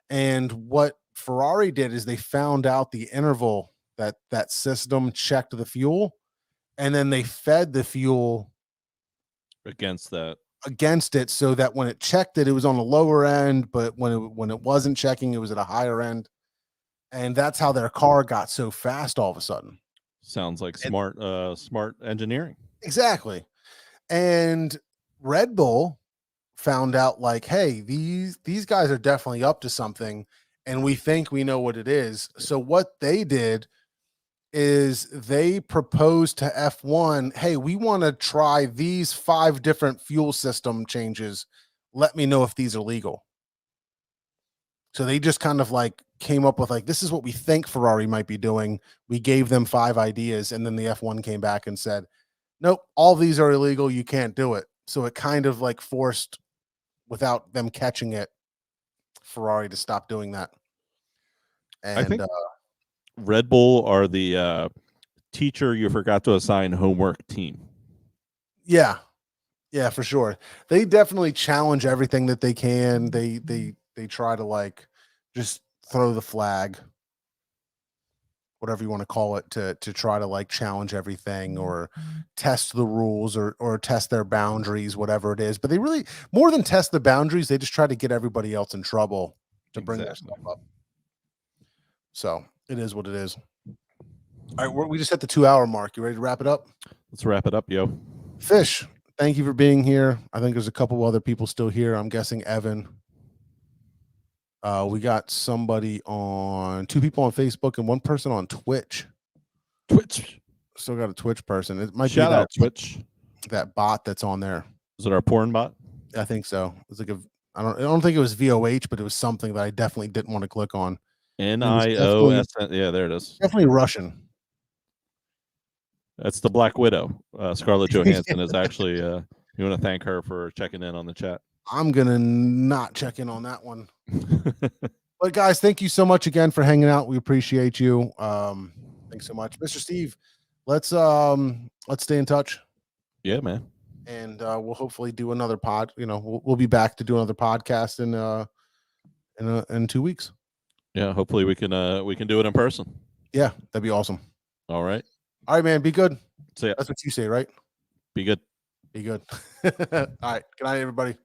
And what Ferrari did is they found out the interval that system checked the fuel, and then they fed the fuel against that. against it so that when it checked it, it was on the lower end, but when it wasn't checking, it was at a higher end. And that's how their car got so fast all of a sudden. Sounds like smart engineering. Exactly. And Red Bull found out like, hey, these guys are definitely up to something, and we think we know what it is. So what they did is they proposed to F1, hey, we want to try these 5 different fuel system changes. Let me know if these are legal. So they just kind of like came up with like, this is what we think Ferrari might be doing. We gave them 5 ideas, and then the F1 came back and said, nope, all these are illegal. You can't do it. So it kind of like forced, without them catching it, Ferrari to stop doing that. And I think Red Bull are the teacher you forgot to assign homework team. yeah, for sure. They definitely challenge everything that they can. They try to like just throw the flag, whatever you want to call it, to try to like challenge everything or test the rules or test their boundaries, whatever it is. But they really, more than test the boundaries, they just try to get everybody else in trouble to bring their stuff up. So it is what it is. All right, we just hit the 2-hour mark. You ready to wrap it up? Let's wrap it up, yo. Fish, thank you for being here. I think there's a couple other people still here. I'm guessing Evan. We got somebody 2 people on Facebook and 1 person on Twitch. Still got a Twitch person. It might Shout be out Twitch. that bot that's on there. Is it our porn bot? I think so. It's like I don't think it was VOH, but it was something that I definitely didn't want to click on. NIOS. Yeah, there it is. Definitely Russian. That's the Black Widow. Scarlett Johansson is actually. You want to thank her for checking in on the chat. I'm gonna not check in on that one. But guys, thank you so much again for hanging out. We appreciate you. Thanks so much, Mr. Steve. Let's stay in touch. Yeah, man. And we'll hopefully do another pod. You know, we'll be back to do another podcast in 2 weeks. Yeah, hopefully we can do it in person. Yeah, that'd be awesome. All right. All right, man. Be good. See ya. That's what you say, right? Be good. Be good. All right. Good night, everybody.